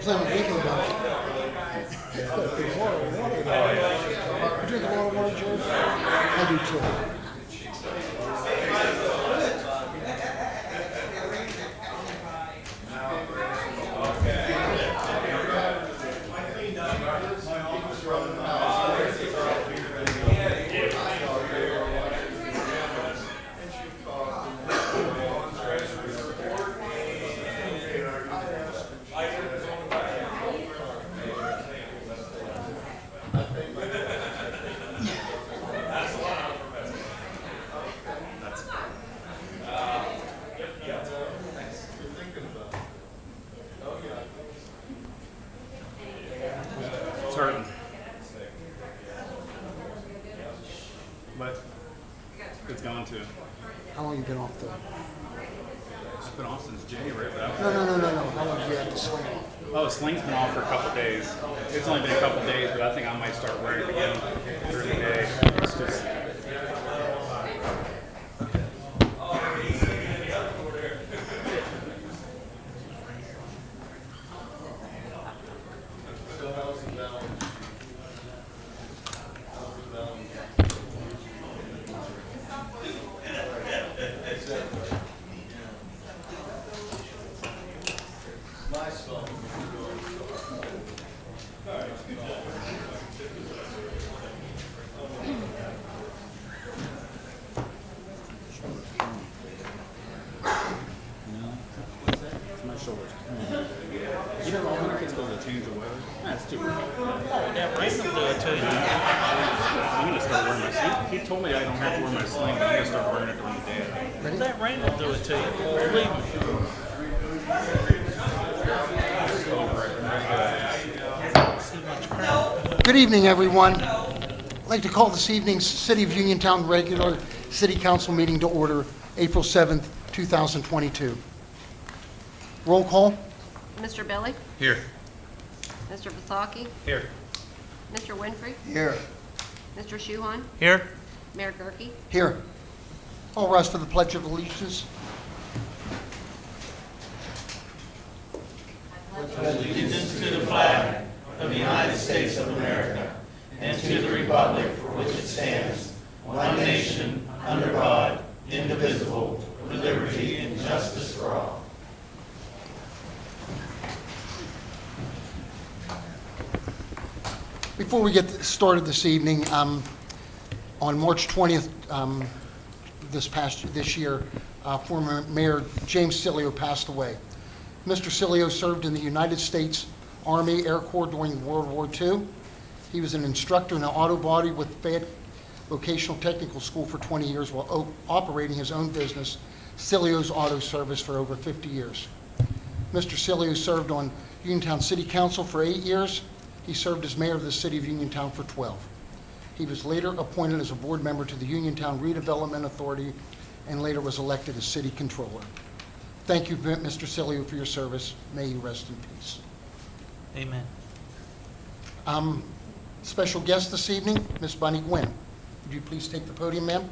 plan on drinking about it. You drink a lot of water, Jared? I do too. But it's gone to. How long have you been off the... It's been off since January. But No. How long do you have to sling off? Oh, the sling's been off for a couple days. It's only been a couple days, but I think I might start wearing it again during the day. It's just. You know, I wonder if it's going to change the weather. That's too cold. Oh, that rain will do it to you. I'm going to start wearing my He told me I don't have to wear my sling, but I'm going to start wearing it during the day. That rain will do it to you. Believe me. See much crowd. Good evening, everyone. I'd like to call this evening's City of Uniontown regular City Council meeting to order, April 7th, 2022. Roll call. Mr. Billy? Here. Mr. Vasaki? Here. Mr. Winfrey? Here. Mr. Shuhon? Here. Mayor Gurke? Here. All rise for the Pledge of Allegiance. Allegiance to the flag of the United States of America and to the republic for which it stands, one nation, under God, indivisible, with liberty and justice for all. Before we get started this evening, on March 20th this year, former Mayor James Cilio passed away. Mr. Cilio served in the United States Army Air Corps during World War II. He was an instructor in an auto body with Fayette Vocational Technical School for 20 years while operating his own business, Cilio's Auto Service, for over 50 years. Mr. Cilio served on Uniontown City Council for 8 years. He served as mayor of the city of Uniontown for 12. He was later appointed as a board member to the Uniontown Redevelopment Authority and later was elected as city controller. Thank you, Mr. Cilio, for your service. May you rest in peace. Amen. Special guest this evening, Miss Bunny Gwynn. Would you please take the podium, ma'am?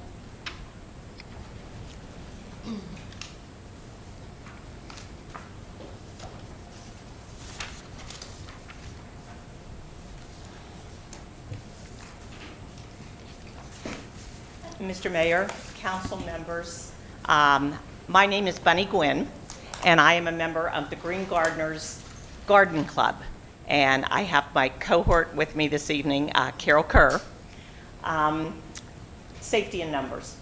Mr. Mayor, council members, my name is Bunny Gwynn, and I am a member of the Green Gardeners Garden Club. And I have my cohort with me this evening, Carol Kerr. Safety in numbers.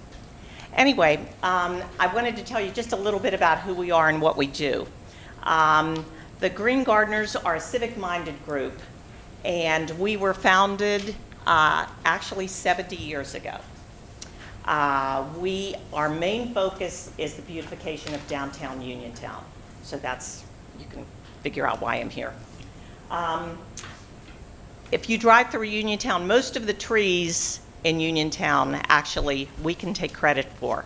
Anyway, I wanted to tell you just a little bit about who we are and what we do. The Green Gardeners are a civic-minded group, and we were founded actually 70 years ago. Our main focus is the beautification of downtown Uniontown. So that's, you can figure out why I'm here. If you drive through Uniontown, most of the trees in Uniontown, actually, we can take credit for.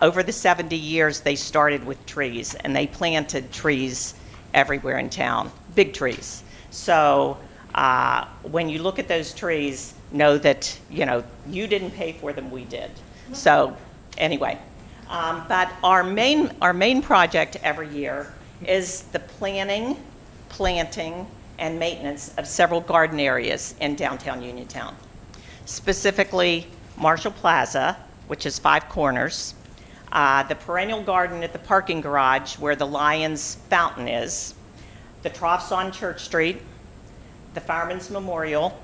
Over the 70 years, they started with trees, and they planted trees everywhere in town, big trees. So when you look at those trees, know that, you didn't pay for them, we did. So anyway, but our main project every year is the planning planting, and maintenance of several garden areas in downtown Uniontown. Specifically, Marshall Plaza, which is 5 corners, the perennial garden at the parking garage where the Lions fountain is, the troughs on Church Street, the Fireman's Memorial,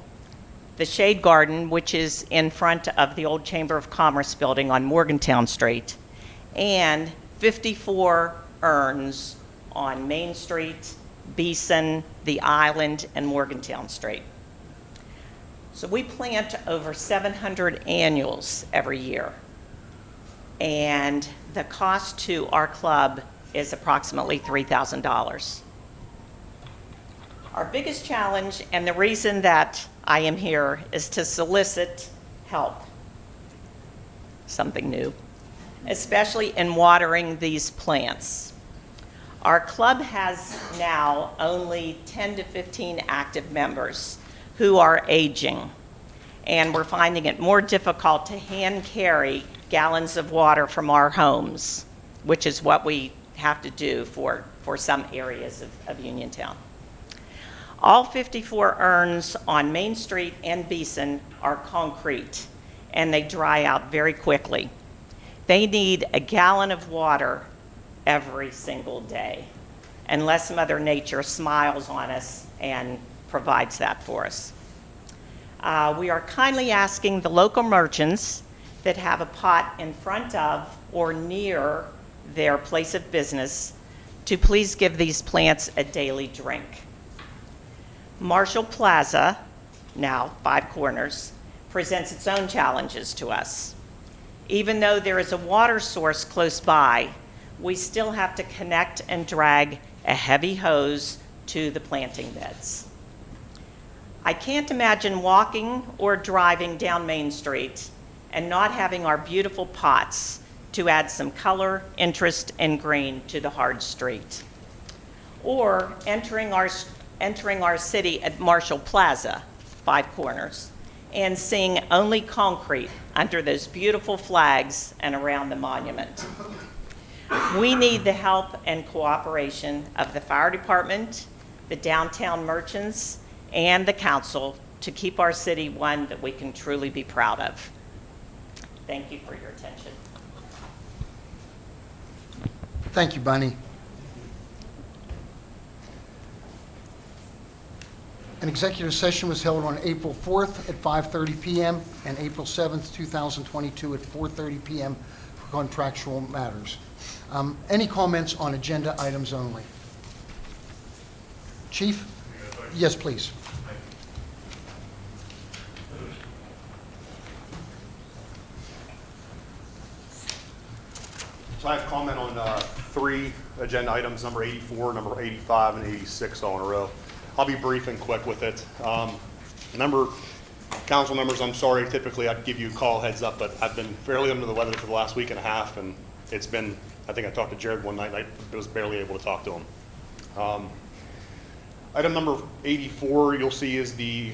the Shade Garden, which is in front of the old Chamber of Commerce building on Morgantown Street, and 54 urns on Main Street, Beeson, the Island, and Morgantown Street. So we plant over 700 annuals every year, and the cost to our club is approximately $3,000. Our biggest challenge, and the reason that I am here, is to solicit help, something new, especially in watering these plants. Our club has now only 10 to 15 active members who are aging, and we're finding it more difficult to hand carry gallons of water from our homes, which is what we have to do for some areas of Uniontown. All 54 urns on Main Street and Beeson are concrete, and they dry out very quickly. They need a gallon of water every single day, unless Mother Nature smiles on us and provides that for us. We are kindly asking the local merchants that have a pot in front of or near their place of business to please give these plants a daily drink. Marshall Plaza, now 5 corners, presents its own challenges to us. Even though there is a water source close by, we still have to connect and drag a heavy hose to the planting beds. I can't imagine walking or driving down Main Street and not having our beautiful pots to add some color, interest, and green to the hard street. Or entering our city at Marshall Plaza, 5 corners, and seeing only concrete under those beautiful flags and around the monument. We need the help and cooperation of the fire department, the downtown merchants, and the council to keep our city one that we can truly be proud of. Thank you for your attention. Thank you, Bunny. An executive session was held on April 4th at 5:30 p.m. and April 7th, 2022 at 4:30 p.m. for contractual matters. Any comments on agenda items only? Chief? Yes, please. So I have comment on 3 agenda items, number 84, number 85, and 86 all in a row. I'll be brief and quick with it. Council members, I'm sorry, typically I'd give you a call heads up, but I've been fairly under the weather for the last week and a half, and it's been, I think I talked to Jared one night, and I was barely able to talk to him. Item number 84, you'll see, is the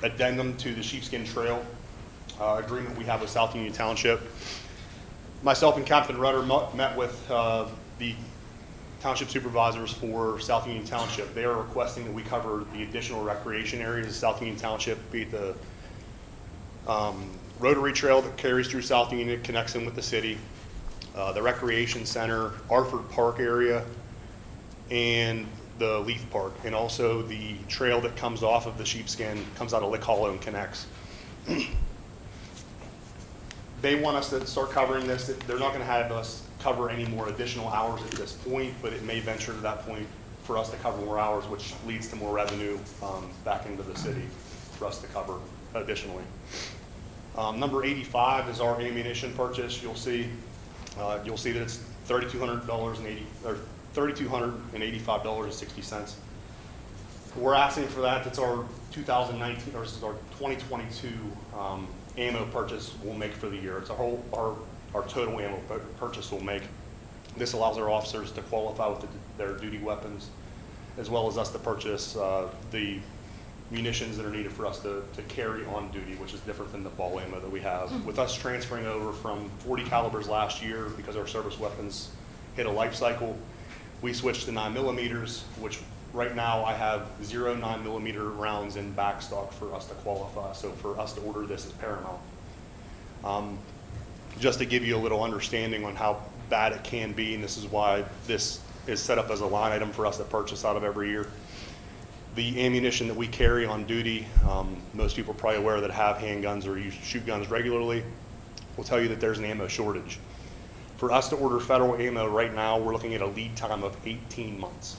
addendum to the Sheepskin Trail agreement we have with South Union Township. Myself and Captain Rudder met with the township supervisors for South Union Township. They are requesting that we cover the additional recreation areas of South Union Township, be it the Rotary Trail that carries through South Union, connects in with the city, the Recreation Center, Arford Park area, and the Leaf Park, and also the trail that comes off of the Sheepskin, comes out of Lick Hollow and connects. They want us to start covering this. They're not going to have us cover any more additional hours at this point, but it may venture to that point for us to cover more hours, which leads to more revenue back into the city for us to cover additionally. Number 85 is our ammunition purchase. You'll see that it's $3,285.60. We're asking for that. That's our 2019 versus our 2022 ammo purchase we'll make for the year. It's our total ammo purchase we'll make. This allows our officers to qualify with their duty weapons, as well as us to purchase the munitions that are needed for us to carry on duty, which is different than the ball ammo that we have. With us transferring over from 40 calibers last year, because our service weapons hit a life cycle, we switched to 9 millimeters, which right now I have 0 9mm rounds in backstock for us to qualify. So for us to order this is paramount. Just to give you a little understanding on how bad it can be, and this is why this is set up as a line item for us to purchase out of every year. The ammunition that we carry on duty, most people are probably aware that have handguns or shoot guns regularly, will tell you that there's an ammo shortage. For us to order federal ammo right now, we're looking at a lead time of 18 months.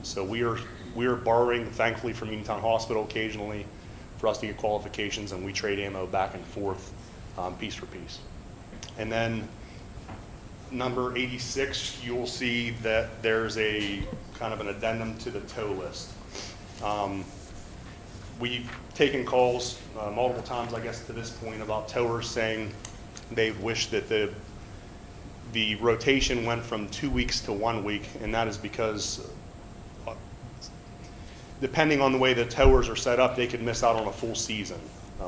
So we are borrowing, thankfully, from Uniontown Hospital occasionally for us to get qualifications, and we trade ammo back and forth, piece for piece. And then number 86, you'll see that there's a kind of an addendum to the tow list. We've taken calls multiple times, I guess, to this point about towers saying they wish that the rotation went from 2 weeks to 1 week, and that is because depending on the way the towers are set up, they could miss out on a full season.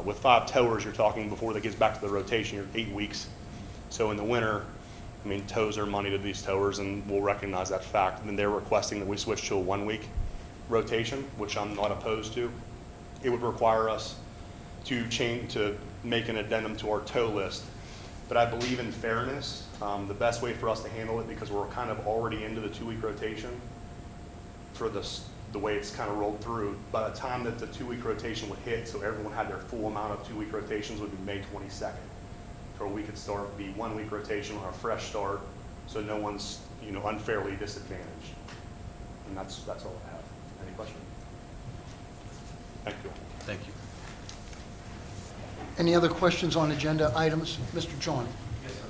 With 5 towers, you're talking before that gets back to the rotation, you're 8 weeks. So in the winter, I mean, tows are money to these towers, and we'll recognize that fact. And they're requesting that we switch to a 1 week rotation, which I'm not opposed to. It would require us to make an addendum to our tow list. But I believe in fairness, the best way for us to handle it, because we're kind of already into the 2 week rotation for the way it's kind of rolled through, by the time that the 2 week rotation would hit, so everyone had their full amount of 2 week rotations, would be May 22nd. So we could start the 1 week rotation on a fresh start, so no one's unfairly disadvantaged. And that's all I have. Any questions? Thank you. Thank you. Any other questions on agenda items? Mr. John? Yes, sir.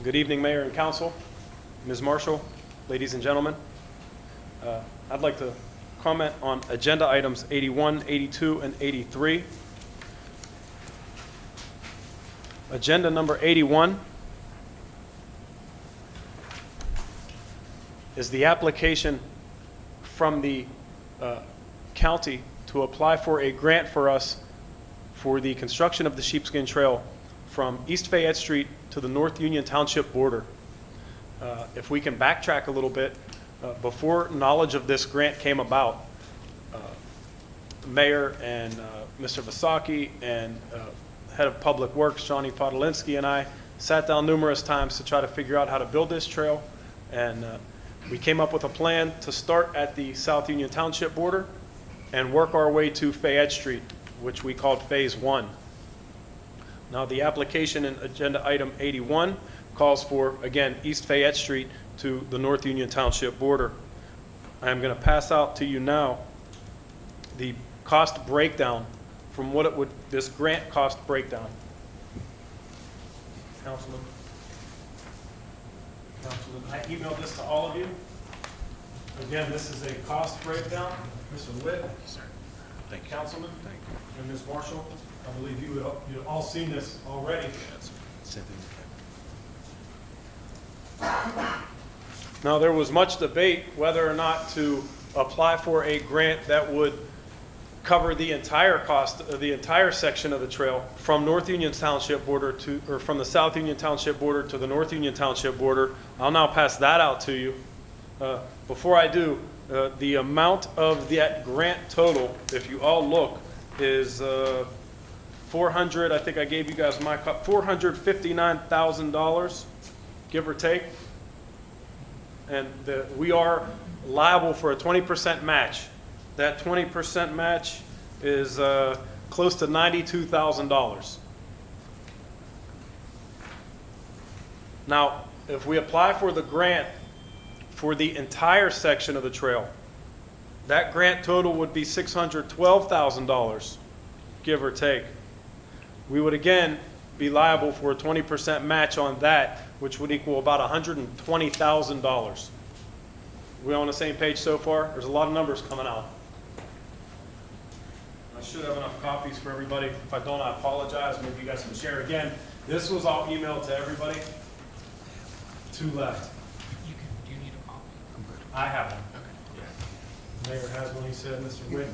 Good evening, Mayor and Council, Ms. Marshall, ladies and gentlemen. I'd like to comment on agenda items 81, 82, and 83. Agenda number 81 is the application from the county to apply for a grant for us for the construction of the Sheepskin Trail from East Fayette Street to the North Union Township border. If we can backtrack a little bit, before knowledge of this grant came about, the mayor and Mr. Vasaki and head of Public Works, Johnny Podolinsky, and I sat down numerous times to try to figure out how to build this trail. And we came up with a plan to start at the South Union Township border and work our way to Fayette Street, which we called Phase 1. Now, the application in agenda item 81 calls for, again, East Fayette Street to the North Union Township border. I am going to pass out to you now the cost breakdown from what this grant cost breakdown. Councilman, I emailed this to all of you. Again, this is a cost breakdown. Mr. Witt, Thank you. Councilman, Thank you. and Ms. Marshall, I believe you've all seen this already. Same thing. Now, there was much debate whether or not to apply for a grant that would cover the entire cost of the entire section of the trail from North Union Township border or from the South Union Township border to the North Union Township border. I'll now pass that out to you. Before I do, the amount of that grant total, if you all look, is 400. I think I gave you guys my $459,000, give or take. And we are liable for a 20% match. That 20% match is close to $92,000. Now, if we apply for the grant for the entire section of the trail, that grant total would be $612,000, give or take. We would again be liable for a 20% match on that, which would equal about $120,000. We on the same page so far? There's a lot of numbers coming out. I should have enough copies for everybody. If I don't, I apologize. Maybe you guys can share again. This was all emailed to everybody. 2 left. Do you need a copy? I have one. Okay. Mayor has one, he said, Mr. Witt.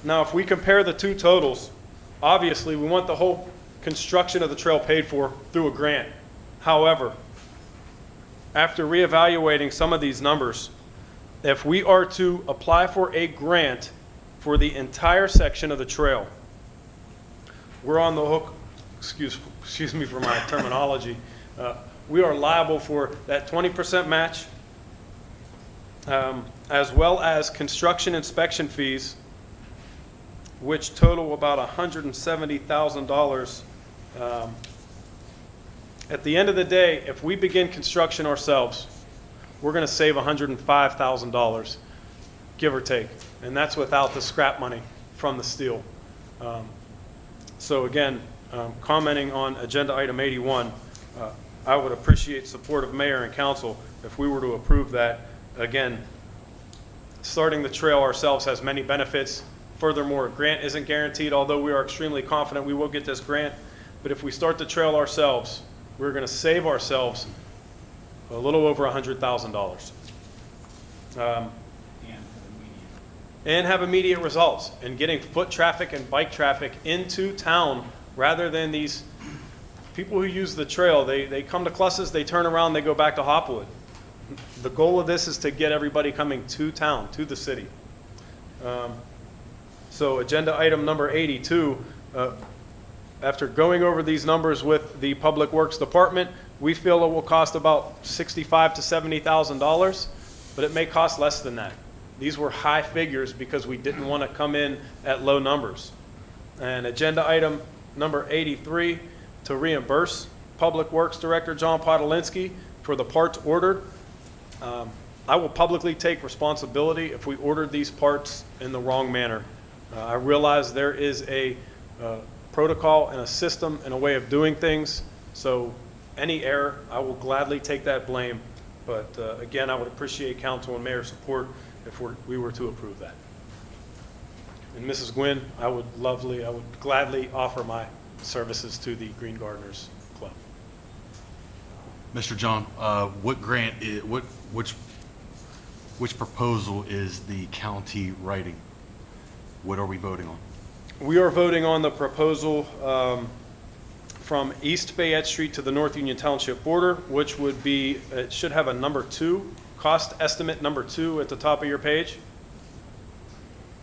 Now, if we compare the two totals, obviously, we want the whole construction of the trail paid for through a grant. However, after reevaluating some of these numbers, if we are to apply for a grant for the entire section of the trail, we're on the hook, excuse me for my terminology, we are liable for that 20% match, as well as construction inspection fees, which total about $170,000. At the end of the day, if we begin construction ourselves, we're going to save $105,000, give or take, and that's without the scrap money from the steel. So again, commenting on agenda item 81, I would appreciate support of mayor and council if we were to approve that. Again, starting the trail ourselves has many benefits. Furthermore, a grant isn't guaranteed, although we are extremely confident we will get this grant. But if we start the trail ourselves, we're going to save ourselves a little over $100,000. And have immediate results in getting foot traffic and bike traffic into town, rather than these people who use the trail. They come to Clusses, they turn around, they go back to Hopwood. The goal of this is to get everybody coming to town, to the city. So agenda item number 82, after going over these numbers with the Public Works Department, we feel it will cost about $65,000 to $70,000, but it may cost less than that. These were high figures because we didn't want to come in at low numbers. And agenda item number 83, to reimburse Public Works Director John Podolinsky for the parts ordered. I will publicly take responsibility if we ordered these parts in the wrong manner. I realize there is a protocol and a system and a way of doing things, so any error, I will gladly take that blame. But again, I would appreciate council and mayor support if we were to approve that. And Mrs. Gwynn, I would gladly offer my services to the Green Gardeners Club. Mr. John, what grant, which proposal is the county writing? What are we voting on? We are voting on the proposal from East Fayette Street to the North Union Township border, which would be, it should have a number 2, cost estimate number 2 at the top of your page.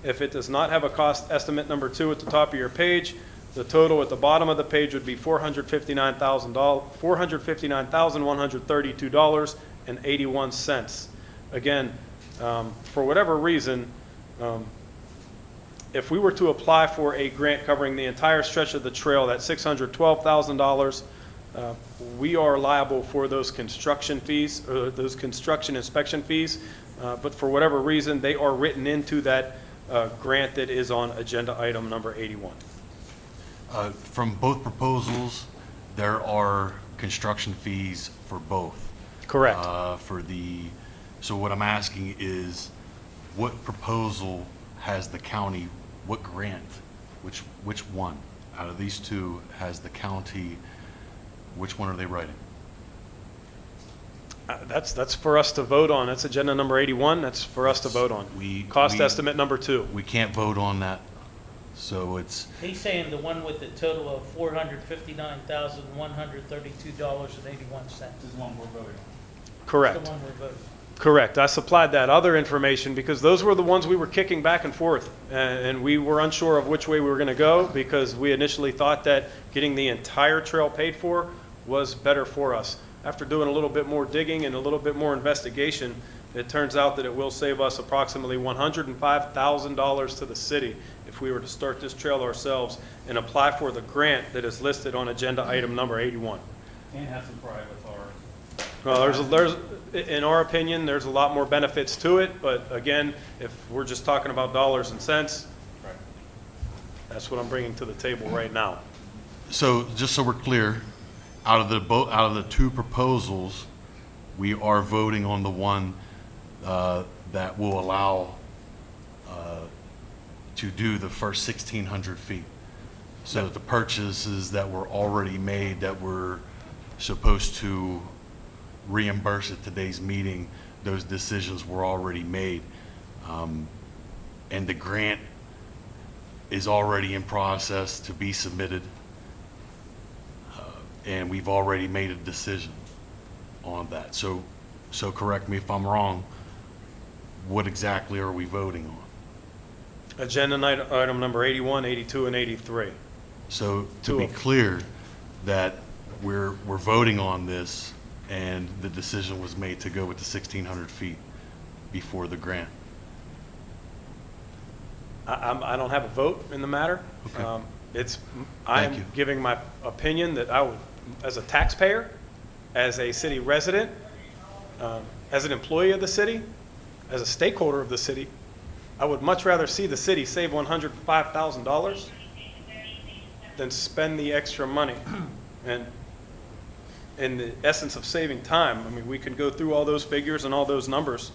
If it does not have a cost estimate number 2 at the top of your page, the total at the bottom of the page would be $459,132.81. Again, for whatever reason, if we were to apply for a grant covering the entire stretch of the trail, that $612,000, we are liable for those construction fees, or those construction inspection fees. But for whatever reason, they are written into that grant that is on agenda item number 81. From both proposals, there are construction fees for both. Correct. So what I'm asking is, what proposal has the county, what grant, which one out of these two has the county, which one are they writing? That's for us to vote on. That's agenda number 81. That's for us to vote on. Cost estimate number 2. We can't vote on that, so it's, He's saying the one with the total of $459,132.81. This is one we're voting on. Correct. The one we're voting. Correct. I supplied that other information because those were the ones we were kicking back and forth, and we were unsure of which way we were going to go because we initially thought that getting the entire trail paid for was better for us. After doing a little bit more digging and a little bit more investigation, it turns out that it will save us approximately $105,000 to the city if we were to start this trail ourselves and apply for the grant that is listed on agenda item number 81. And have some pride with our. Well, there's, in our opinion, there's a lot more benefits to it, but again, if we're just talking about dollars and cents, Right. that's what I'm bringing to the table right now. so just so we're clear, out of the two proposals, we are voting on the one that will allow to do the first 1,600 feet. So that the purchases that were already made that were supposed to reimburse at today's meeting, those decisions were already made. And the grant is already in process to be submitted, and we've already made a decision on that. So correct me if I'm wrong, what exactly are we voting on? Agenda item number 81, 82, and 83. So to be clear, that we're voting on this, and the decision was made to go with the 1,600 feet before the grant. I don't have a vote in the matter. Okay. I'm Thank you. giving my opinion that I would, as a taxpayer, as a city resident, as an employee of the city, as a stakeholder of the city, I would much rather see the city save $105,000 than spend the extra money. And in the essence of saving time, I mean, we could go through all those figures and all those numbers.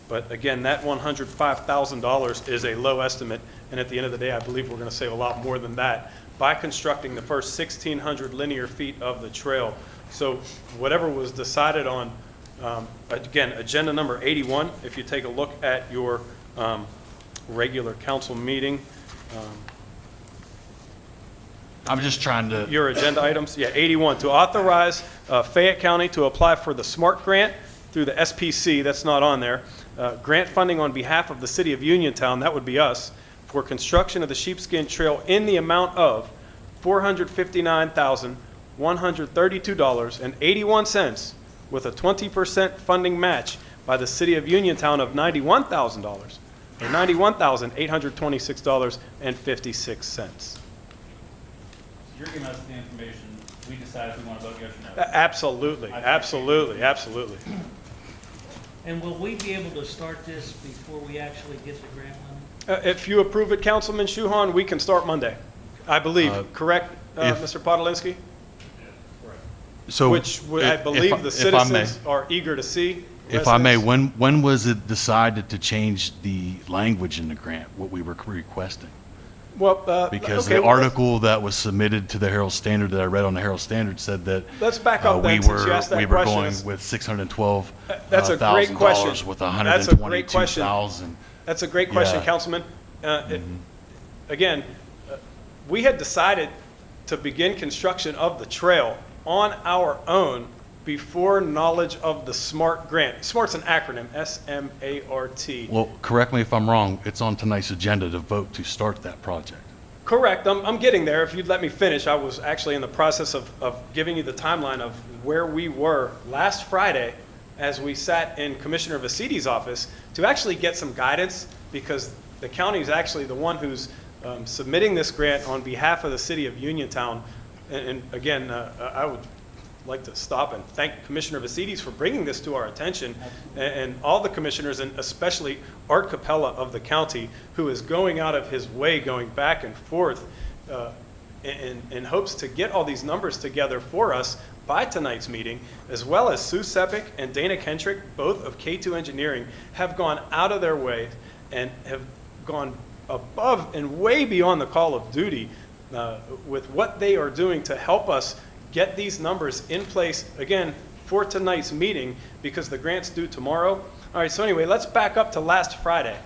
But again, that $105,000 is a low estimate. And at the end of the day, I believe we're going to save a lot more than that by constructing the first 1,600 linear feet of the trail. So whatever was decided on, again, agenda number 81, if you take a look at your regular council meeting, I'm just trying to, your agenda items, yeah, 81, to authorize Fayette County to apply for the SMART grant through the SPC, that's not on there, grant funding on behalf of the city of Uniontown, that would be us, for construction of the Sheepskin Trail in the amount of $459,132.81 with a 20% funding match by the city of Uniontown of $91,000, or $91,826.56. You're giving us the information, we decide if we want to vote yes or no. Absolutely, absolutely, absolutely. And will we be able to start this before we actually get the grant money? If you approve it, Councilman Shuhon, we can start Monday, I believe, correct, if- Mr. Podolinsky? so. Which I believe the if I may. citizens are eager to see. If I may, Residents- when was it decided to change the language in the grant, what we were requesting? Well, Because okay, the well, article that was submitted to the Herald Standard that I read on the Herald Standard said that Let's back up we then, since you were asked that we were question. going It's- with $612,000 That's a great question. with That's a great question. $122,000. That's a great question, Yeah. Councilman. Again, we had decided to begin construction of the trail on our own before knowledge of the SMART grant. SMART's an acronym, S-M-A-R-T. Well, correct me if I'm wrong, it's on tonight's agenda to vote to start that project. Correct, I'm getting there. If you'd let me finish, I was actually in the process of giving you the timeline of where we were last Friday as we sat in Commissioner Vasiti's office to actually get some guidance, because the county is actually the one who's submitting this grant on behalf of the city of Uniontown. And again, I would like to stop and thank Commissioner Vasiti's for bringing this to our attention, and all the commissioners, and especially Art Capella of the county, who is going out of his way, going back and forth in hopes to get all these numbers together for us by tonight's meeting, as well as Sue Sepik and Dana Kentrick, both of K2 Engineering, have gone out of their way and have gone above and way beyond the call of duty with what they are doing to help us get these numbers in place, again, for tonight's meeting, because the grant's due tomorrow. All right, so anyway, let's back up to last Friday.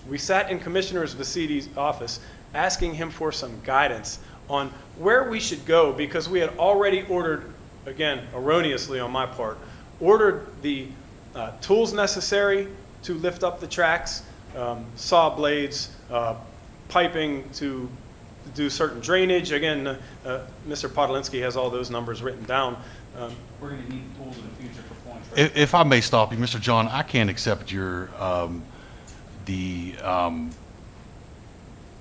We sat in Commissioner Vasiti's office asking him for some guidance on where we should go, because we had already ordered, again, erroneously on my part, ordered the tools necessary to lift up the tracks, saw blades, piping to do certain drainage. Again, Mr. Podolinsky has all those numbers written down. We're going to need tools in the future for point tracing. If I may stop you, Mr. John, I can't accept your,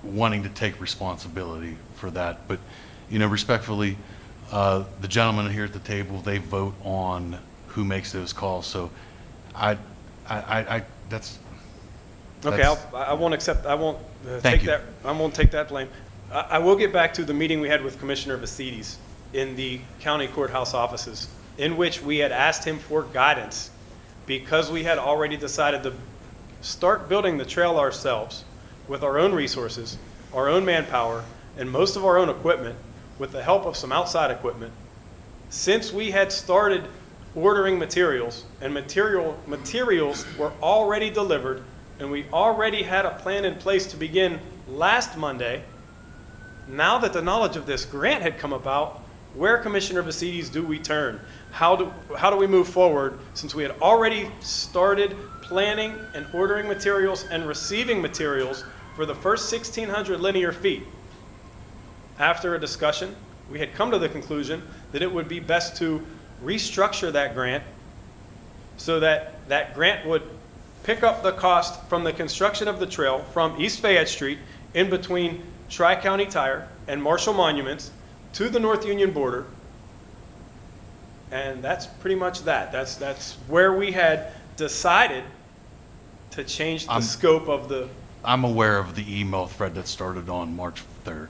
wanting to take responsibility for that. But, you know, respectfully, the gentlemen here at the table, they vote on who makes those calls. So that's. Okay, I won't accept, I won't Thank take you. that, I won't take that blame. I will get back to the meeting we had with Commissioner Vasiti's in the county courthouse offices, in which we had asked him for guidance, because we had already decided to start building the trail ourselves with our own resources, our own manpower, and most of our own equipment, with the help of some outside equipment. Since we had started ordering materials, and materials were already delivered and we already had a plan in place to begin last Monday. Now that the knowledge of this grant had come about, where, Commissioner Bacides, do we turn? How do we move forward, since we had already started planning and ordering materials and receiving materials for the first 1,600 linear feet? After a discussion, we had come to the conclusion that it would be best to restructure that grant so that that grant would pick up the cost from the construction of the trail from East Fayette Street in between Tri-County Tire and Marshall Monuments to the North Union border. And that's pretty much that. That's where we had decided to change the scope of the... I'm aware of the email thread that started on March 3rd.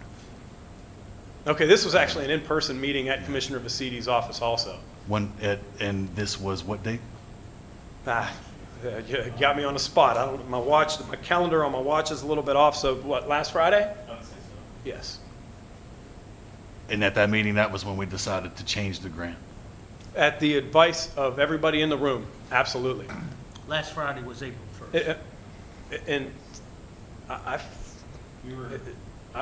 Okay, this was actually an in-person meeting at Commissioner Bacides' office also. And this was what date? You got me on the spot. My calendar on my watch is a little bit off, so what, last Friday? I would say so. Yes. And at that meeting, that was when we decided to change the grant. At the advice of everybody in the room, absolutely. Last Friday was April 1st. And I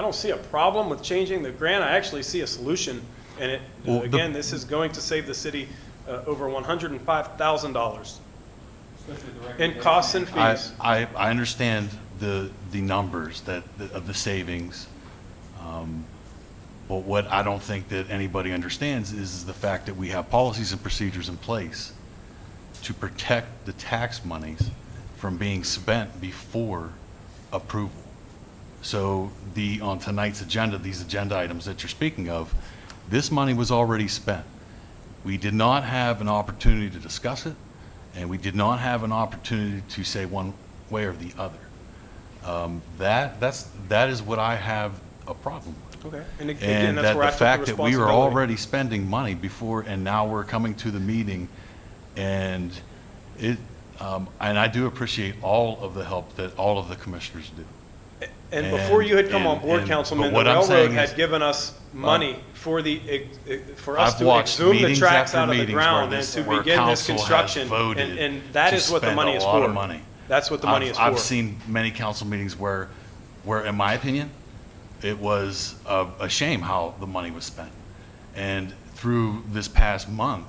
don't see a problem with changing the grant. I actually see a solution. And Well, again, this is going to save the city over $105,000 in costs and fees. I understand the numbers of the savings, but what I don't think that anybody understands is the fact that we have policies and procedures in place to protect the tax monies from being spent before approval. So on tonight's agenda, these agenda items that you're speaking of, this money was already spent. We did not have an opportunity to discuss it, and we did not have an opportunity to say one way or the other. That is what I have a problem with. Okay. And again, And that's that where I the took the fact that we were responsibility. already spending money before, and now we're coming to the meeting, and and I do appreciate all of the help that all of the commissioners do. And before you had come on board, but Councilman, the what I'm railroad saying had is- given us money for us I've to watched exhume the meetings tracks after out of the meetings where ground and this- to where begin this council has construction. voted And that to is what the spend money a is lot for. of money. That's what the money is for. I've seen many council meetings where, in my opinion, it was a shame how the money was spent. And through this past month,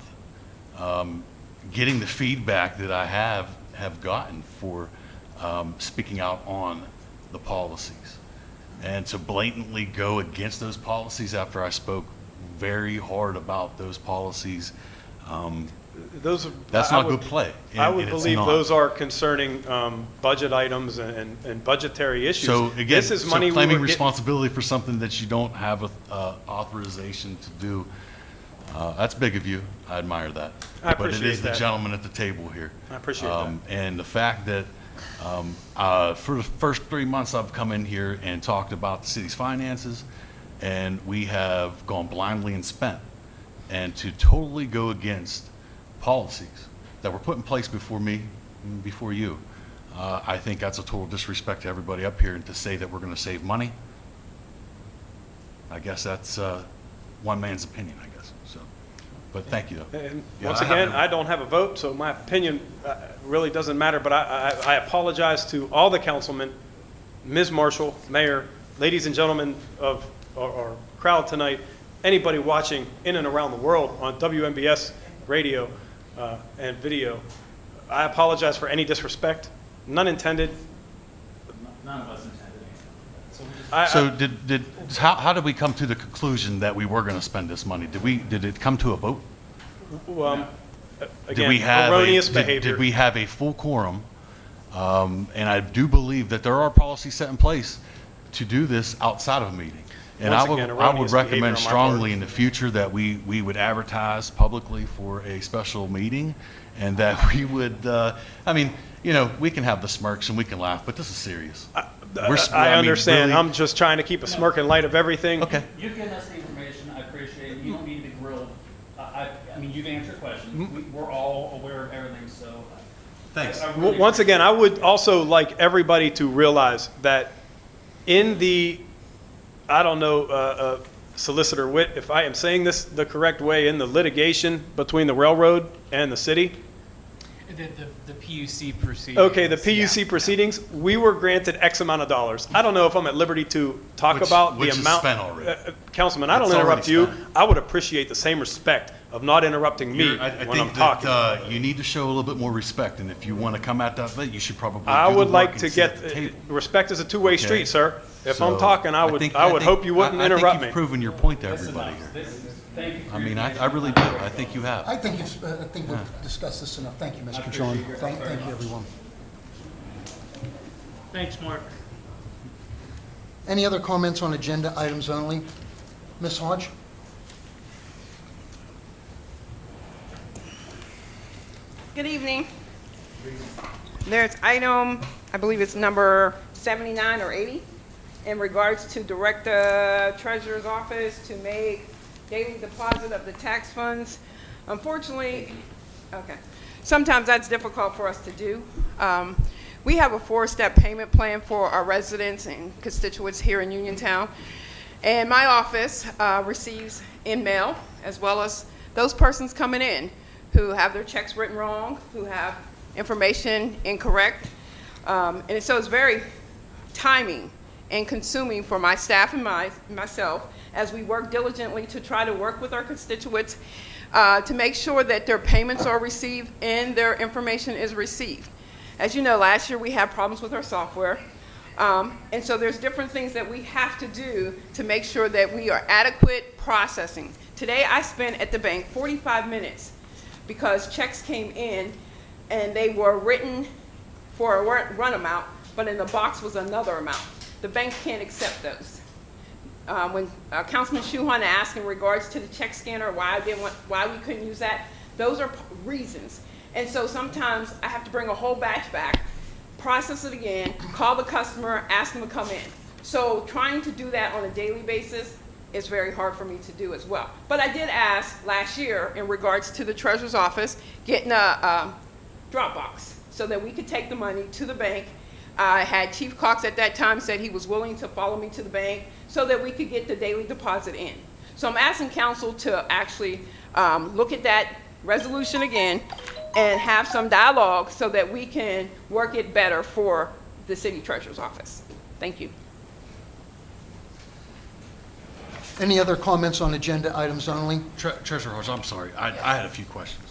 getting the feedback that I have gotten for speaking out on the policies, and to blatantly go against those policies after I spoke very hard about those policies, that's not good play. I would and it's believe not. those are concerning budget items and budgetary issues. So again, This is money we claiming were getting. responsibility for something that you don't have authorization to do, that's big of you. I admire that. I But it appreciate is the that. gentleman at the table here. I appreciate that. And the fact that for the first 3 months I've come in here and talked about the city's finances, and we have gone blindly and spent. And to totally go against policies that were put in place before me, before you, I think that's a total disrespect to everybody up here. And to say that we're going to save money, I guess that's one man's opinion, I guess. So, but thank you, though. And Yeah, once I again, haven't- I don't have a vote, so my opinion really doesn't matter, but I apologize to all the councilmen, Ms. Marshall, Mayor, ladies and gentlemen of our crowd tonight, anybody watching in and around the world on WMBS radio and video. I apologize for any disrespect, none intended. None of us intended anything. So how did we come to the conclusion that we were going to spend this money? Did it come to a vote? Did Again, we have erroneous did behavior. we have a full quorum? And I do believe that there are policies set in place to do this outside of a meeting. And Once I again, would erroneous behavior recommend on my strongly part. in the future that we would advertise publicly for a special meeting, and that we would, we can have the smirks and we can laugh, but this is serious. I understand. really- I'm just trying to keep a smirk in light of everything. Okay. You've given us the information, I appreciate it, you don't need to be grilled. I mean, you've answered questions, we're all aware of everything, so. Thanks. I really Once again, I would also like everybody to realize that in the, I don't know, Solicitor Witt, if I am saying this the correct way, in the litigation between the railroad and the city, The PUC proceedings. Okay, the PUC yeah. proceedings, we were granted X amount of dollars. I don't know if I'm at liberty to talk about the Which is amount. spent already. Councilman, I don't It's already interrupt you. spent. I would appreciate the same respect of not interrupting me I when I'm think talking. that you need to show a little bit more respect, and if you want to come at that late, you should probably I do the would work like and to sit at get, the table. respect is a two-way Okay. street, sir. If I'm So, talking, I would think- hope you wouldn't I interrupt think me. you've proven your point to everybody here. I mean, I really do. I think you have. I think we've discussed this enough. Thank you, Mr. John. Thank you, everyone. Thanks, Mark. Any other comments on agenda items only? Ms. Hodge? Good evening. There's item, I believe it's number 79 or 80, in regards to direct the treasurer's office to make daily deposit of the tax funds. Unfortunately, okay, sometimes that's difficult for us to do. We have a 4-step payment plan for our residents and constituents here in Uniontown. And my office receives in mail, as well as those persons coming in who have their checks written wrong, who have information incorrect. And so it's very timing and consuming for my staff and myself as we work diligently to try to work with our constituents to make sure that their payments are received and their information is received. As you know, last year we had problems with our software. And so there's different things that we have to do to make sure that we are adequate processing. Today I spent at the bank 45 minutes because checks came in and they were written for a run amount, but in the box was another amount. The bank can't accept those. When Councilman Shuhon asked in regards to the check scanner why we couldn't use that, those are reasons. And so sometimes I have to bring a whole batch back, process it again, call the customer, ask them to come in. So trying to do that on a daily basis is very hard for me to do as well. But I did ask last year in regards to the treasurer's office getting a Dropbox so that we could take the money to the bank. I had Chief Cox at that time said he was willing to follow me to the bank so that we could get the daily deposit in. So I'm asking council to actually look at that resolution again and have some dialogue so that we can work it better for the city treasurer's office. Thank you. Any other comments on agenda items only? Treasurer Hodge, I'm sorry. I had a few questions.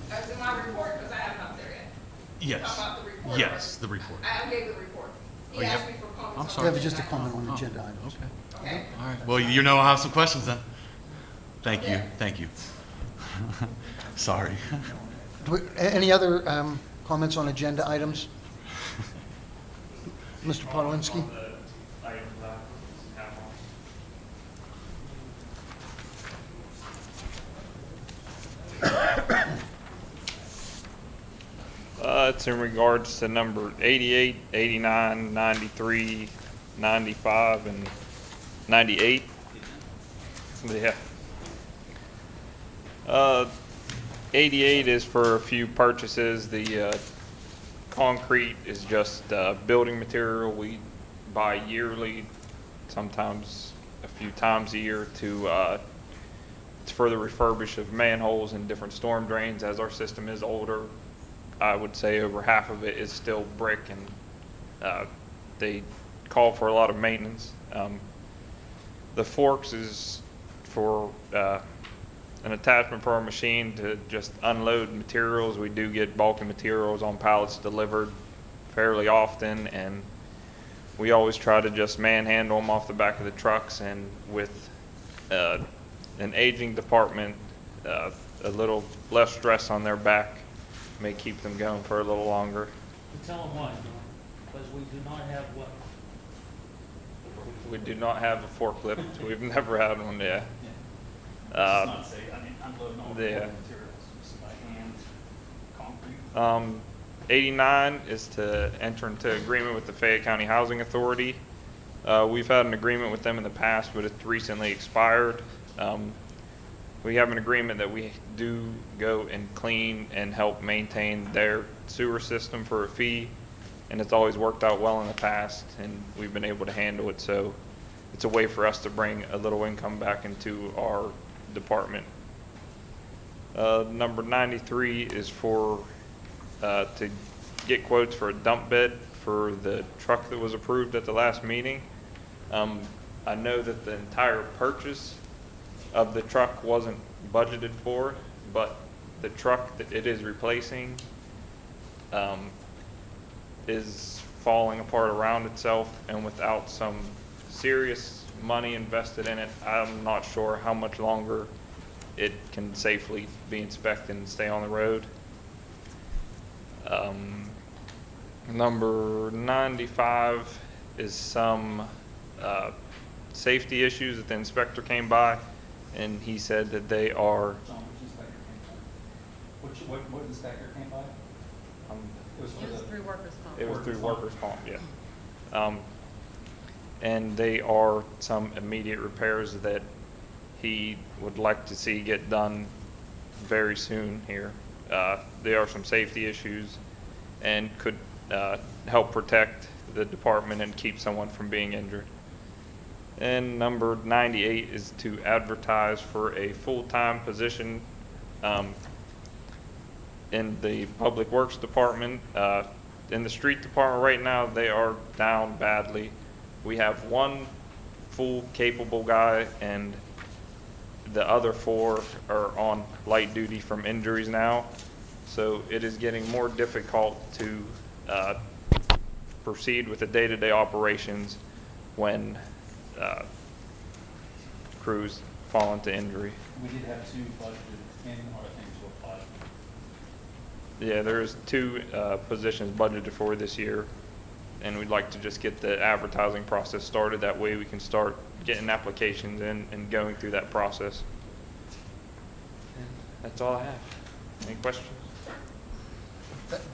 That's in my report, because I haven't up there yet. Yes. Talk about the report Yes, the report. I gave the report. Oh, He you asked have- me for comments. I'm on sorry. That was just a agenda comment items. on agenda items. Okay. Okay. All right. Well, you know I have some questions then. Thank you. Thank you. Sorry. Any other comments on agenda items? Mr. Podolinsky? It's in regards to number 88, 89, 93, 95, and 98. Yeah. 88 is for a few purchases. The concrete is just building material we buy yearly, sometimes a few times a year to it's for the refurbish of manholes and different storm drains. As our system is older, I would say over half of it is still brick, and they call for a lot of maintenance. The forks is for an attachment for our machine to just unload materials. We do get bulky materials on pallets delivered fairly often, and we always try to just manhandle them off the back of the trucks. And with an aging department, a little less stress on their back may keep them going for a little longer. Tell them why, because we do not have what? We do not have a forklift. We've never had one yet. It's not safe. I mean, unloading all the Yeah. materials just by hand, concrete. 89 is to enter into agreement with the Fayette County Housing Authority. We've had an agreement with them in the past, but it's recently expired. We have an agreement that we do go and clean and help maintain their sewer system for a fee, and it's always worked out well in the past, and we've been able to handle it. So it's a way for us to bring a little income back into our department. Number 93 is for, to get quotes for a dump bed for the truck that was approved at the last meeting. I know that the entire purchase of the truck wasn't budgeted for, but the truck that it is replacing is falling apart around itself, and without some serious money invested in it, I'm not sure how much longer it can safely be inspected and stay on the road. Number 95 is some safety issues that the inspector came by, and he said that they are. John, which inspector came by? What inspector came by? It was through workers' comp. It was through workers' comp, yeah. And they are some immediate repairs that he would like to see get done very soon here. There are some safety issues and could help protect the department and keep someone from being injured. And number 98 is to advertise for a full-time position in the Public Works Department. In the Street Department right now, they are down badly. We have one full capable guy, and the other 4 are on light duty from injuries now. So it is getting more difficult to proceed with the day-to-day operations when crews fall into injury. We did have 2 budgeted in our thing to apply. Yeah, there's 2 positions budgeted for this year, and we'd like to just get the advertising process started. That way we can start getting applications in and going through that process. And that's all I have. Any questions?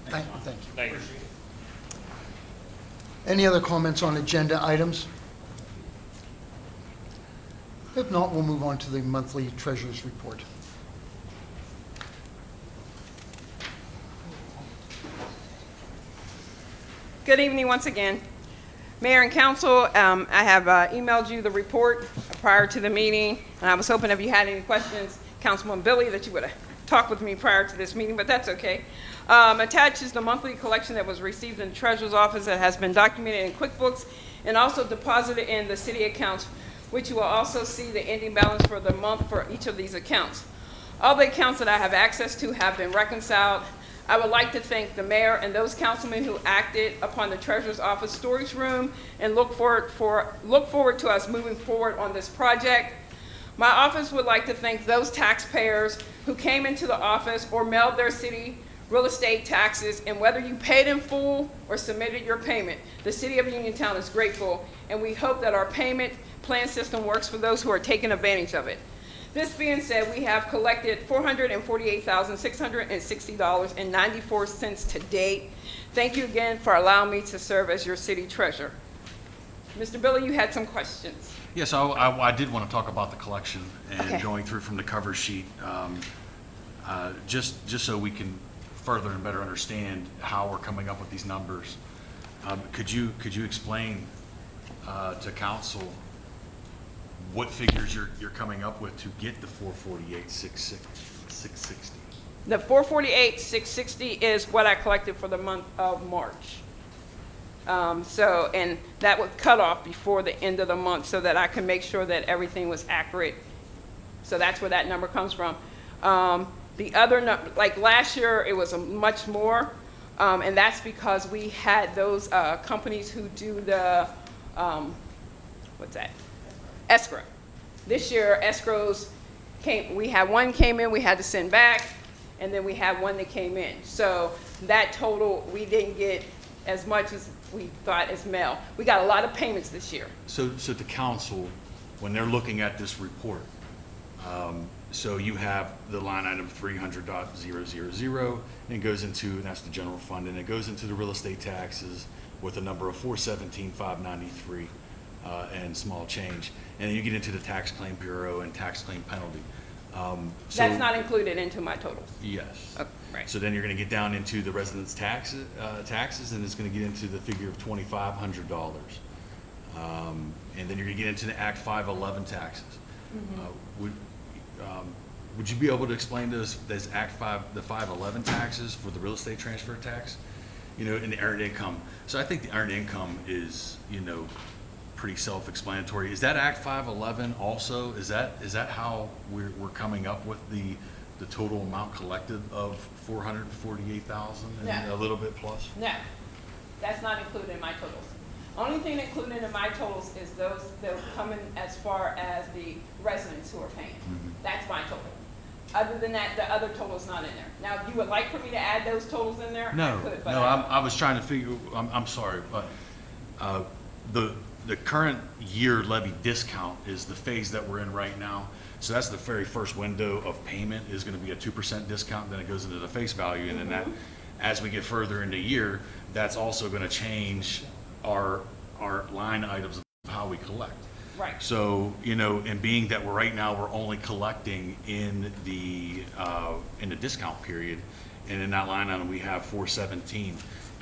Thank you. Thank you. Any other comments on agenda items? If not, we'll move on to the monthly treasurer's report. Good evening once again. Mayor and council, I have emailed you the report prior to the meeting, and I was hoping if you had any questions, Councilman Billy, that you would have talked with me prior to this meeting, but that's okay. Attached is the monthly collection that was received in the treasurer's office that has been documented in QuickBooks and also deposited in the city accounts, which you will also see the ending balance for the month for each of these accounts. All the accounts that I have access to have been reconciled. I would like to thank the mayor and those councilmen who acted upon the treasurer's office storage room and look forward to us moving forward on this project. My office would like to thank those taxpayers who came into the office or mailed their city real estate taxes, and whether you paid in full or submitted your payment, the city of Uniontown is grateful, and we hope that our payment plan system works for those who are taking advantage of it. This being said, we have collected $448,660.94 to date. Thank you again for allowing me to serve as your city treasurer. Mr. Billy, you had some questions. Yes, I did want to talk about the collection and Okay. going through from the cover sheet, just so we can further and better understand how we're coming up with these numbers. Could you explain to council what figures you're coming up with to get the 448,660? The 448,660 is what I collected for the month of March. And that was cut off before the end of the month so that I can make sure that everything was accurate. So that's where that number comes from. The other, like last year, it was much more, and that's because we had those companies who do the, escrow. This year, escrows we had one came in, we had to send back, and then we had one that came in. So that total, we didn't get as much as we thought as mail. We got a lot of payments this year. So to council, when they're looking at this report, so you have the line item 300.000, and it goes into, and that's the general fund, and it goes into the real estate taxes with a number of 417,593 and small change. And then you get into the tax claim bureau and tax claim penalty. That's not included into my totals. Yes. Okay, right. So then you're going to get down into the residence taxes, and it's going to get into the figure of $2,500. And then you're going to get into the Act 511 taxes. would you be able to explain to us, there's Act 5, the 511 taxes for the real estate transfer tax? You know, and the earned income. So I think the earned income is, you know, pretty self-explanatory. Is that Act 511 also? Is that how we're coming up with the total amount collected of 448,000 and No. a little bit plus? No, that's not included in my totals. Only thing included in my totals is those that come in as far as the residents who are paying. That's my total. Other than that, the other total's not in there. Now, if you would like for me to add those totals in there, I No, could, but no, I don't. I was trying to figure, I'm sorry, but the current year levy discount is the phase that we're in right now. So that's the very first window of payment is going to be a 2% discount, then it goes into the face value, and then that, as we get further into year, that's also going to change our line items of how we collect. Right. So, you know, and being that right now we're only collecting in the discount period, and in that line item we have 417,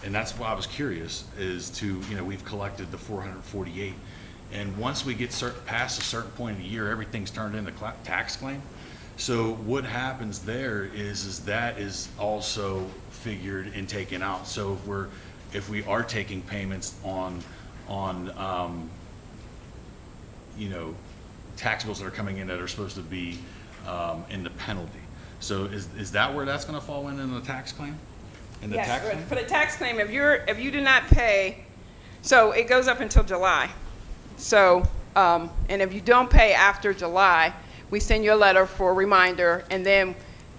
and that's why I was curious is to, you know, we've collected the 448, and once we get past a certain point of the year, everything's turned into tax claim. So what happens there is that is also figured and taken out. So if we are taking payments on you know, tax bills that are coming in that are supposed to be in the penalty. So is that where that's going to fall in the tax claim? In the tax Yes, claim? for the tax claim, if you do not pay, so it goes up until July. So, and if you don't pay after July, we send you a letter for a reminder, and then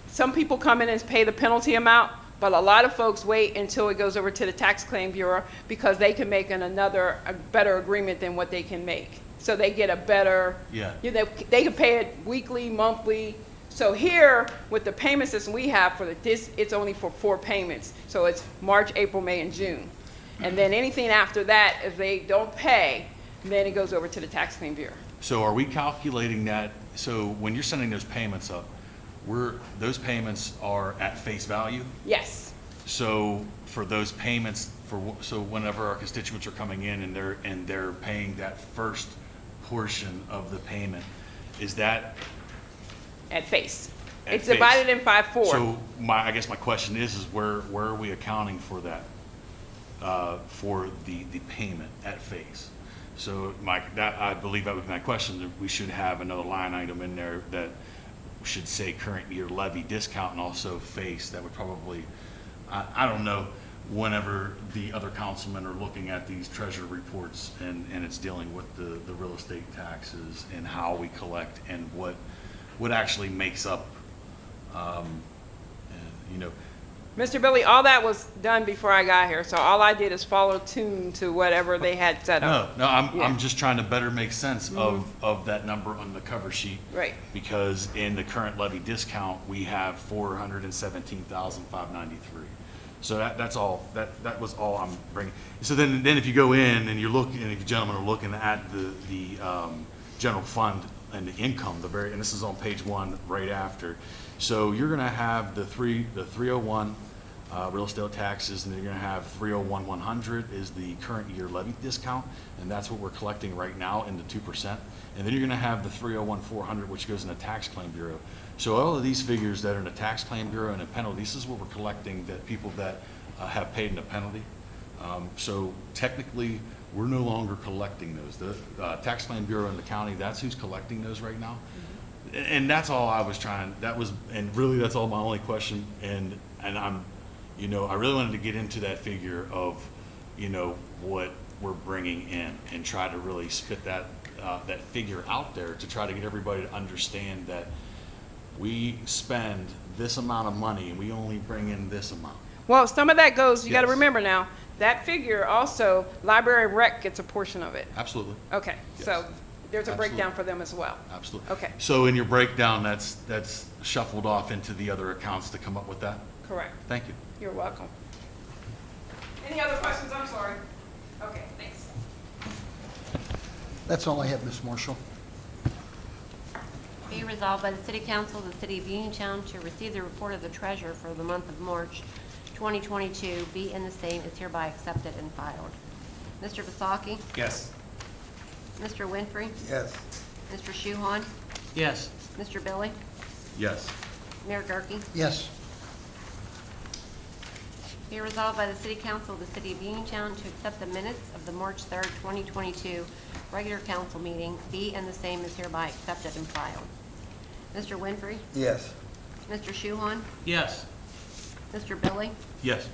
some people come in and pay the penalty amount, but a lot of folks wait until it goes over to the Tax Claim Bureau because they can make a better agreement than what they can make. So they get a better, Yeah. you know, they can pay it weekly, monthly. So here, with the payment system we have for it's only for 4 payments. So it's March, April, May, and June. And then anything after that, if they don't pay, then it goes over to the Tax Claim Bureau. So are we calculating that, so when you're sending those payments up, those payments are at face value? Yes. So for those payments, so whenever our constituents are coming in and they're paying that first portion of the payment, is that At face. At It's face. divided in 5/4. So I guess my question is where are we accounting for that, for the payment at face? So I believe that would be my question, that we should have another line item in there that should say current year levy discount and also face. That would probably, I don't know, whenever the other councilmen are looking at these treasury reports and it's dealing with the real estate taxes and how we collect and what actually makes up, you know. Mr. Billy, all that was done before I got here, so all I did is follow tune to whatever they had set up. No, I'm Yeah. just trying to better make sense of that number on the cover sheet. Right. Because in the current levy discount, we have 417,593. So that's all, that was all I'm bringing. So then if you go in and you're looking, and if you gentlemen are looking at the general fund and the income, and this is on page 1 right after. So you're gonna have the 301 real estate taxes, and then you're gonna have 301-100 is the current year levy discount, and that's what we're collecting right now in the 2%. And then you're gonna have the 301-400, which goes in the Tax Claim Bureau. So all of these figures that are in the Tax Claim Bureau and a penalty, this is what we're collecting, that people that have paid in a penalty. So technically, we're no longer collecting those. The Tax Claim Bureau in the county, that's who's collecting those right now. And that's all I was trying, and really that's all my only question. And I'm, you know, I really wanted to get into that figure of, you know, what we're bringing in and try to really spit that figure out there to try to get everybody to understand that we spend this amount of money and we only bring in this amount. Well, some of that goes, you got to Yes. remember now, that figure also, library rec gets a portion of it. Absolutely. Okay, so Yes. there's a breakdown Absolutely. for them as well. Absolutely. Okay. So in your breakdown, that's shuffled off into the other accounts to come up with that? Correct. Thank you. You're welcome. Any other questions? I'm sorry. Okay, thanks. That's all I have, Ms. Marshall. Be resolved by the City Council of the City of Uniontown to receive the report of the treasurer for the month of March 2022, be and the same is hereby accepted and filed. Mr. Vasaki? Yes. Mr. Winfrey? Yes. Mr. Shuhon? Yes. Mr. Billy? Yes. Mayor Gurke? Yes. Be resolved by the City Council of the City of Uniontown to accept the minutes of the March 3rd, 2022 regular council meeting, be and the same is hereby accepted and filed. Mr. Winfrey? Yes. Mr. Shuhon? Yes. Mr. Billy? Yes.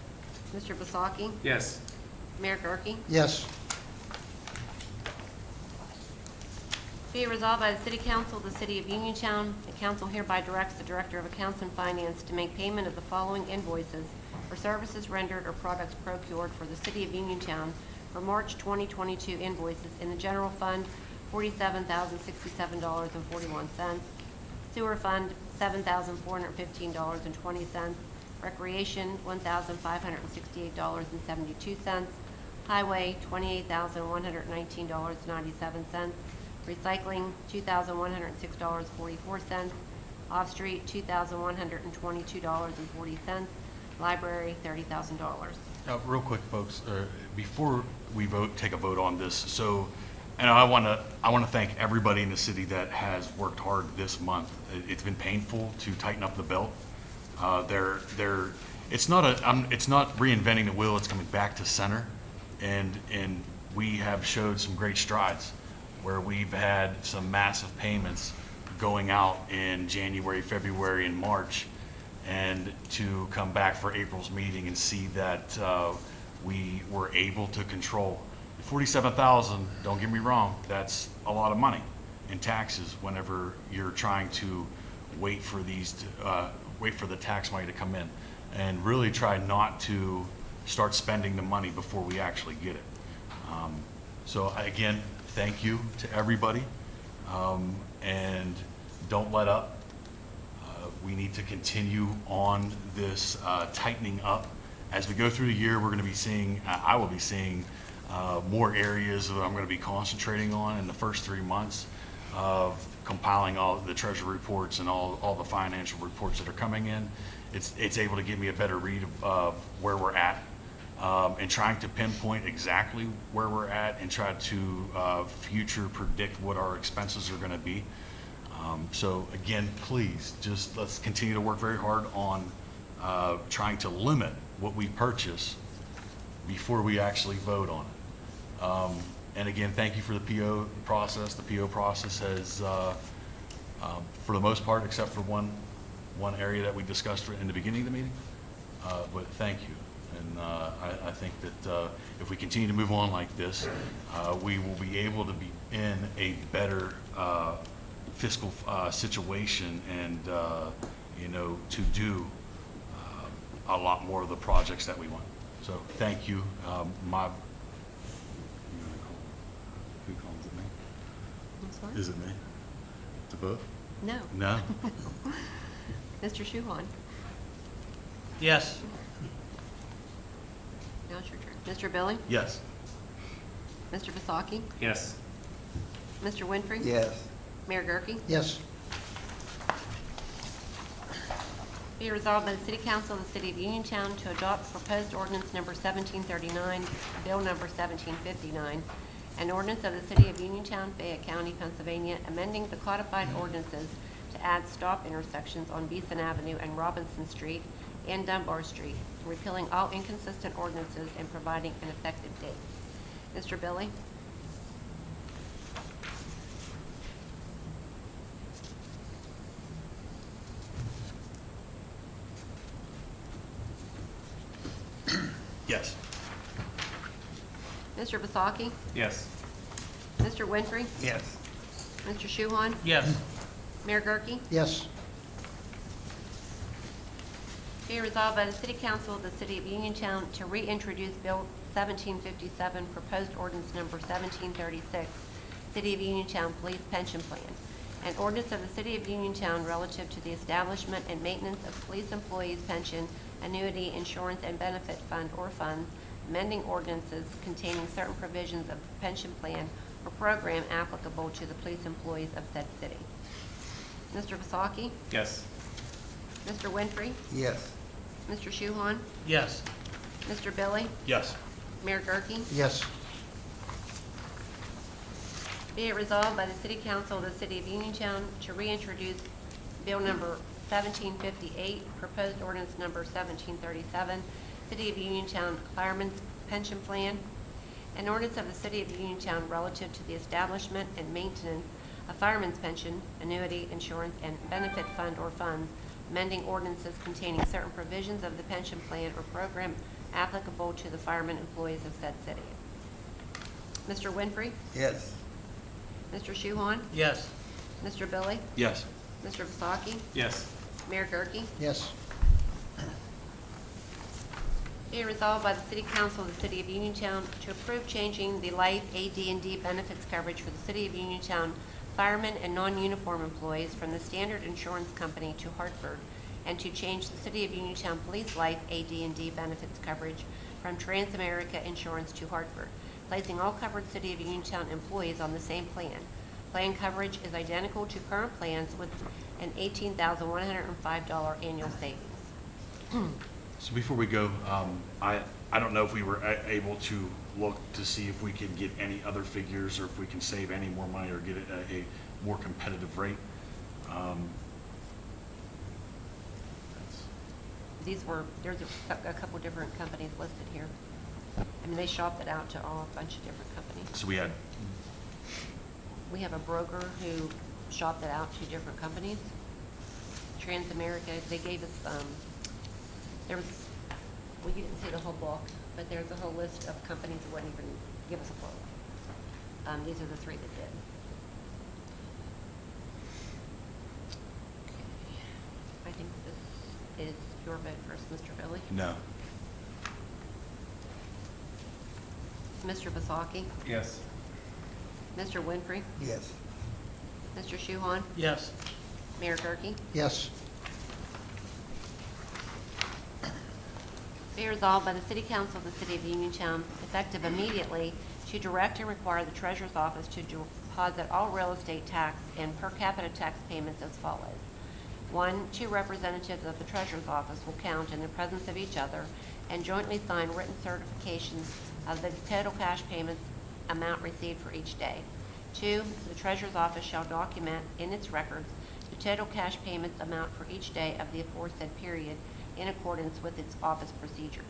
Mr. Vasaki? Yes. Mayor Gurke? Yes. Be it resolved by the City Council of the City of Uniontown, the council hereby directs the Director of Accounts and Finance to make payment of the following invoices for services rendered or products procured for the City of Uniontown for March 2022 invoices in the General Fund, $47,067.41, Sewer Fund, $7,415.20, Recreation, $1,568.72, Highway, $28,119.97, Recycling, $2,106.44, Off-Street, $2,122.40, Library, $30,000. Real quick, folks, before we take a vote on this, so, and I want to thank everybody in the city that has worked hard this month. It's been painful to tighten up the belt. It's not reinventing the wheel. It's coming back to center, and we have showed some great strides where we've had some massive payments going out in January, February, and March, and to come back for April's meeting and see that we were able to control. $47,000, don't get me wrong, that's a lot of money in taxes whenever you're trying to wait for wait for the tax money to come in, and really try not to start spending the money before we actually get it. So again, thank you to everybody, and don't let up. We need to continue on this tightening up. As we go through the year, we're going to be seeing, I will be seeing more areas that I'm going to be concentrating on in the first 3 months of compiling all the treasury reports and all the financial reports that are coming in. It's able to give me a better read of where we're at, and trying to pinpoint exactly where we're at and try to future predict what our expenses are going to be. So again, please, just let's continue to work very hard on trying to limit what we purchase before we actually vote on it. And again, thank you for the PO process. The PO process has, for the most part, except for one area that we discussed in the beginning of the meeting, but thank you. And I think that if we continue to move on like this, we will be able to be in a better fiscal situation and, to do a lot more of the projects that we want. So thank you. Who calls it me? I'm sorry? Is it me? To vote? No. No? Mr. Shuhon? Yes. Now it's your turn. Mr. Billy? Yes. Mr. Vasaki? Yes. Mr. Winfrey? Yes. Mayor Gurke? Yes. Be resolved by the City Council of the City of Uniontown to adopt proposed ordinance number 1739, bill number 1759, an ordinance of the City of Uniontown, Fayette County, Pennsylvania, amending the codified ordinances to add stop intersections on Beeson Avenue and Robinson Street and Dunbar Street, repealing all inconsistent ordinances and providing an effective date. Mr. Billy? Yes. Mr. Vasaki? Yes. Mr. Winfrey? Yes. Mr. Shuhon? Yes. Mayor Gurke? Yes. Be resolved by the City Council of the City of Uniontown to reintroduce Bill 1757, proposed ordinance number 1736, City of Uniontown Police Pension Plan, an ordinance of the City of Uniontown relative to the establishment and maintenance of police employees' pension, annuity, insurance, and benefit fund or funds, amending ordinances containing certain provisions of the pension plan or program applicable to the police employees of said city. Mr. Vasaki? Yes. Mr. Winfrey? Yes. Mr. Shuhon? Yes. Mr. Billy? Yes. Mayor Gurke? Yes. Be it resolved by the City Council of the City of Uniontown to reintroduce Bill number 1758, proposed ordinance number 1737, City of Uniontown Fireman's Pension Plan. An ordinance of the City of Uniontown relative to the establishment and maintenance of fireman's pension, annuity, insurance, and benefit fund or funds, amending ordinances containing certain provisions of the pension plan or program applicable to the firemen employees of said city. Mr. Winfrey? Yes. Mr. Shuhon? Yes. Mr. Billy? Yes. Mr. Vasaki? Yes. Mayor Gurke? Yes. Be it resolved by the City Council of the City of Uniontown to approve changing the life AD&D benefits coverage for the City of Uniontown firemen and non-uniform employees from the Standard Insurance Company to Hartford, and to change the City of Uniontown Police Life AD&D benefits coverage from Transamerica Insurance to Hartford, placing all covered City of Uniontown employees on the same plan. Plan coverage is identical to current plans with an $18,105 annual savings. So before we go, I don't know if we were able to look to see if we can get any other figures or if we can save any more money or get a more competitive rate. There's a couple different companies listed here. I mean, they shopped it out to a bunch of different companies. So we had, We have a broker who shopped it out to different companies. Transamerica, they gave us, we didn't see the whole book, but there's a whole list of companies that wouldn't even give us a quote. These are the three that did. I think this is your vote first, Mr. Billy. no. Mr. Vasaki? Yes. Mr. Winfrey? Yes. Mr. Shuhon? Yes. Mayor Gurke? Yes. Be resolved by the City Council of the City of Uniontown, effective immediately, to direct and require the Treasurer's Office to deposit all real estate tax and per capita tax payments as follows. 1, 2 representatives of the Treasurer's Office will count in the presence of each other and jointly sign written certifications of the total cash payments amount received for each day. 2, the Treasurer's Office shall document in its records the total cash payments amount for each day of the aforesaid period in accordance with its office procedures.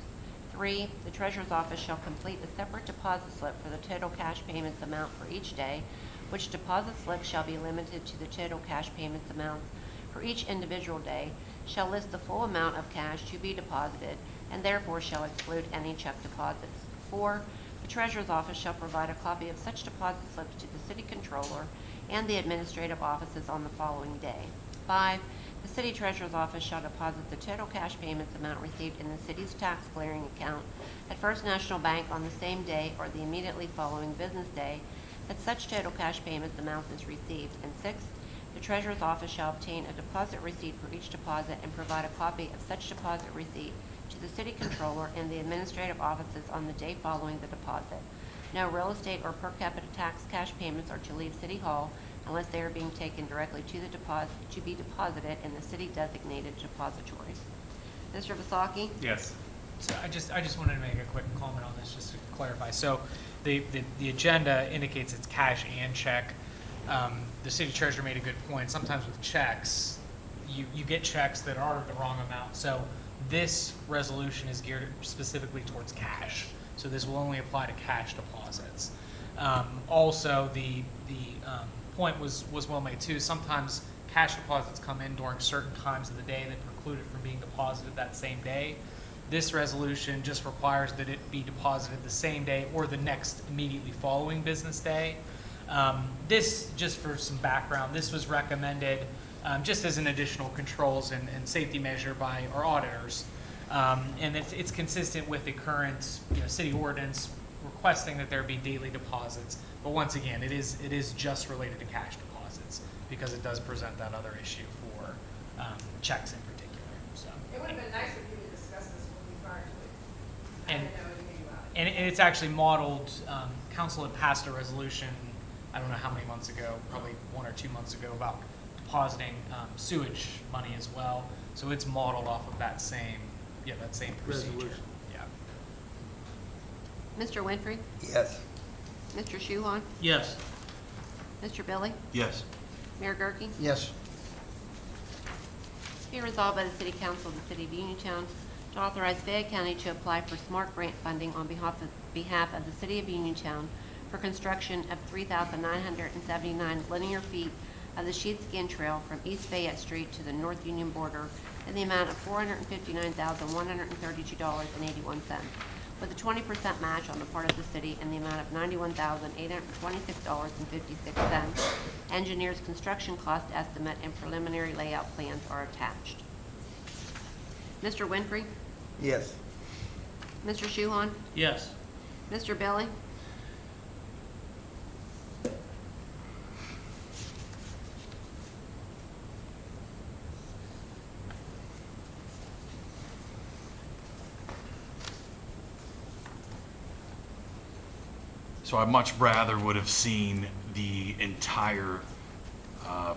3, the Treasurer's Office shall complete a separate deposit slip for the total cash payments amount for each day, which deposit slip shall be limited to the total cash payments amounts for each individual day, shall list the full amount of cash to be deposited, and therefore shall exclude any check deposits. 4, the Treasurer's Office shall provide a copy of such deposit slips to the City Controller and the administrative offices on the following day. 5, the City Treasurer's Office shall deposit the total cash payments amount received in the city's tax clearing account at First National Bank on the same day or the immediately following business day that such total cash payments amount is received. And 6, the Treasurer's Office shall obtain a deposit receipt for each deposit and provide a copy of such deposit receipt to the City Controller and the administrative offices on the day following the deposit. No real estate or per capita tax cash payments are to leave City Hall unless they are being taken directly to the deposit to be deposited in the city designated depository. Mr. Vasaki? Yes. So I just wanted to make a quick comment on this, just to clarify. So the agenda indicates it's cash and check. The city treasurer made a good point. Sometimes with checks, you get checks that are the wrong amount. So this resolution is geared specifically towards cash. So this will only apply to cash deposits. Also, the point was well made too. Sometimes cash deposits come in during certain times of the day that preclude it from being deposited that same day. This resolution just requires that it be deposited the same day or the next immediately following business day. This, just for some background, this was recommended just as an additional controls and safety measure by our auditors. And it's consistent with the current city ordinance requesting that there be daily deposits. But once again, it is just related to cash deposits because it does present that other issue for checks in particular. So. It would have been nice for you to discuss this when we prior to it. I And- didn't know anything about it. And it's actually modeled, council had passed a resolution, I don't know how many months ago, probably 1 or 2 months ago, about depositing sewage money as well. So it's modeled off of that same procedure. Resolution. Yeah. Mr. Winfrey? Yes. Mr. Shuhon? Yes. Mr. Billy? Yes. Mayor Gurke? Yes. Be Be resolved by the City Council of the City of Uniontown to authorize Fayette County to apply for SMART grant funding on behalf of the City of Uniontown for construction of 3,979 linear feet of the Sheetskin Trail from East Fayette Street to the North Union border in the amount of $459,132.81, with a 20% match on the part of the city in the amount of $91,826.56. Engineer's construction cost estimate and preliminary layout plans are attached. Mr. Winfrey? Yes. Mr. Shuhon? Yes. Mr. Billy? So I much rather would have seen the entire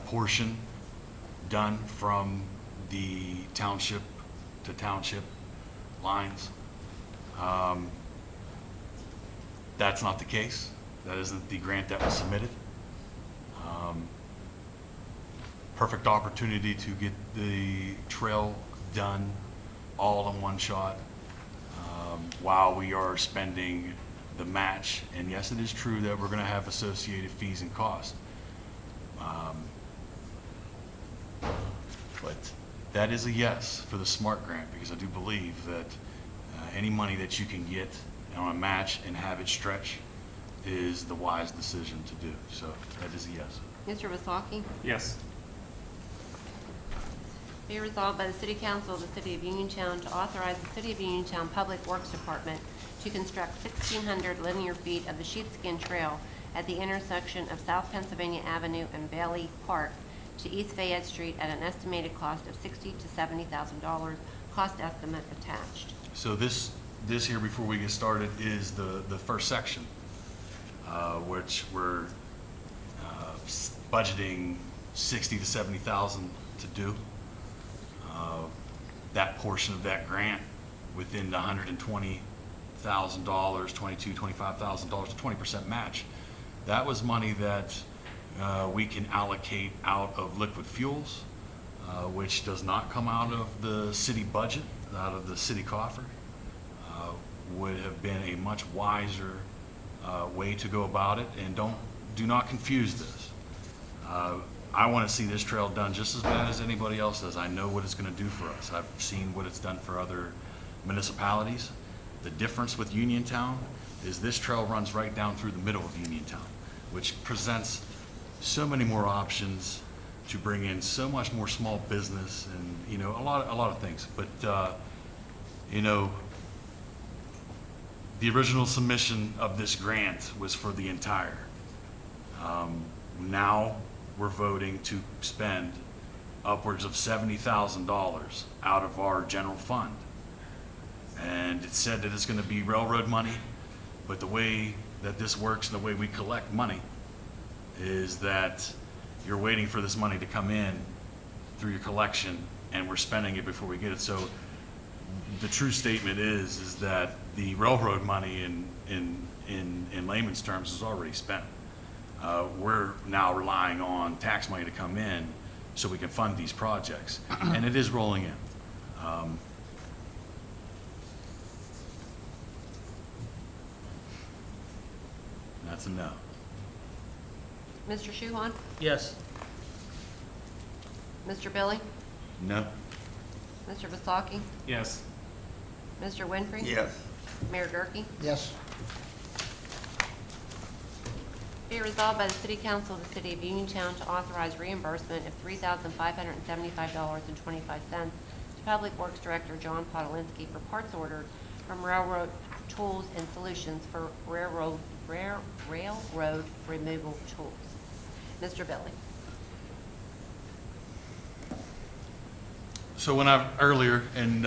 portion done from the township to township lines. That's not the case. That isn't the grant that was submitted. Perfect opportunity to get the trail done all in one shot while we are spending the match. And yes, it is true that we're going to have associated fees and costs. But that is a yes for the SMART grant, because I do believe that any money that you can get on a match and have it stretch is the wise decision to do. So that is a yes. Mr. Vasaki? Yes. Be resolved by the City Council of the City of Uniontown to authorize the City of Uniontown Public Works Department to construct 1,600 linear feet of the Sheepskin Trail at the intersection of South Pennsylvania Avenue and Bailey Park to East Fayette Street at an estimated cost of $60,000 to $70,000, cost estimate attached. So this here, before we get started, is the first section, which we're budgeting $60,000 to $70,000 to do. That portion of that grant within the $120,000, $22,000, $25,000, 20% match. That was money that we can allocate out of liquid fuels, which does not come out of the city budget, out of the city coffer. Would have been a much wiser way to go about it. And do not confuse this. I want to see this trail done just as bad as anybody else does. I know what it's going to do for us. I've seen what it's done for other municipalities. The difference with Uniontown is this trail runs right down through the middle of Uniontown, which presents so many more options to bring in so much more small business and, you know, a lot of things. But, you know, the original submission of this grant was for the entire. Now we're voting to spend upwards of $70,000 out of our general fund. And it said that it's going to be railroad money, but the way that this works and the way we collect money is that you're waiting for this money to come in through your collection, and we're spending it before we get it. So the true statement is that the railroad money in layman's terms is already spent. We're now relying on tax money to come in so we can fund these projects, and it is rolling in. That's a no. Mr. Shuhon? Yes. Mr. Billy? No. Mr. Vasaki? Yes. Mr. Winfrey? Yes. Mayor Gurke? Yes. Be resolved by the City Council of the City of Uniontown to authorize reimbursement of $3,575.25 to Public Works Director John Podolinsky for parts ordered from Railroad Tools and Solutions for railroad removal tools. Mr. Billy? So earlier, and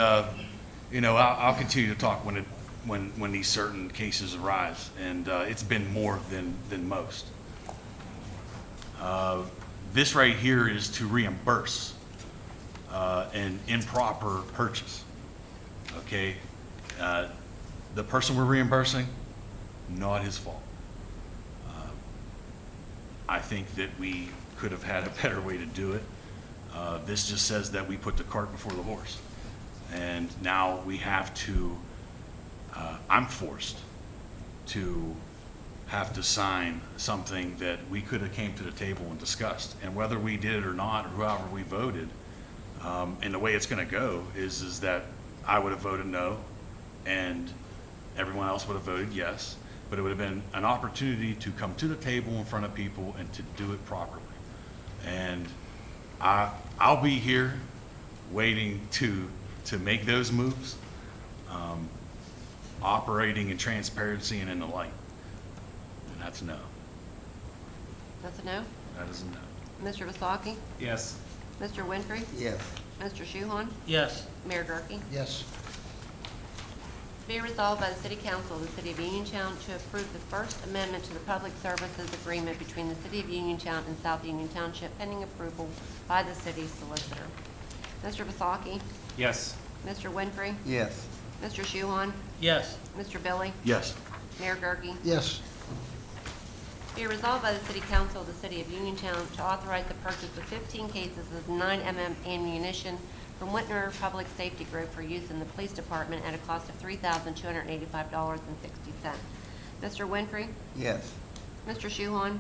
you know, I'll continue to talk when these certain cases arise, and it's been more than most. This right here is to reimburse an improper purchase. Okay, the person we're reimbursing, not his fault. I think that we could have had a better way to do it. This just says that we put the cart before the horse. And now we have to, I'm forced to have to sign something that we could have came to the table and discussed. And whether we did it or not, or however we voted, and the way it's gonna go is that I would have voted no, and everyone else would have voted yes, but it would have been an opportunity to come to the table in front of people and to do it properly. And I'll be here waiting to make those moves, operating in transparency and in the light. And that's a no. That's a no? That is a no. Mr. Vasaki? Yes. Mr. Winfrey? Yes. Mr. Shuhon? Yes. Mayor Gurke? Yes. Be resolved by the City Council of the City of Uniontown to approve the First Amendment to the Public Services Agreement between the City of Uniontown and South Union Township pending approval by the city's solicitor. Mr. Vasaki? Yes. Mr. Winfrey? Yes. Mr. Shuhon? Yes. Mr. Billy? Yes. Mayor Gurke? Yes. Be resolved by the City Council of the City of Uniontown to authorize the purchase of 15 cases of 9mm ammunition from Whitner Public Safety Group for use in the police department at a cost of $3,285.60. Mr. Winfrey? Yes. Mr. Shuhon?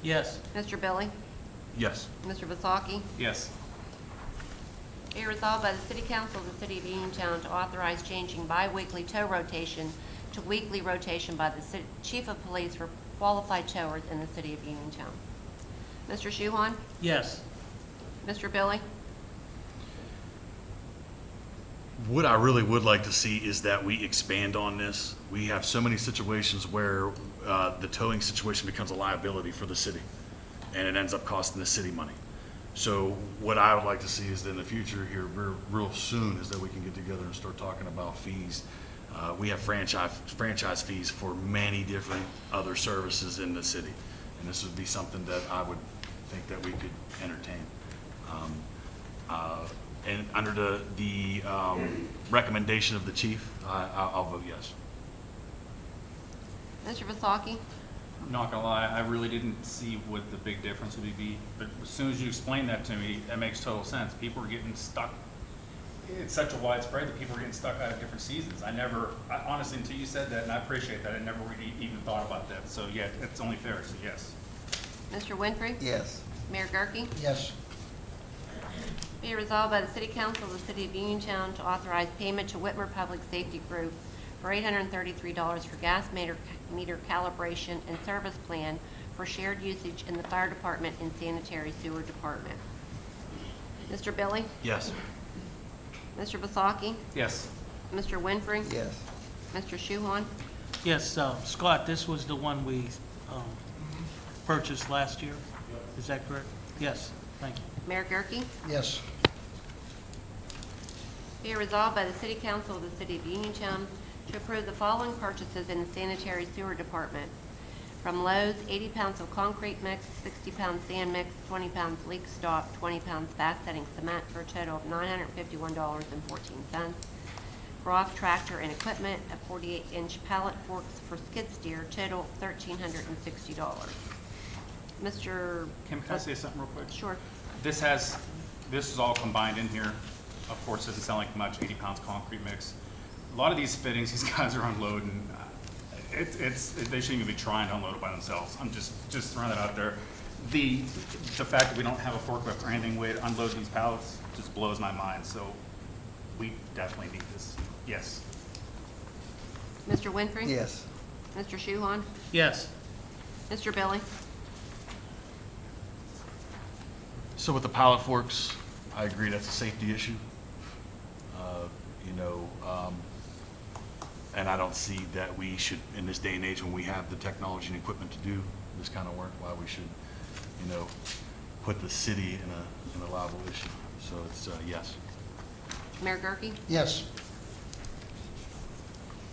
Yes. Mr. Billy? Yes. Mr. Vasaki? Yes. Be resolved by the City Council of the City of Uniontown to authorize changing bi-weekly tow rotation to weekly rotation by the Chief of Police for qualified towers in the City of Uniontown. Mr. Shuhon? Yes. Mr. Billy? What I really would like to see is that we expand on this. We have so many situations where the towing situation becomes a liability for the city, and it ends up costing the city money. So what I would like to see is in the future here, real soon, is that we can get together and start talking about fees. We have franchise fees for many different other services in the city, and this would be something that I would think that we could entertain. And under the recommendation of the chief, I'll vote yes. Mr. Vasaki? I'm not gonna lie, I really didn't see what the big difference would be, but as soon as you explained that to me, that makes total sense. People are getting stuck. It's such a widespread that people are getting stuck out of different seasons. I honestly, until you said that, and I appreciate that, I never really even thought about that. So yeah, it's only fair, so yes. Mr. Winfrey? Yes. Mayor Gurke? Yes. Be it resolved by the City Council of the City of Uniontown to authorize payment to Whitmer Public Safety Group for $833 for gas meter calibration and service plan for shared usage in the fire department and sanitary sewer department. Mr. Billy? Yes. Mr. Vasaki? Yes. Mr. Winfrey? Yes. Mr. Shuhon? Yes, Scott, this was the one we purchased last year. Is that correct? Yes, thank you. Mayor Gurke? Yes. Be it resolved by the City Council of the City of Uniontown to approve the following purchases in the sanitary sewer department. From Lowe's, 80 pounds of concrete mix, 60 pounds sand mix, 20 pounds leak stop, 20 pounds fast setting cement for a total of $951.14. Groff Tractor and Equipment, a 48-inch pallet forks for skid steer, total $1,360. Mr. Kim, can I say something real quick? Sure. This is all combined in here. Of course, it doesn't sound like much, 80 pounds concrete mix. A lot of these fittings, these guys are unloading. They shouldn't even be trying to unload it by themselves. I'm just throwing that out there. The fact that we don't have a forklift or anything way to unload these pallets just blows my mind. So we definitely need this. Yes. Mr. Winfrey? Yes. Mr. Shuhon? Yes. Mr. Billy? So with the pallet forks, I agree that's a safety issue. And I don't see that we should, in this day and age when we have the technology and equipment to do this kind of work, why we should, put the city in a liable issue. So it's yes. Mayor Gurke? Yes.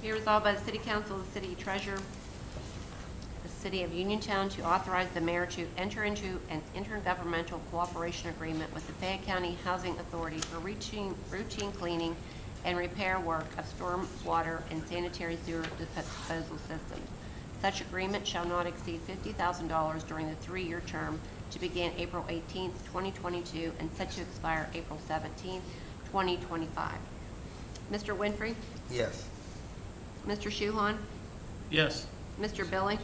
Be resolved by the City Council of the City Treasurer, the City of Uniontown, to authorize the mayor to enter into an intergovernmental cooperation agreement with the Fayette County Housing Authority for routine cleaning and repair work of storm water and sanitary sewer disposal systems. Such agreement shall not exceed $50,000 during the 3-year term to begin April 18th, 2022, and set to expire April 17th, 2025. Mr. Winfrey? Yes. Mr. Shuhon? Yes. Mr. Billy?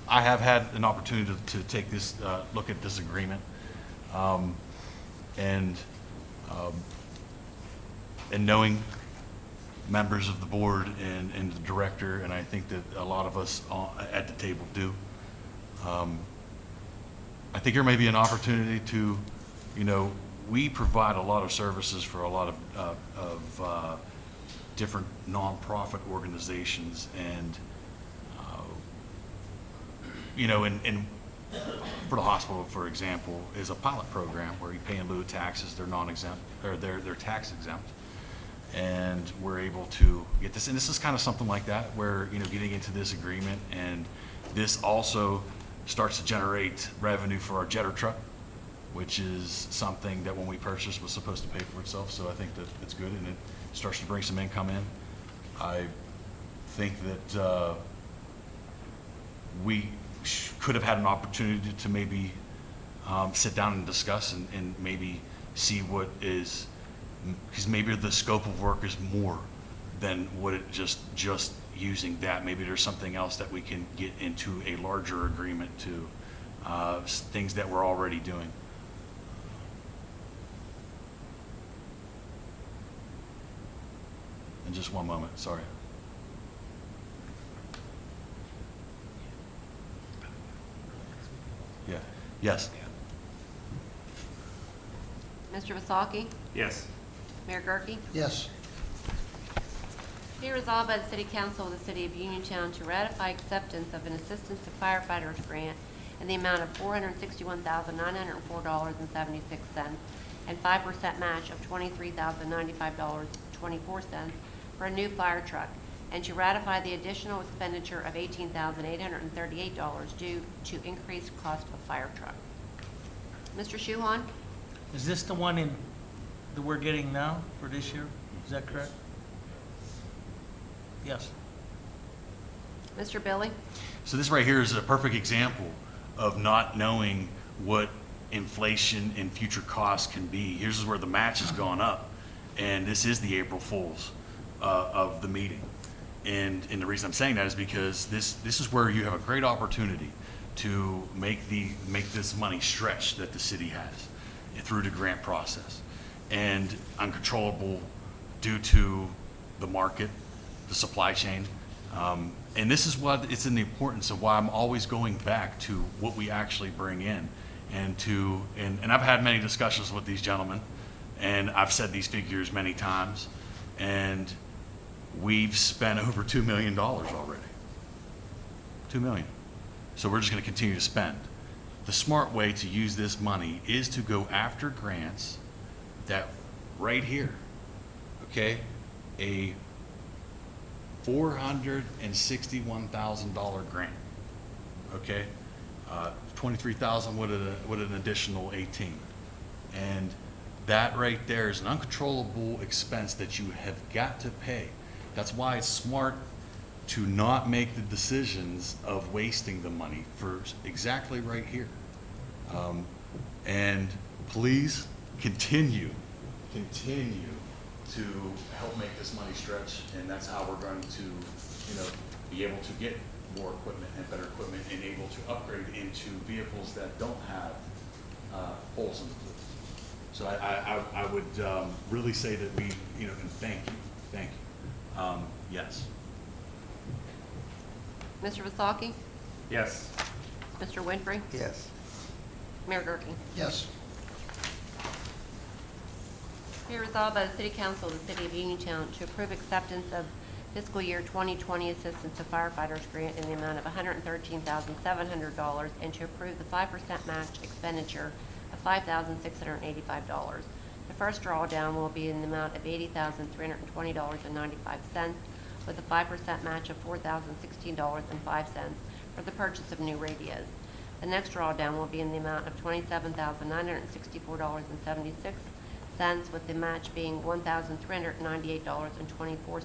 I have had an opportunity to take this, look at this agreement. And knowing members of the board and the director, and I think that a lot of us at the table do, I think there may be an opportunity to, we provide a lot of services for a lot of different nonprofit organizations, and and for the hospital, for example, is a pilot program where you pay in lieu of taxes. They're non-exempt, or they're tax exempt, and we're able to get this. And this is kind of something like that, where getting into this agreement, and this also starts to generate revenue for our jetter truck, which is something that when we purchased was supposed to pay for itself. So I think that it's good, and it starts to bring some income in. I think that we could have had an opportunity to maybe sit down and discuss and maybe see what is, because maybe the scope of work is more than what it just using that. Maybe there's something else that we can get into a larger agreement to, things that we're already doing. In just one moment, sorry. Yeah, yes. Mr. Vasaki? Yes. Mayor Gurke? Yes. Be resolved by the City Council of the City of Uniontown to ratify acceptance of an Assistance to Firefighters grant in the amount of $461,904.76 and 5% match of $23,095.24 for a new fire truck, and to ratify the additional expenditure of $18,838 due to increased cost of fire truck. Mr. Shuhon? Is this the one that we're getting now for this year? Is that correct? Yes. Mr. Billy? So this right here is a perfect example of not knowing what inflation and future costs can be. Here's where the match has gone up, and this is the April Fool's of the meeting. And the reason I'm saying that is because this is where you have a great opportunity to make this money stretch that the city has through the grant process, and uncontrollable due to the market, the supply chain. And this is what it's in the importance of why I'm always going back to what we actually bring in, and I've had many discussions with these gentlemen, and I've said these figures many times, and we've spent over $2 million already. $2 million. So we're just going to continue to spend. The smart way to use this money is to go after grants that right here, okay, a $461,000 grant, okay, 23,000 with an additional 18, and that right there is an uncontrollable expense that you have got to pay. That's why it's smart to not make the decisions of wasting the money for exactly right here. And please continue to help make this money stretch, and that's how we're going to, be able to get more equipment and better equipment, and able to upgrade into vehicles that don't have holes in the roof. So I would really say that we, and thank you. Yes. Mr. Vasaki? Yes. Mr. Winfrey? Yes. Mayor Gurke? Yes. Be resolved by the City Council of the City of Uniontown to approve acceptance of fiscal year 2020 Assistance to Firefighters grant in the amount of $113,700, and to approve the 5% match expenditure of $5,685. The first drawdown will be in the amount of $80,320.95, with a 5% match of $4,016.05 for the purchase of new radios. The next drawdown will be in the amount of $27,964.76, with the match being $1,398.24 for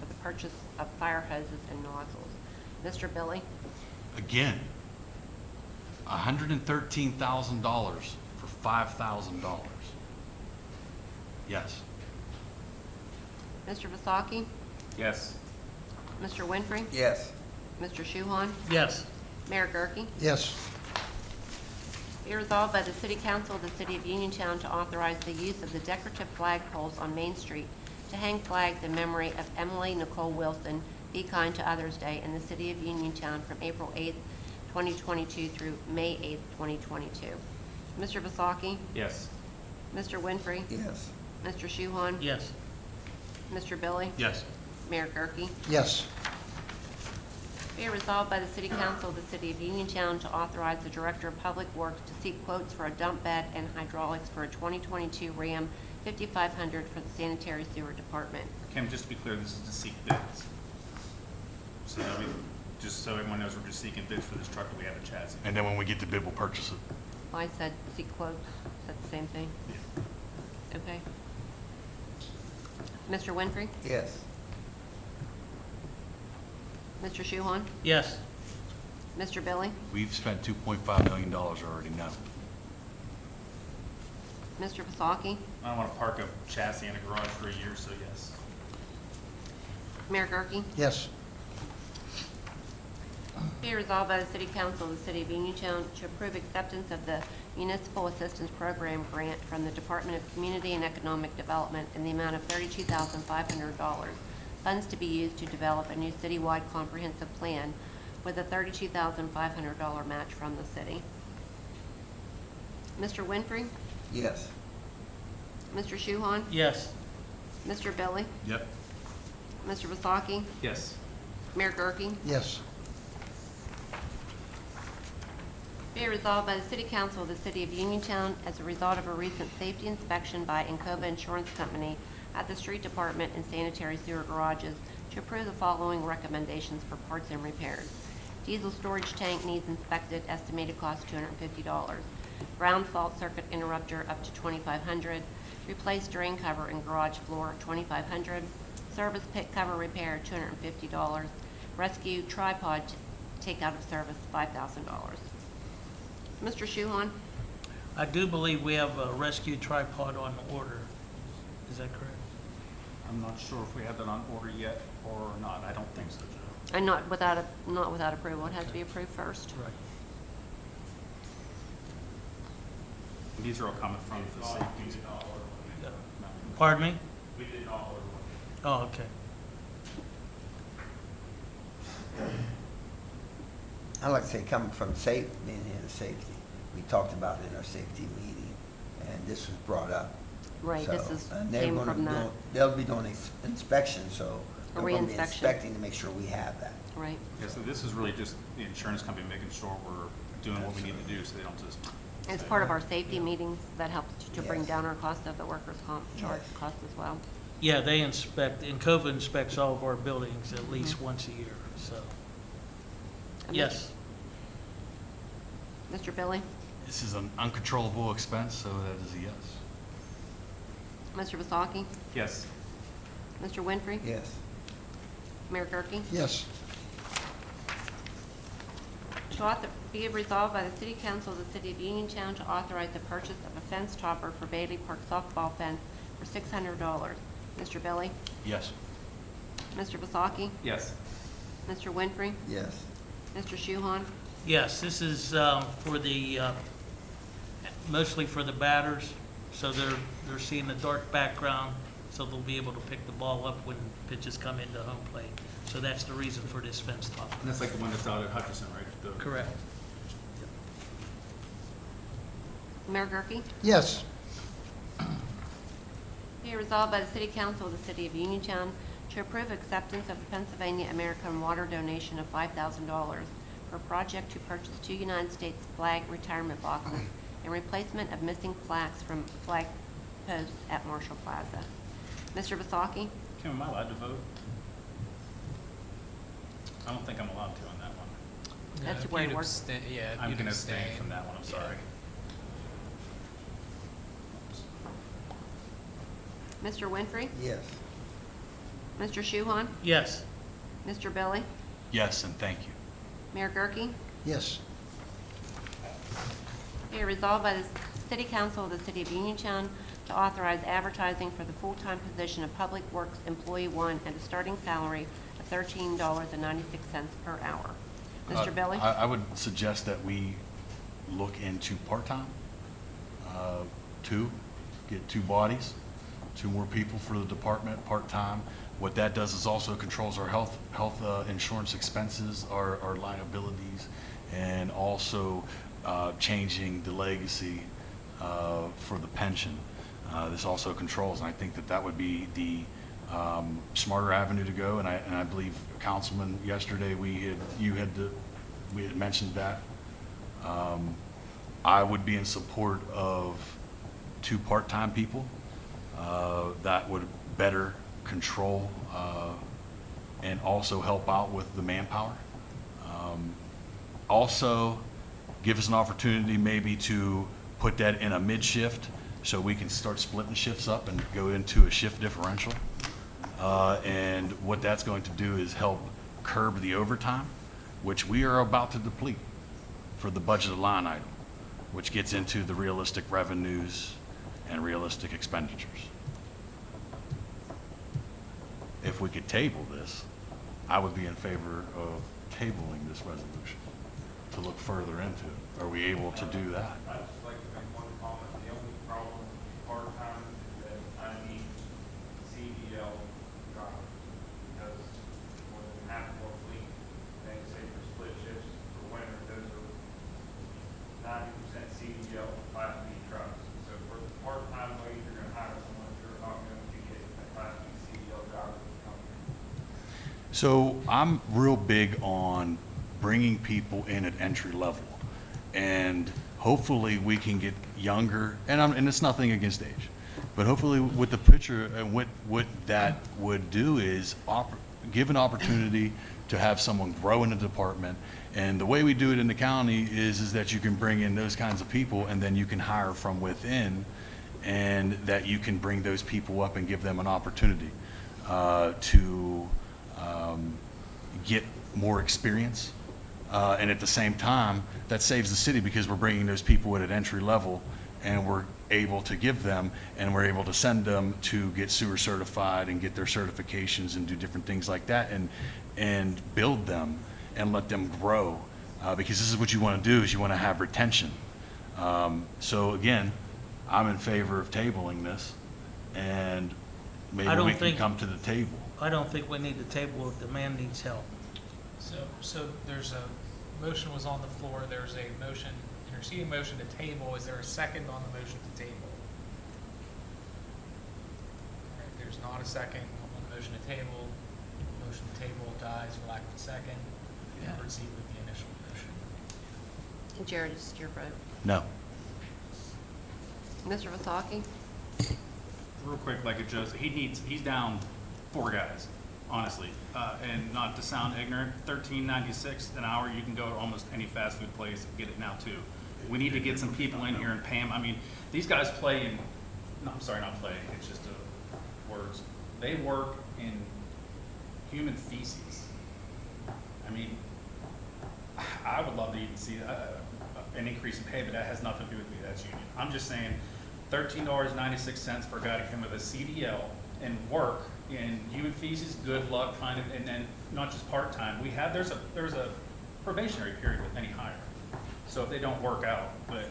the purchase of fire hoses and nozzles. Mr. Billy? Again, $113,000 for $5,000. Yes. Mr. Vasaki? Yes. Mr. Winfrey? Yes. Mr. Shuhon? Yes. Mayor Gurke? Yes. Be resolved by the City Council of the City of Uniontown to authorize the use of the decorative flagpoles on Main Street to hang flags in memory of Emily Nicole Wilson, Be Kind to Others Day in the City of Uniontown from April 8th, 2022 through May 8th, 2022. Mr. Vasaki? Yes. Mr. Winfrey? Yes. Mr. Shuhon? Yes. Mr. Billy? Yes. Mayor Gurke? Yes. Be it resolved by the City Council of the City of Uniontown to authorize the Director of Public Works to seek quotes for a dump bed and hydraulics for a 2022 Ram 5500 for the Sanitary Sewer Department. Kim, just to be clear, this is to seek bids. So that we, just so everyone knows, we're just seeking bids for this truck that we have a chassis. And then when we get the bid, we'll purchase it. I said seek quotes. Is that the same thing? Okay. Mr. Winfrey? Yes. Mr. Shuhon? Yes. Mr. Billy? We've spent $2.5 million already now. Mr. Vasaki? I don't want to park a chassis in a garage for a year, so yes. Mayor Gurke? Yes. Be resolved by the City Council of the City of Uniontown to approve acceptance of the Municipal Assistance Program grant from the Department of Community and Economic Development in the amount of $32,500. Funds to be used to develop a new citywide comprehensive plan with a $32,500 match from the city. Mr. Winfrey? Yes. Mr. Shuhon? Yes. Mr. Billy? Yep. Mr. Vasaki? Yes. Mayor Gurke? Yes. Be it resolved by the City Council of the City of Uniontown as a result of a recent safety inspection by Encova Insurance Company at the Street Department and Sanitary Sewer Garages to approve the following recommendations for parts and repairs. Diesel storage tank needs inspected, estimated cost $250. Ground fault circuit interrupter up to $2,500. Replace drain cover and garage floor $2,500. Service pit cover repair $250. Rescue tripod take out of service $5,000. Mr. Shuhon? I do believe we have a rescue tripod on order. Is that correct? I'm not sure if we have that on order yet or not. I don't think so, Joe. And not without approval. It has to be approved first. Right. These are all coming from the safety. Pardon me? We did not order one. Oh, okay. I'd like to say, coming from being in safety, we talked about it in our safety meeting, and this was brought up. Right, So, this is, and they're came gonna from be that, doing- They'll be doing inspection, so A they're gonna be re-inspection. inspecting to make sure we have that. right. Yeah, so this is really just the insurance company making sure we're doing what we need to do so they don't just. It's part of our safety meetings that helps to bring Yes. down our cost of the workers' comp charge Yes. cost as well. Yeah, they inspect, Encova inspects all of our buildings at least once a year, so. And Yes. Mr. Billy? This is an uncontrollable expense, so that is a yes. Mr. Vasaki? Yes. Mr. Winfrey? Yes. Mayor Gurke? Yes. Be it resolved by the City Council of the City of Uniontown to authorize the purchase of a fence topper for Bailey Park softball fence for $600. Mr. Billy? Yes. Mr. Vasaki? Yes. Mr. Winfrey? Yes. Mr. Shuhon? Yes, this is for the, mostly for the batters, so they're seeing the dark background, so they'll be able to pick the ball up when pitches come into home plate. So that's the reason for this fence top. And that's like the one that's out at Hutchinson, right? The- Correct. Mayor Gurke? Yes. Be it resolved by the City Council of the City of Uniontown to approve acceptance of the Pennsylvania American Water donation of $5,000 for a project to purchase 2 United States flag retirement boxes and replacement of missing plaques from flag posts at Marshall Plaza. Mr. Vasaki? Kim, am I allowed to vote? I don't think I'm allowed to on that one. That's if where you'd it works. Yeah, if I'm you'd gonna abstain from that one, I'm Yeah. sorry. Mr. Winfrey? Yes. Mr. Shuhon? Yes. Mr. Billy? Yes, and thank you. Mayor Gurke? Yes. Be it resolved by the City Council of the City of Uniontown to authorize advertising for the full-time position of Public Works Employee 1 at a starting salary of $13.96 per hour. Mr. Billy? I would suggest that we look into part-time, get 2 bodies, 2 more people for the department, part-time. What that does is also controls our health insurance expenses, our liabilities, and also changing the legacy for the pension. This also controls, and I think that would be the smarter avenue to go. And I believe, Councilman, yesterday we had mentioned that. I would be in support of 2 part-time people that would better control and also help out with the manpower. Also, give us an opportunity maybe to put that in a mid-shift so we can start splitting shifts up and go into a shift differential. And what that's going to do is help curb the overtime, which we are about to deplete for the budgeted line item, which gets into the realistic revenues and realistic expenditures. If we could table this, I would be in favor of tabling this resolution to look further into it. Are we able to do that? I'd just like to make one comment. The only problem with part-time is that I need CDL drivers, because more than half of our fleet, they say for split shifts for winter, those are 90% CDL Class B trucks. So for the part-time wage, you're gonna hire someone, you're not going to get a Class B CDL driver to come in. So I'm real big on bringing people in at entry level, and hopefully we can get younger, and it's nothing against age, but hopefully with the picture and what that would do is give an opportunity to have someone grow in the department. And the way we do it in the county is that you can bring in those kinds of people, and then you can hire from within, and that you can bring those people up and give them an opportunity to get more experience. And at the same time, that saves the city, because we're bringing those people in at entry level, and we're able to give them, and we're able to send them to get sewer certified and get their certifications and do different things like that, and build them and let them grow, because this is what you want to do, is you want to have retention. So again, I'm in favor of tabling this, and maybe we can come to the table. I don't think we need to table it. The man needs help. So there's a motion was on the floor. There's a motion, interceding motion to table. Is there a second on the motion to table? All right, there's not a second on the motion to table. Motion to table dies for lack of a second. We can proceed with the initial motion. Jared, is your vote. No. Mr. Vasaki? Real quick, like he's down 4 guys, honestly. And not to sound ignorant, $13.96 an hour, you can go to almost any fast food place and get it now too. We need to get some people in here and pay them. I mean, these guys play in, no, I'm sorry, not play, it's just words. They work in human feces. I mean, I would love to even see an increase in pay, but that has nothing to do with me, that's union. I'm just saying, $13.96 for a guy to come with a CDL and work in human feces, good luck finding, and then not just part-time. There's a probationary period with any hire. So if they don't work out, but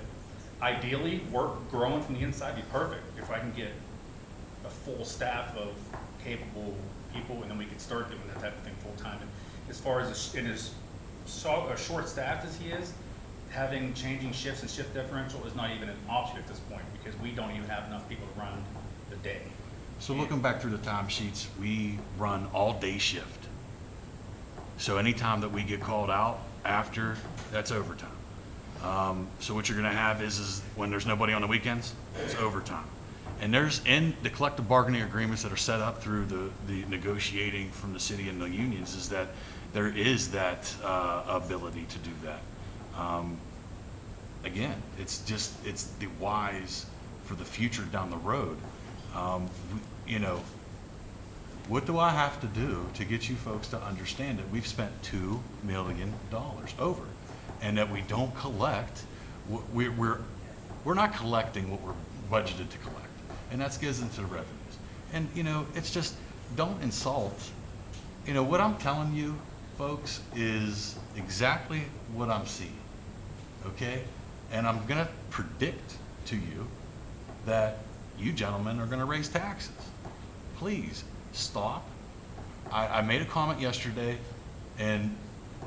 ideally, growing from the inside would be perfect. If I can get a full staff of capable people, and then we could start doing that type of thing full-time. And as far as short-staffed as he is, changing shifts and shift differential is not even an option at this point, because we don't even have enough people to run the day. So looking back through the timesheets, we run all-day shift. So anytime that we get called out after, that's overtime. So what you're gonna have is when there's nobody on the weekends, it's overtime. And there's, in the collective bargaining agreements that are set up through the negotiating from the city and the unions, is that there is that ability to do that. Again, it's the wise for the future down the road. You know, what do I have to do to get you folks to understand that we've spent $2 million over, and that we don't collect, we're not collecting what we're budgeted to collect, and that gives into the revenues. And, you know, it's just, don't insult. You know, what I'm telling you, folks, is exactly what I'm seeing, okay? And I'm gonna predict to you that you gentlemen are gonna raise taxes. Please, stop. I made a comment yesterday, and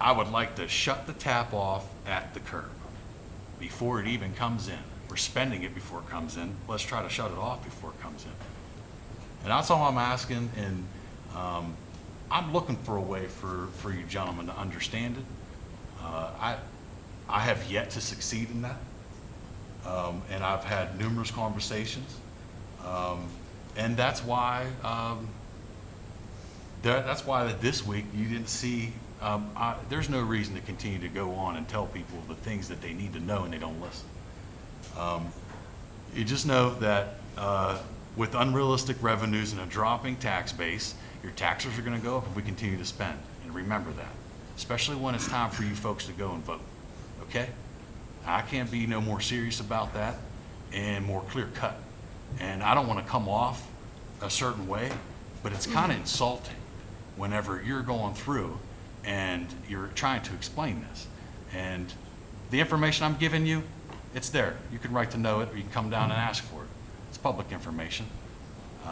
I would like to shut the tap off at the curb before it even comes in. We're spending it before it comes in. Let's try to shut it off before it comes in. And that's all I'm asking, and I'm looking for a way for you gentlemen to understand it. I have yet to succeed in that, and I've had numerous conversations, and that's why this week you didn't see. There's no reason to continue to go on and tell people the things that they need to know and they don't listen. You just know that with unrealistic revenues and a dropping tax base, your taxes are going to go up if we continue to spend. And remember that, especially when it's time for you folks to go and vote. Okay? I can't be no more serious about that and more clear cut. And I don't want to come off a certain way, but it's kind of insulting whenever you're going through and you're trying to explain this. And the information I'm giving you, it's there. You can write to know it, or you can come down and ask for it. It's public information.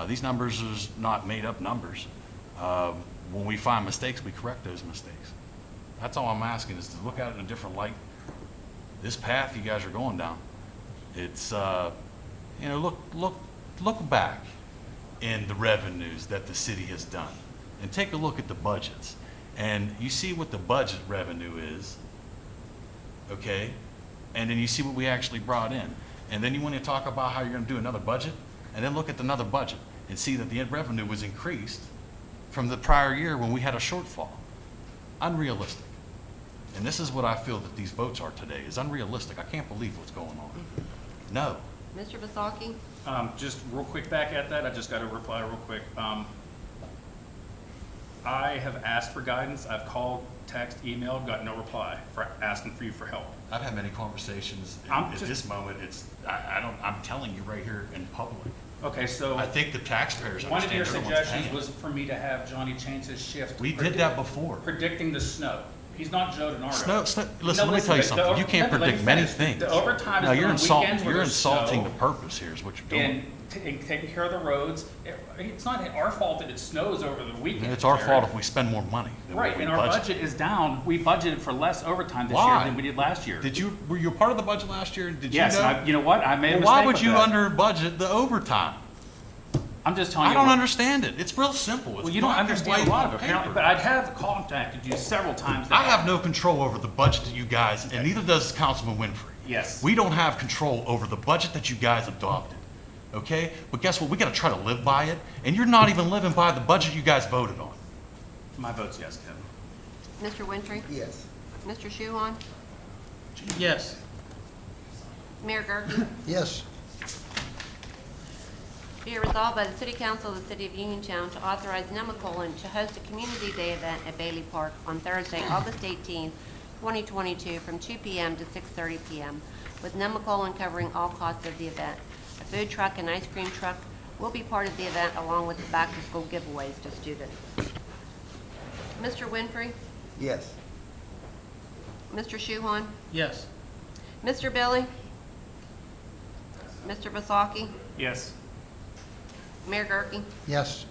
These numbers are not made up numbers. When we find mistakes, we correct those mistakes. That's all I'm asking, is to look at it in a different light. This path you guys are going down, it's, you know, look back in the revenues that the city has done, and take a look at the budgets. And you see what the budget revenue is, okay? And then you see what we actually brought in. And then you want to talk about how you're going to do another budget, and then look at another budget and see that the revenue was increased from the prior year when we had a shortfall. Unrealistic. And this is what I feel that these votes are today, is unrealistic. I can't believe what's going on. No. Mr. Vasaki? Just real quick back at that, I just got to reply real quick. I have asked for guidance. I've called, text, emailed, got no reply for asking for you for help. I've had many conversations. At this moment, I'm telling you right here in public. Okay, so I think the taxpayers one of your understand everyone's suggestions paying. was for me to have Johnny change his shift. We did that before. Predicting the snow. He's not Joe DiNardo. Listen, let me tell you something. You can't predict many things. The overtime is No, done you're on weekends where you're there's insulting snow the purpose here is what you're doing. and taking care of the roads. It's not our fault that it snows over the weekend. It's our Jared. fault if we spend more money than Right, what we and our budget. budget is down. We budgeted for less overtime this Why? year than we did last year. Were you a part of the budget last year? Did Yes, you know? you know what? I made a Well, mistake why would with you that. under budget the overtime? I'm just telling I you. don't what- understand it. It's real simple. It's Well, you don't black and understand white a lot on of it, apparently, paper. but I have contacted you several times. I have no control over the budget that you guys, and neither does Councilman Winfrey. Yes. We don't have control over the budget that you guys adopted, okay? But guess what? We got to try to live by it, and you're not even living by the budget you guys voted on. My vote's yes, Kevin. Mr. Winfrey? Yes. Mr. Shuhon? Yes. Mayor Gurke? Yes. Be it resolved by the City Council of the City of Uniontown to authorize Nemacolin to host a Community Day event at Bailey Park on Thursday, August 18, 2022, from 2 p.m. to 6:30 p.m., with Nemacolin covering all costs of the event. A food truck and ice cream truck will be part of the event, along with the back-to-school giveaways to students. Mr. Winfrey? Yes. Mr. Shuhon? Yes. Mr. Billy? Mr. Vasaki? Yes. Mayor Gurke? Yes.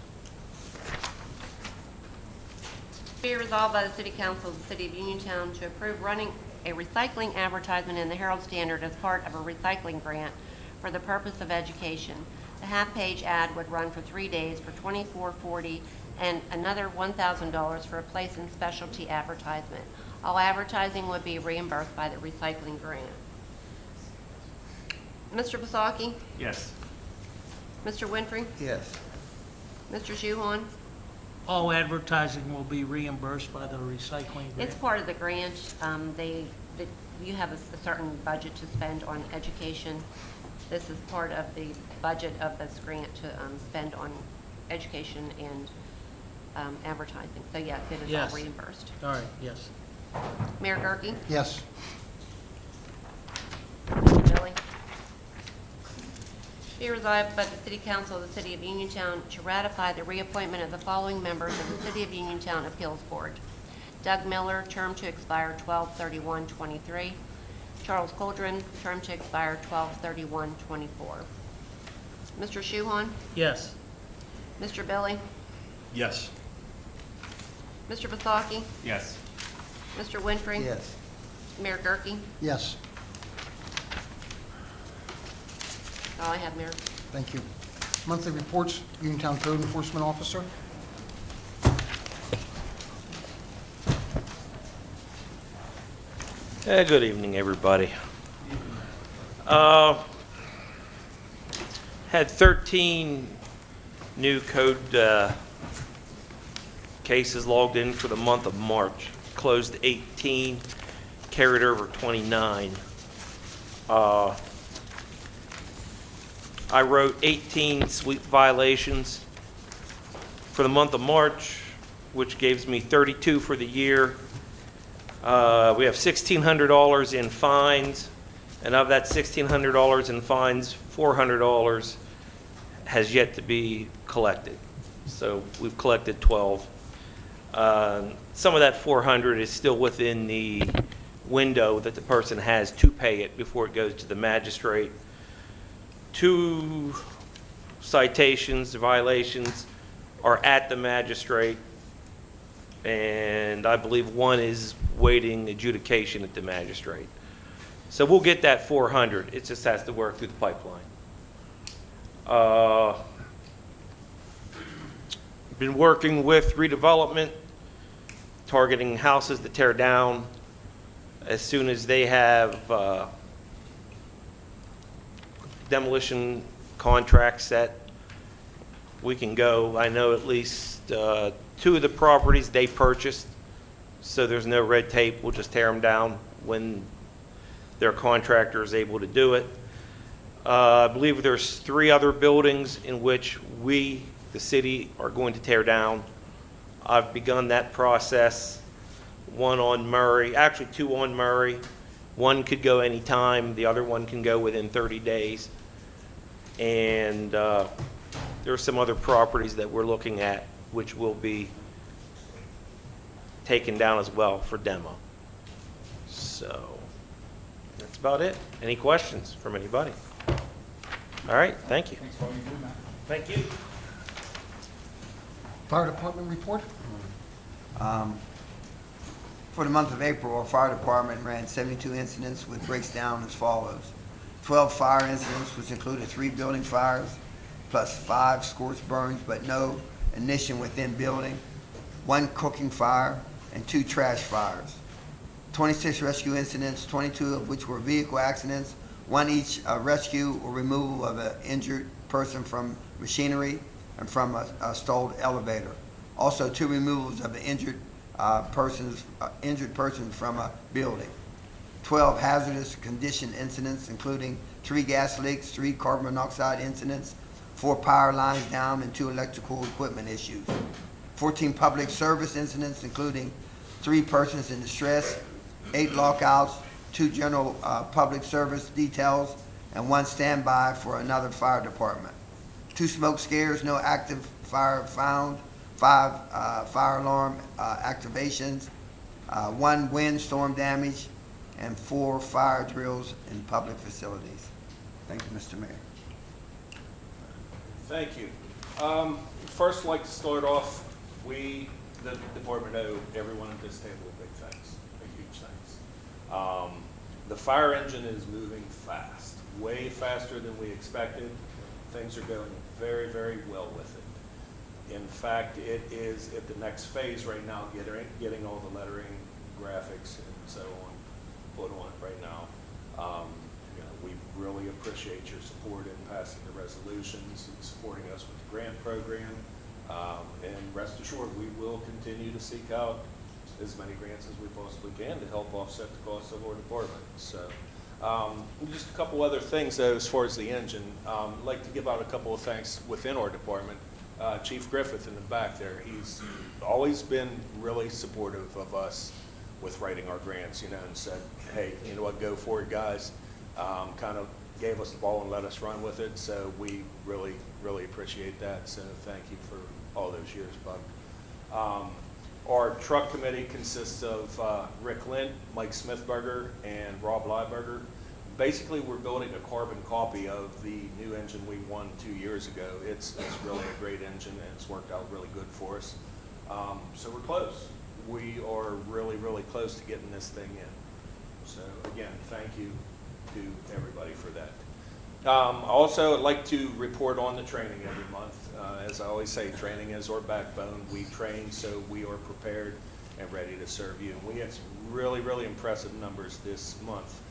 Be resolved by the City Council of the City of Uniontown to approve running a recycling advertisement in the Herald Standard as part of a recycling grant for the purpose of education. The half-page ad would run for 3 days for $24.40 and another $1,000 for a place in specialty advertisement. All advertising would be reimbursed by the recycling grant. Mr. Vasaki? Yes. Mr. Winfrey? Yes. Mr. Shuhon? All advertising will be reimbursed by the recycling grant. It's part of the grant. You have a certain budget to spend on education. This is part of the budget of this grant to spend on education and advertising. So yes, it is Yes. all reimbursed. All right, yes. Mayor Gurke? Yes. Mr. Billy? Be resolved by the City Council of the City of Uniontown to ratify the reappointment of the following members of the City of Uniontown Appeals Board. Doug Miller, term to expire 12/31/23. Charles Coldren, term to expire 12/31/24. Mr. Shuhon? Yes. Mr. Billy? Yes. Mr. Vasaki? Yes. Mr. Winfrey? Yes. Mayor Gurke? Yes. That's all I have, Mayor. Thank you. Monthly reports, Uniontown Code Enforcement Officer. Good evening, everybody. Had 13 new code cases logged in for the month of March. Closed 18, carried over 29. I wrote 18 sweep violations for the month of March, which gives me 32 for the year. We have $1,600 in fines, and of that $1,600 in fines, $400 has yet to be collected. So we've collected 12. Some of that 400 is still within the window that the person has to pay it before it goes to the magistrate. 2 citations, violations are at the magistrate, and I believe 1 is waiting adjudication at the magistrate. So we'll get that 400. It just has to work through the pipeline. Been working with redevelopment, targeting houses to tear down. As soon as they have demolition contracts set, we can go. I know at least 2 of the properties they purchased, so there's no red tape. We'll just tear them down when their contractor is able to do it. I believe there's 3 other buildings in which we, the city, are going to tear down. I've begun that process. 1 on Murray, actually 2 on Murray. 1 could go anytime, the other one can go within 30 days. And there are some other properties that we're looking at which will be taken down as well for demo. So that's about it. Any questions from anybody? All right, thank you. Thanks for all you do, Matt. Thank you. Fire Department report. For the month of April, our fire department ran 72 incidents with breaks down as follows. 12 fire incidents, which included 3 building fires, plus 5 scorched burns, but no ignition within building, 1 cooking fire, and 2 trash fires. 26 rescue incidents, 22 of which were vehicle accidents, 1 each rescue or removal of an injured person from machinery and from a stalled elevator. Also, 2 removals of an injured person from a building. 12 hazardous condition incidents, including 3 gas leaks, 3 carbon monoxide incidents, 4 power lines down, and 2 electrical equipment issues. 14 public service incidents, including 3 persons in distress, 8 lockouts, 2 general public service details, and 1 standby for another fire department. 2 smoke scares, no active fire found, 5 fire alarm activations, 1 windstorm damage, and 4 fire drills in public facilities. Thank you, Mr. Mayor. Thank you. First, I'd like to start off, we, the department, owe everyone at this table a big thanks, a huge thanks. The fire engine is moving fast, way faster than we expected. Things are going very, very well with it. In fact, it is at the next phase right now, getting all the lettering, graphics, and so on put on right now. really appreciate your support in passing the resolutions and supporting us with the grant program. And rest assured, we will continue to seek out as many grants as we possibly can to help offset the cost of our department. So just a couple other things though, as far as the engine. I'd like to give out a couple of thanks within our department. Chief Griffith in the back there, he's always been really supportive of us with writing our grants, and said, hey, you know what, go for it, guys. Kind of gave us the ball and let us run with it. So we really, really appreciate that. So thank you for all those years, Buck. Our truck committee consists of Rick Lynn, Mike Smithberger, and Rob Lieberger. Basically, we're building a carbon copy of the new engine we won 2 years ago. It's really a great engine, and it's worked out really good for us. So we're close. We are really, really close to getting this thing in. So again, thank you to everybody for that. Also, I'd like to report on the training every month. As I always say, training is our backbone. We train so we are prepared and ready to serve you. And we had some really, really impressive numbers this month.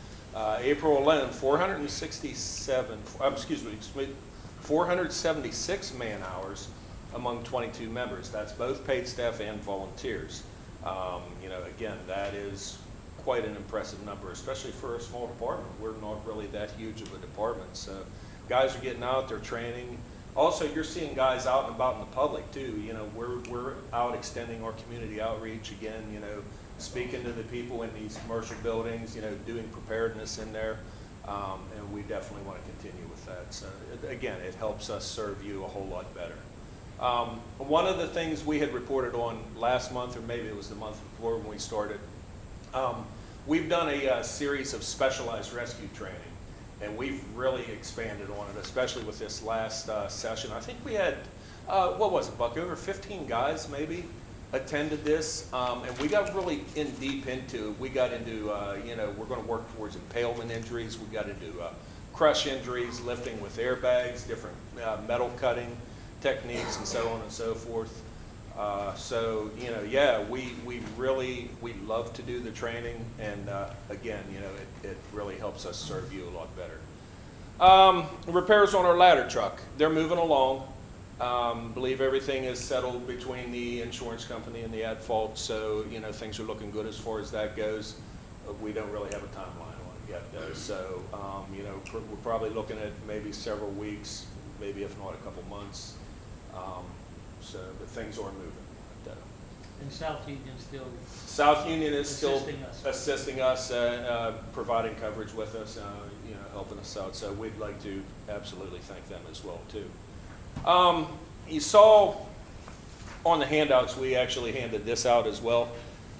April alone, 476 man hours among 22 members. That's both paid staff and volunteers. Again, that is quite an impressive number, especially for a small department. We're not really that huge of a department. So guys are getting out, they're training. Also, you're seeing guys out and about in the public too. We're out extending our community outreach again, speaking to the people in these commercial buildings, doing preparedness in there. And we definitely want to continue with that. So again, it helps us serve you a whole lot better. One of the things we had reported on last month, or maybe it was the month before when we started, we've done a series of specialized rescue training, and we've really expanded on it, especially with this last session. I think we had, what was it, Buck, over 15 guys maybe attended this, and we got really deep into, we got into, we're going to work towards impalement injuries, we got into crush injuries, lifting with airbags, different metal cutting techniques, and so on and so forth. We love to do the training, and again, it really helps us serve you a lot better. Repairs on our ladder truck, they're moving along. Believe everything is settled between the insurance company and the at-fault, so things are looking good as far as that goes. We don't really have a timeline on it yet, though. So we're probably looking at maybe several weeks, maybe if not a couple months. But things are moving. And South Union still South Union is still assisting us. assisting us, providing coverage with us, helping us out. So we'd like to absolutely thank them as well too. You saw on the handouts, we actually handed this out as well.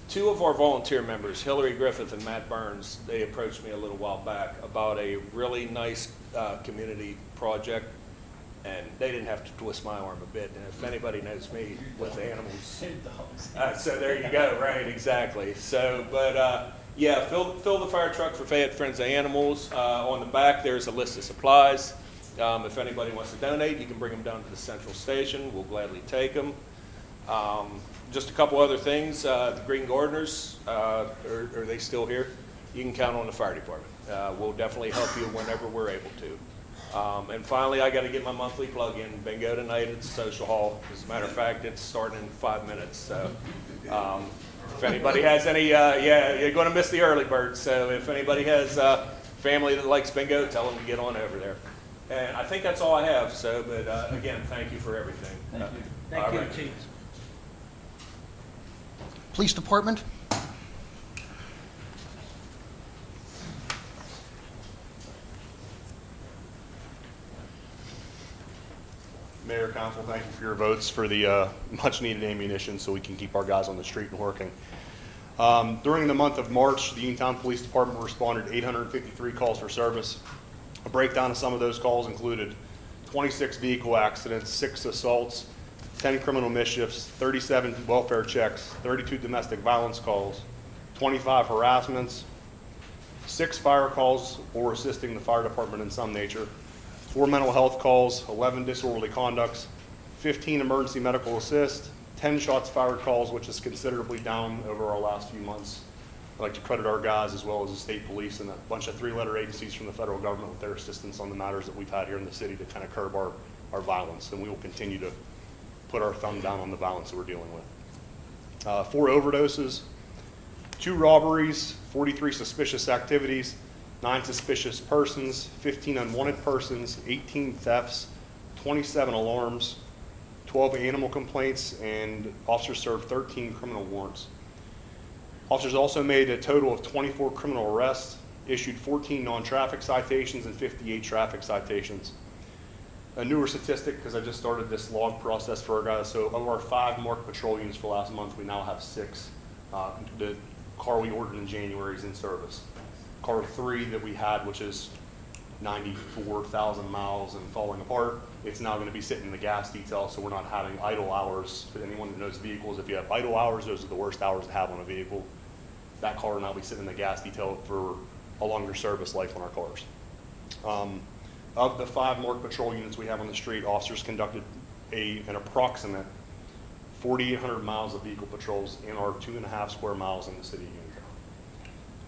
Two of our volunteer members, Hillary Griffith and Matt Burns, they approached me a little while back about a really nice community project. And they didn't have to twist my arm a bit. And if anybody knows me with animals, so there you go, right? Exactly. So, but yeah, fill the fire truck for Fayette Friends of Animals. On the back, there's a list of supplies. If anybody wants to donate, you can bring them down to the central station. We'll gladly take them. Just a couple other things. The Green Gardeners, are they still here? You can count on the fire department. We'll definitely help you whenever we're able to. And finally, I got to get my monthly plug in. Bingo tonight at the social hall. As a matter of fact, it's starting in 5 minutes. So if anybody has any, you're going to miss the early bird. So if anybody has family that likes bingo, tell them to get on over there. And I think that's all I have. So, but again, thank you for everything. Thank you. Thank you, Chief. Police Department. Mayor, Council, thank you for your votes for the much-needed ammunition so we can keep our guys on the street and working. During the month of March, the Uniontown Police Department responded to 853 calls for service. A breakdown of some of those calls included 26 vehicle accidents, 6 assaults, 10 criminal mischiefs, 37 welfare checks, 32 domestic violence calls, 25 harassments, 6 fire calls or assisting the fire department in some nature, 4 mental health calls, 11 disorderly conducts, 15 emergency medical assist, 10 shots fired calls, which is considerably down over our last few months, I'd like to credit our guys as well as the state police and a bunch of three-letter agencies from the federal government with their assistance on the matters that we've had here in the city to kind of curb our violence. And we will continue to put our thumb down on the violence that we're dealing with. 4 overdoses, 2 robberies, 43 suspicious activities, 9 suspicious persons, 15 unwanted persons, 18 thefts, 27 alarms, 12 animal complaints, and officers served 13 criminal warrants. Officers also made a total of 24 criminal arrests, issued 14 non-traffic citations and 58 traffic citations. A newer statistic, because I just started this log process for our guys, so of our 5 marked patrol units for last month, we now have 6. The car we ordered in January is in service. Car 3 that we had, which is 94,000 miles and falling apart, it's now going to be sitting in the gas detail, so we're not having idle hours. For anyone that knows vehicles, if you have idle hours, those are the worst hours to have on a vehicle. That car will now be sitting in the gas detail for a longer service life on our cars. Of the 5 marked patrol units we have on the street, officers conducted an approximate 4,800 miles of vehicle patrols in our 2.5 square miles in the city of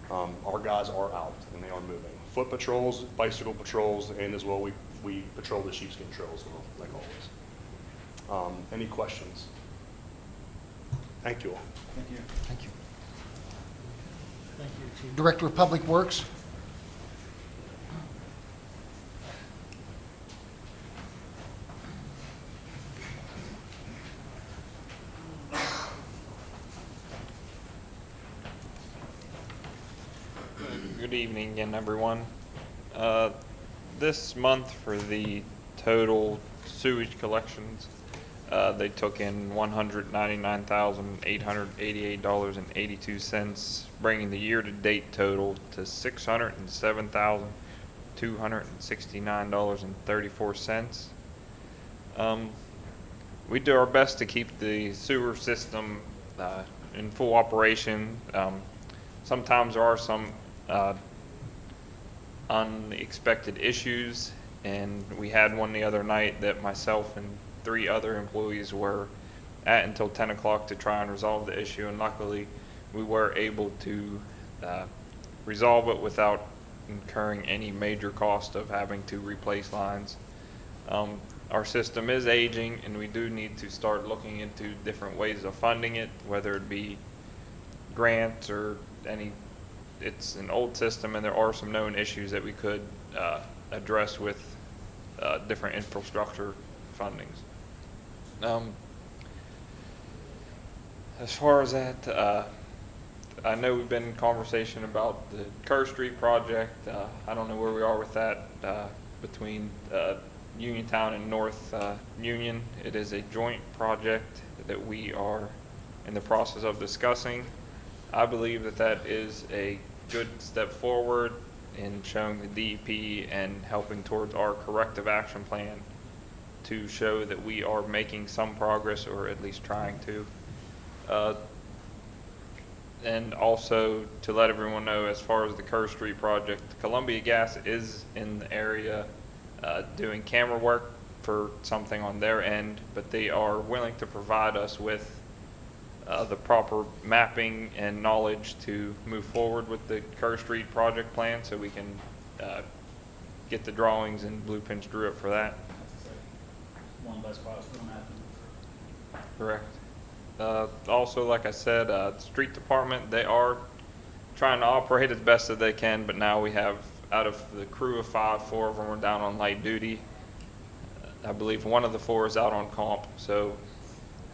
Uniontown. Our guys are out and they are moving. Foot patrols, bicycle patrols, and as well we patrol the Sheepskin Trail as well, like always. Any questions? Thank you all. Thank you. Director of Public Works. Good evening again, everyone. This month for the total sewage collections, they took in $199,888.82, bringing the year-to-date total to $607,269.34. We do our best to keep the sewer system in full operation. Sometimes there are some unexpected issues, and we had one the other night that myself and 3 other employees were at until 10 o'clock to try and resolve the issue, and luckily we were able to resolve it without incurring any major cost of having to replace lines. Our system is aging, and we do need to start looking into different ways of funding it, whether it be grants or it's an old system, and there are some known issues that we could address with different infrastructure fundings. As far as that, I know we've been in conversation about the Kerr Street project. I don't know where we are with that between Uniontown and North Union. It is a joint project that we are in the process of discussing. I believe that that is a good step forward in showing the DEP and helping towards our corrective action plan to show that we are making some progress, or at least trying to. And also to let everyone know, as far as the Kerr Street project, Columbia Gas is in the area doing camera work for something on their end, but they are willing to provide us with the proper mapping and knowledge to move forward with the Kerr Street project plan, so we can get the drawings and blueprints drew up for that. One less cost for the mapping. Correct. Also, like I said, the street department, they are trying to operate as best as they can, but now we have, out of the crew of 5, 4 of them are down on light duty. I believe one of the 4 is out on comp, so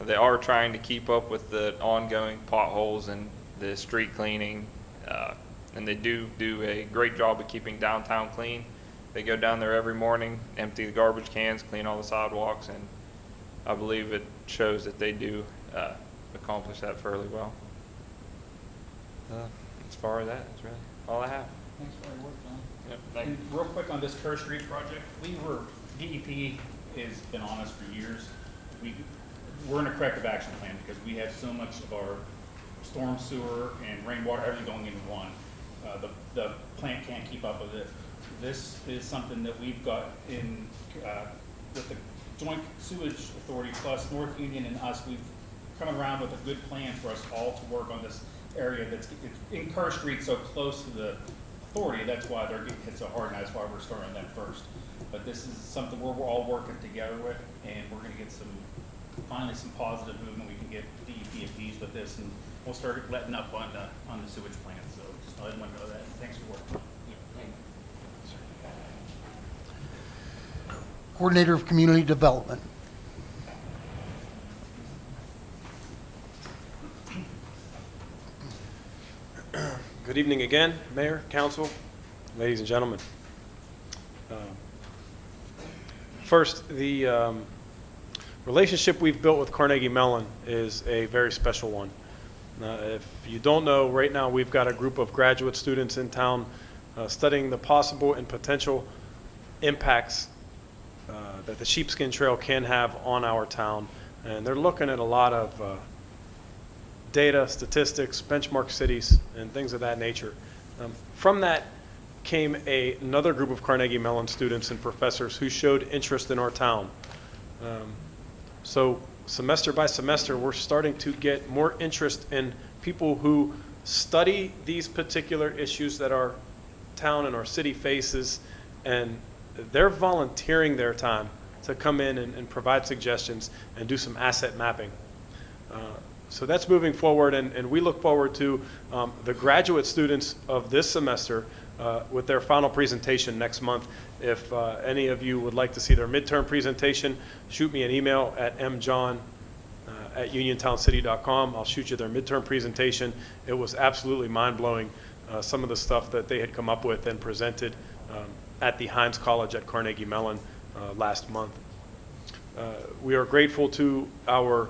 they are trying to keep up with the ongoing potholes and the street cleaning, and they do a great job of keeping downtown clean. They go down there every morning, empty the garbage cans, clean all the sidewalks, and I believe it shows that they do accomplish that fairly well. As far as that, that's really all I have. Thanks for your work, John. Yep, thank you. And real quick on this Kerr Street project, DEP has been on us for years. We're in a corrective action plan because we have so much of our storm sewer and rainwater, everything going into one. The plant can't keep up with it. This is something that we've got in with the Joint Sewage Authority plus North Union and us. We've coming around with a good plan for us all to work on this area that's it's in Kerr Street so close to the authority. That's why they're getting hit so hard, and that's why we're starting that first. But this is something we're all working together with, and we're going to get finally some positive movement. We can get DEP appeased with this, and we'll start letting up on the sewage plant. So just let everyone know that. Thanks for working. Coordinator of Community Development. Good evening again, Mayor, Council, ladies and gentlemen. First, the relationship we've built with Carnegie Mellon is a very special one. If you don't know, right now we've got a group of graduate students in town studying the possible and potential impacts that the Sheepskin Trail can have on our town. And they're looking at a lot of data, statistics, benchmark cities, and things of that nature. From that came another group of Carnegie Mellon students and professors who showed interest in our town. So semester by semester, we're starting to get more interest in people who study these particular issues that our town and our city faces, and they're volunteering their time to come in and provide suggestions and do some asset mapping. So that's moving forward, and we look forward to the graduate students of this semester with their final presentation next month. If any of you would like to see their midterm presentation, shoot me an email at mjohn@uniontowncity.com. I'll shoot you their midterm presentation. It was absolutely mind-blowing, some of the stuff that they had come up with and presented at the Hines College at Carnegie Mellon last month. We are grateful to our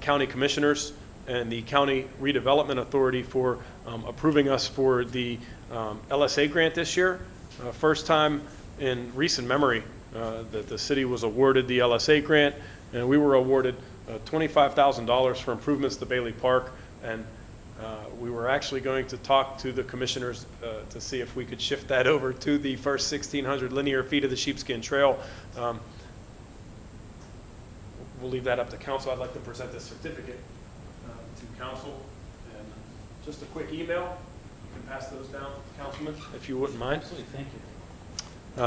county commissioners and the County Redevelopment Authority for approving us for the LSA grant this year. First time in recent memory that the city was awarded the LSA grant, and we were awarded $25,000 for improvements to Bailey Park, and we were actually going to talk to the commissioners to see if we could shift that over to the first 1,600 linear feet of the Sheepskin Trail. We'll leave that up to council. I'd like to present this certificate to council. And just a quick email. You can pass those down, Councilman, if you wouldn't mind. Absolutely, thank you.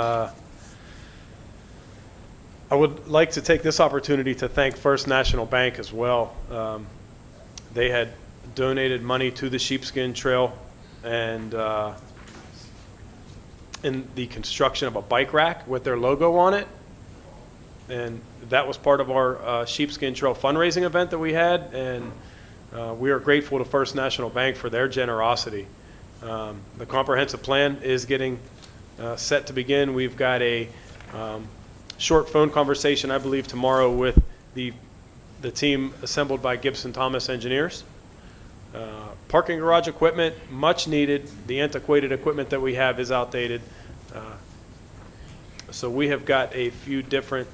I would like to take this opportunity to thank First National Bank as well. They had donated money to the Sheepskin Trail and in the construction of a bike rack with their logo on it. And that was part of our Sheepskin Trail fundraising event that we had, and we are grateful to First National Bank for their generosity. The comprehensive plan is getting set to begin. We've got a short phone conversation, I believe, tomorrow with the team assembled by Gibson Thomas Engineers. Parking garage equipment, much needed. The antiquated equipment that we have is outdated. So we have got a few different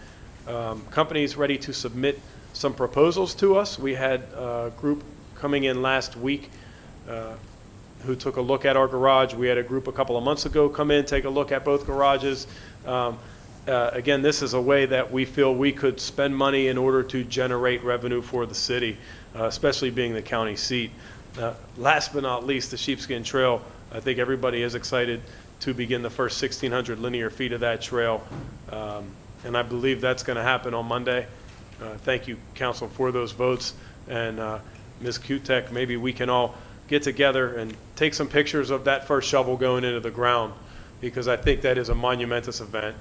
companies ready to submit some proposals to us. We had a group coming in last week who took a look at our garage. We had a group a couple of months ago come in, take a look at both garages. Again, this is a way that we feel we could spend money in order to generate revenue for the city, especially being the county seat. Last but not least, the Sheepskin Trail. I think everybody is excited to begin the first 1,600 linear feet of that trail. And I believe that's going to happen on Monday. Thank you, Council, for those votes. And Ms. Kutek, maybe we can all get together and take some pictures of that first shovel going into the ground, because I think that is a monumentous event.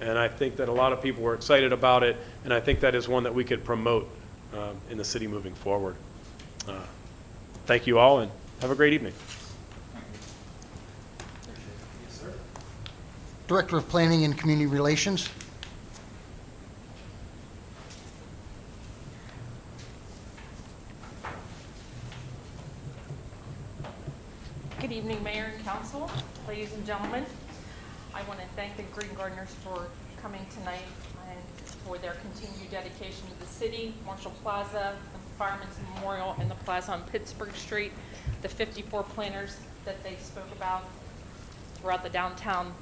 And I think that a lot of people were excited about it, and I think that is one that we could promote in the city moving forward. Thank you all, and have a great evening. Yes, sir. Director of Planning and Community Relations. Good evening, Mayor and Council, ladies and gentlemen. I want to thank the Green Gardeners for coming tonight and for their continued dedication to the city, Marshall Plaza, the Fireman's Memorial, and the Plaza on Pittsburgh Street, the 54 planters that they spoke about throughout the downtown.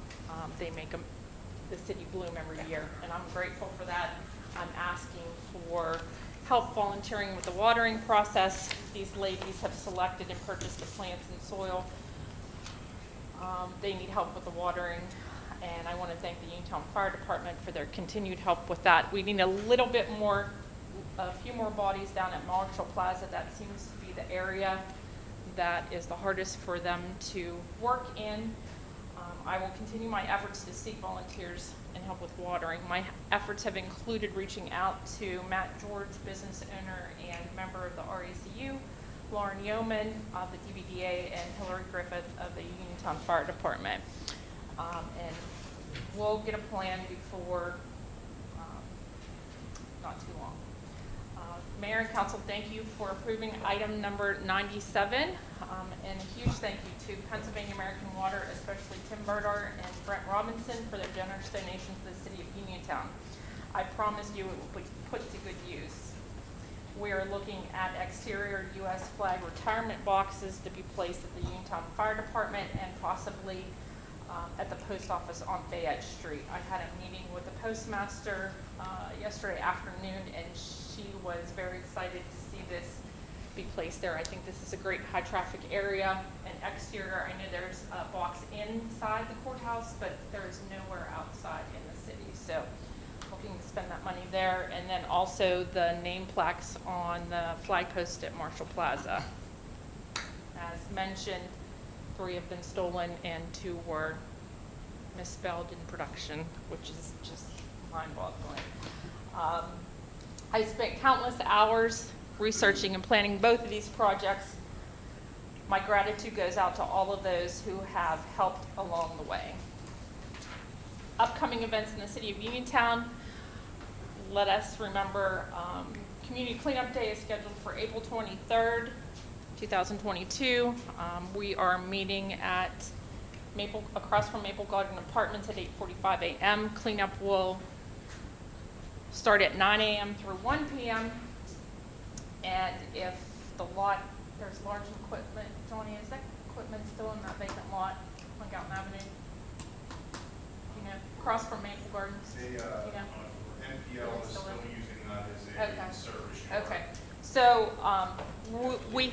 They make the city bloom every year, and I'm grateful for that. I'm asking for help volunteering with the watering process. These ladies have selected and purchased the plants and soil. They need help with the watering, and I want to thank the Uniontown Fire Department for their continued help with that. We need a little bit more, a few more bodies down at Marshall Plaza. That seems to be the area that is the hardest for them to work in. I will continue my efforts to seek volunteers and help with watering. My efforts have included reaching out to Matt George, business owner and member of the RACU, Lauren Yeoman of the DBDA, and Hillary Griffith of the Uniontown Fire Department. And we'll get a plan before not too long. Mayor and Council, thank you for approving item number 97. And a huge thank you to Pennsylvania American Water, especially Tim Berdar and Brent Robinson, for their generous donation to the city of Uniontown. I promise you it will be put to good use. We are looking at exterior U.S. flag retirement boxes to be placed at the Uniontown Fire Department and possibly at the post office on Fayette Street. I had a meeting with the postmaster yesterday afternoon, and she was very excited to see this be placed there. I think this is a great high traffic area and exterior. I know there's a box inside the courthouse, but there is nowhere outside in the city. So hoping to spend that money there. And then also the name plaques on the flag post at Marshall Plaza. As mentioned, 3 have been stolen and 2 were misspelled in production, which is just mind-boggling. I spent countless hours researching and planning both of these projects. My gratitude goes out to all of those who have helped along the way. Upcoming events in the city of Uniontown. Let us remember Community Cleanup Day is scheduled for April 23rd, 2022. We are meeting at across from Maple Garden Apartments at 8:45 a.m. Cleanup will start at 9 a.m. through 1 p.m. And if the lot, there's large equipment, Johnny, is that equipment still in that vacant lot on Galton Avenue? You know, across from Maple Gardens? The NPL is still using that as a service yard. Okay, so we.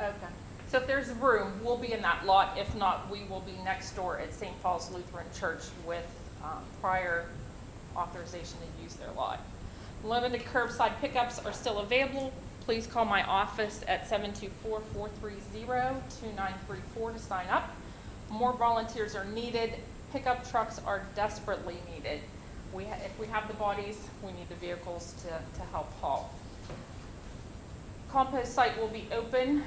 Okay, so if there's room, we'll be in that lot. If not, we will be next door at St. Paul's Lutheran Church with prior authorization to use their lot. Limited curbside pickups are still available. Please call my office at 724-430-2934 to sign up. More volunteers are needed. Pickup trucks are desperately needed. If we have the bodies, we need the vehicles to help haul. Compost site will be open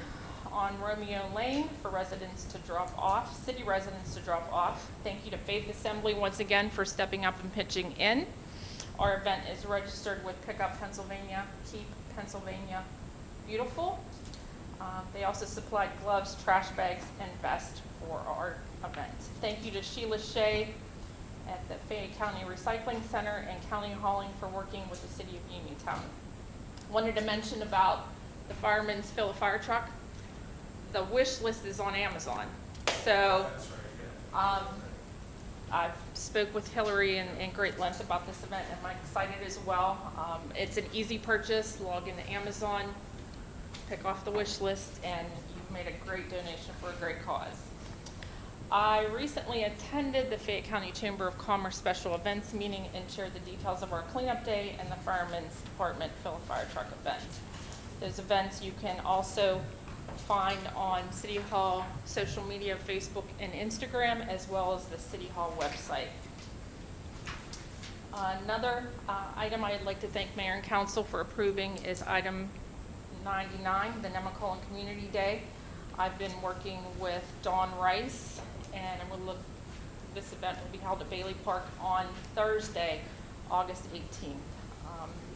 on Romeo Lane for residents to drop off, city residents to drop off. Thank you to Faith Assembly once again for stepping up and pitching in. Our event is registered with Pickup Pennsylvania, Keep Pennsylvania Beautiful. They also supplied gloves, trash bags, and vests for our event. Thank you to Sheila Shea at the Fayette County Recycling Center and County Hauling for working with the city of Uniontown. Wanted to mention about the firemen's fill a fire truck. The wish list is on Amazon. So I've spoke with Hillary in great length about this event, and I'm excited as well. It's an easy purchase. Log into Amazon, pick off the wish list, and you've made a great donation for a great cause. I recently attended the Fayette County Chamber of Commerce special events meeting and shared the details of our cleanup day and the Firemen's Department Fill a Fire Truck event. Those events you can also find on City Hall social media, Facebook and Instagram, as well as the City Hall website. Another item I'd like to thank Mayor and Council for approving is item 99, the Nemacolin Community Day. I've been working with Dawn Rice, and this event will be held at Bailey Park on Thursday, August 18th.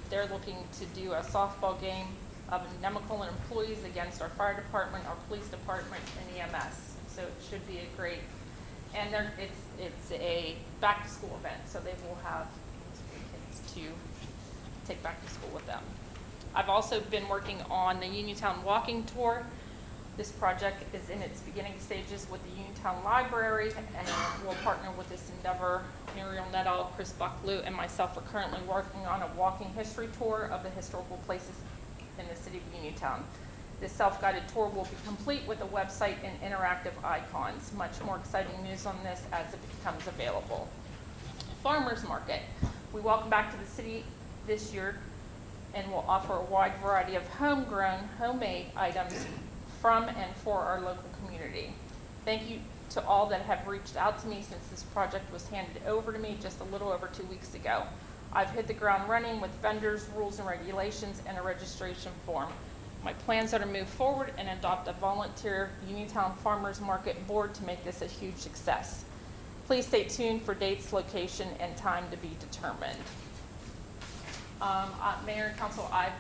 They're looking to do a softball game of Nemacolin employees against our fire department, our police department, and EMS. So it should be a great, and it's a back to school event, so they will have kids to take back to school with them. I've also been working on the Uniontown walking tour. This project is in its beginning stages with the Uniontown Library, and we'll partner with this endeavor. Muriel Nettle, Chris Bucklew, and myself are currently working on a walking history tour of the historical places in the city of Uniontown. This self-guided tour will be complete with a website and interactive icons. Much more exciting news on this as it becomes available. Farmers Market. We welcome back to the city this year and will offer a wide variety of homegrown, homemade items from and for our local community. Thank you to all that have reached out to me since this project was handed over to me just a little over 2 weeks ago. I've hit the ground running with vendors, rules and regulations, and a registration form. My plans are to move forward and adopt a volunteer Uniontown Farmers Market board to make this a huge success. Please stay tuned for dates, location, and time to be determined. Mayor and Council, I've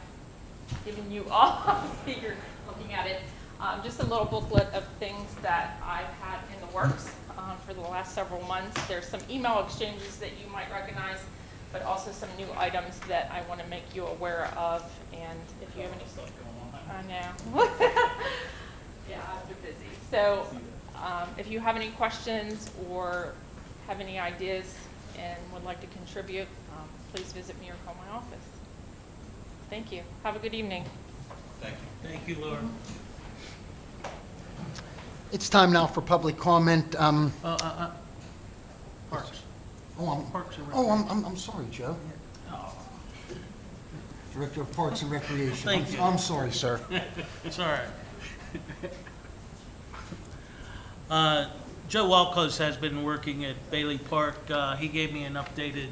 given you all, you're looking at it, just a little booklet of things that I've had in the works for the last several months. There's some email exchanges that you might recognize, but also some new items that I want to make you aware of. And if you have any stuff going on, I know. Yeah, I've been busy. So if you have any questions or have any ideas and would like to contribute, please visit me or call my office. Thank you. Have a good evening. Thank you. Thank you, Laura. It's time now for public comment. Parks. Parks and Recreation. I'm sorry, Joe. Director of Parks and Recreation. Thank you. I'm sorry, sir. It's all right. Joe Walkos has been working at Bailey Park. He gave me an updated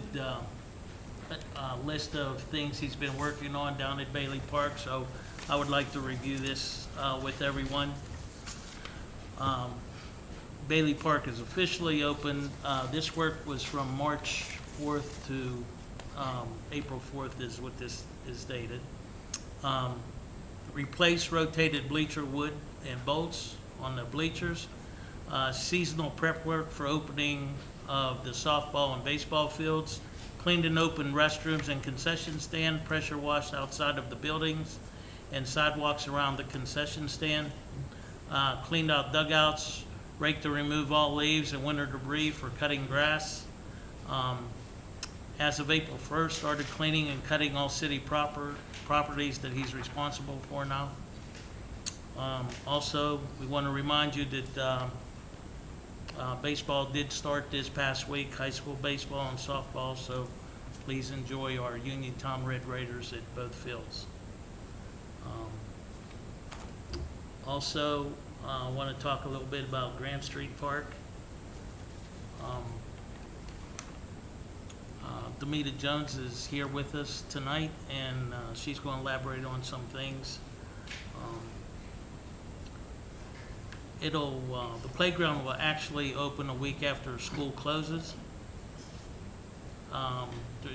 list of things he's been working on down at Bailey Park, so I would like to review this with everyone. Bailey Park is officially open. This work was from March 4th to April 4th is what this is dated. Replace rotated bleacher wood and bolts on the bleachers. Seasonal prep work for opening of the softball and baseball fields. Cleaned and opened restrooms and concession stand. Pressure washed outside of the buildings and sidewalks around the concession stand. Cleaned out dugouts. Raked to remove all leaves and winter debris for cutting grass. As of April 1st, started cleaning and cutting all city properties that he's responsible for now. Also, we want to remind you that baseball did start this past week, high school baseball and softball, so please enjoy our Uniontown Red Raiders at both fields. Also, I want to talk a little bit about Grant Street Park. Demita Jones is here with us tonight, and she's going to elaborate on some things. The playground will actually open a week after school closes.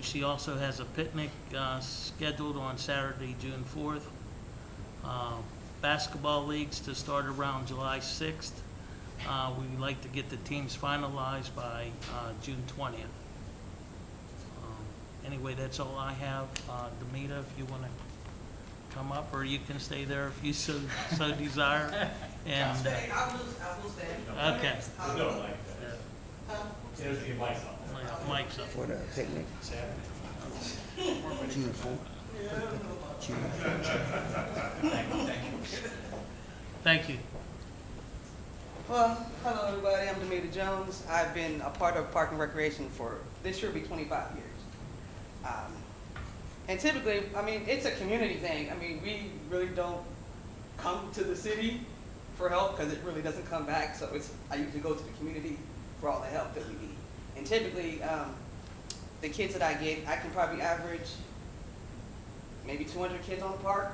She also has a picnic scheduled on Saturday, June 4th. Basketball leagues to start around July 6th. We'd like to get the teams finalized by June 20th. Anyway, that's all I have. Demita, if you want to come up, or you can stay there if you so desire. And I will stay. okay. We don't like that. There's your mic up. Mic's up. For the picnic. June 4th. Thank you. Well, hello everybody, I'm Demita Jones. I've been a part of Park and Recreation for, this year will be 25 years. And typically, I mean, it's a community thing. I mean, we really don't come to the city for help because it really doesn't come back. So I usually go to the community for all the help that we need. And typically, the kids that I get, I can probably average maybe 200 kids on the park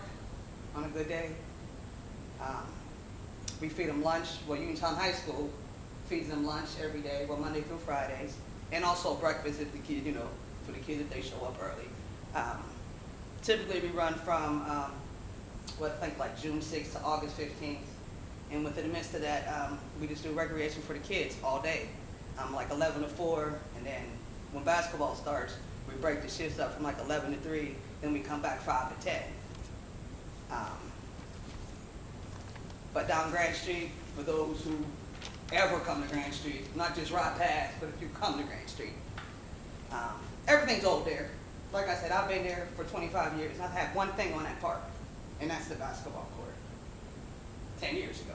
on a good day. We feed them lunch. Well, Uniontown High School feeds them lunch every day, well, Monday through Fridays, and also breakfast if the kid, for the kids if they show up early. Typically, we run from I think like June 6th to August 15th, and within the midst of that, we just do recreation for the kids all day, like 11 to 4, and then when basketball starts, we break the shifts up from like 11 to 3, then we come back 5 to 10. But down Grand Street, for those who ever come to Grand Street, not just ride past, but if you come to Grand Street, everything's old there. Like I said, I've been there for 25 years. I've had one thing on that park, and that's the basketball court, 10 years ago.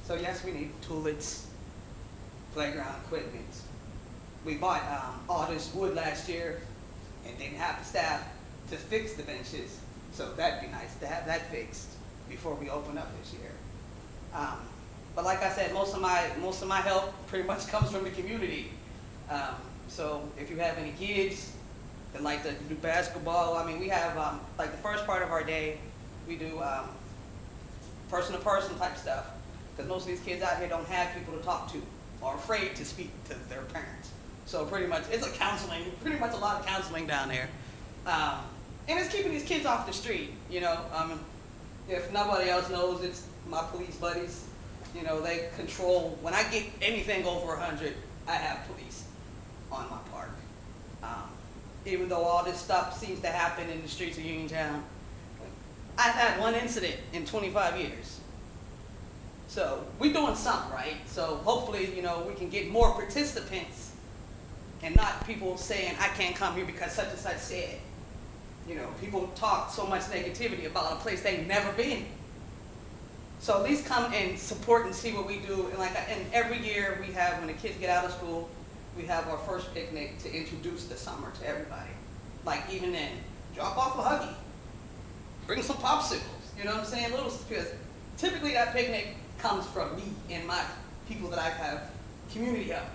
So yes, we need toilets, playground equipment. We bought all this wood last year and didn't have the staff to fix the benches. So that'd be nice to have that fixed before we open up this year. But like I said, most of my help pretty much comes from the community. So if you have any kids that like to do basketball, I mean, we have like the first part of our day, we do person-to-person type stuff. Because most of these kids out here don't have people to talk to or afraid to speak to their parents. So pretty much, it's pretty much a lot of counseling down there. And it's keeping these kids off the street, you know. If nobody else knows, it's my police buddies. You know, they control, when I get anything over 100, I have police on my park. Even though all this stuff seems to happen in the streets of Uniontown, I've had one incident in 25 years. So we're doing something right. So hopefully, you know, we can get more participants and not people saying, I can't come here because such and such said. You know, people talk so much negativity about a place they've never been. So at least come and support and see what we do. And every year we have, when the kids get out of school, we have our first picnic to introduce the summer to everybody. Like even then, drop off a Huggy, bring some popsicles, you know what I'm saying? Because typically that picnic comes from me and my people that I have community help.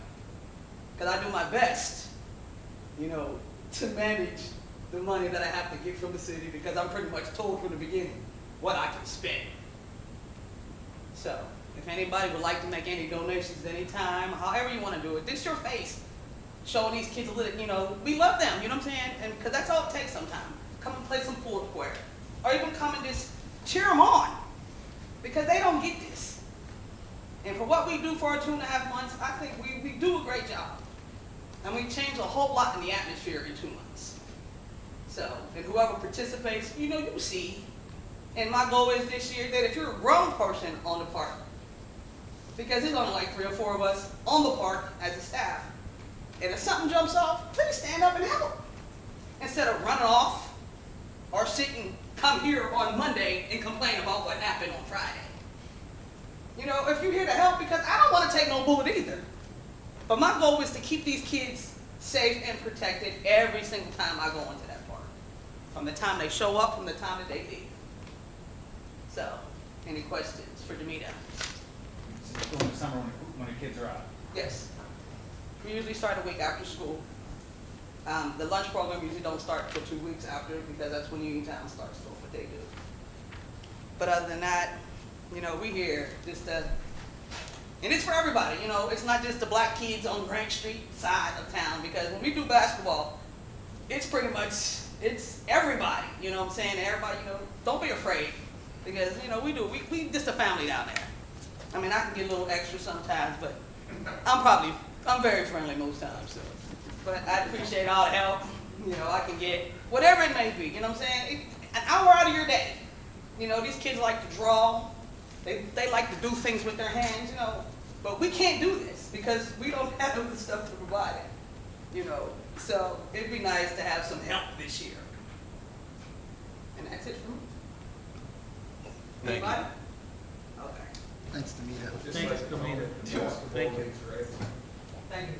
Because I do my best, you know, to manage the money that I have to get from the city because I'm pretty much told from the beginning what I can spend. So, if anybody would like to make any donations anytime, however you want to do it, this your face. Showing these kids a little, you know, we love them, you know what I'm saying? And because that's all it takes sometimes. Come and play some pool square. Or even come and just cheer them on. Because they don't get this. And for what we do for our 2.5 months, I think we do a great job. And we change a whole lot in the atmosphere in 2 months. So, and whoever participates, you know, you see. And my goal is this year that if you're a grown person on the park, because there's only like 3 or 4 of us on the park as a staff, and if something jumps off, please stand up and help. Instead of running off or come here on Monday and complain about what happened on Friday. You know, if you're here to help, because I don't want to take no bullet either. But my goal is to keep these kids safe and protected every single time I go into that park. From the time they show up, from the time that they leave. So, any questions for Demita? During the summer when the kids are out? Yes. We usually start a week after school. The lunch program usually don't start until 2 weeks after because that's when Uniontown starts, so what they do. But other than that, you know, we here just to, and it's for everybody, you know, it's not just the black kids on Grant Street side of town because when we do basketball, it's pretty much, it's everybody, you know what I'm saying? Everybody, you know, don't be afraid because, you know, we just a family down there. I mean, I can get a little extra sometimes, but I'm very friendly most times, so. But I appreciate all the help, you know, I can get, whatever it may be, you know what I'm saying? An hour out of your day. You know, these kids like to draw, they like to do things with their hands, you know, but we can't do this because we don't have the stuff to provide it, you know. So it'd be nice to have some help this year. And that's it for me. Thank you. Anybody? Okay. Thanks, Demita. Thanks, Demita. Thank you. Thank you.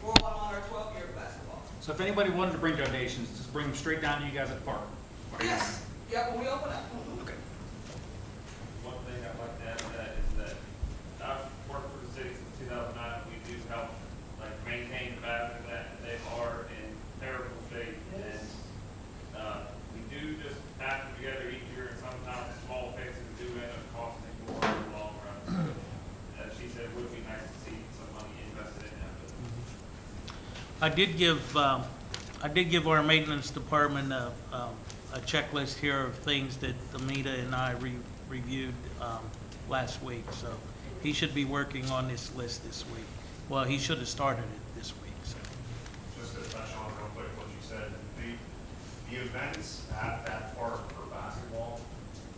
We're on our 12th year of basketball. So if anybody wanted to bring donations, just bring them straight down to you guys at the park. Yes. Yeah, when we open up. Okay. One thing I'd like to add to that is that I've worked for the city since 2009. We do help like maintain the bathroom that they are in terrible shape, and we do just have them together each year. And sometimes small fixes do end up costing more in the long run. So, as she said, it would be nice to see some money invested in that. I did give our maintenance department a checklist here of things that Demita and I reviewed last week. So he should be working on this list this week. Well, he should have started it this week. So. Just to touch on real quick what you said, the events at that park for basketball,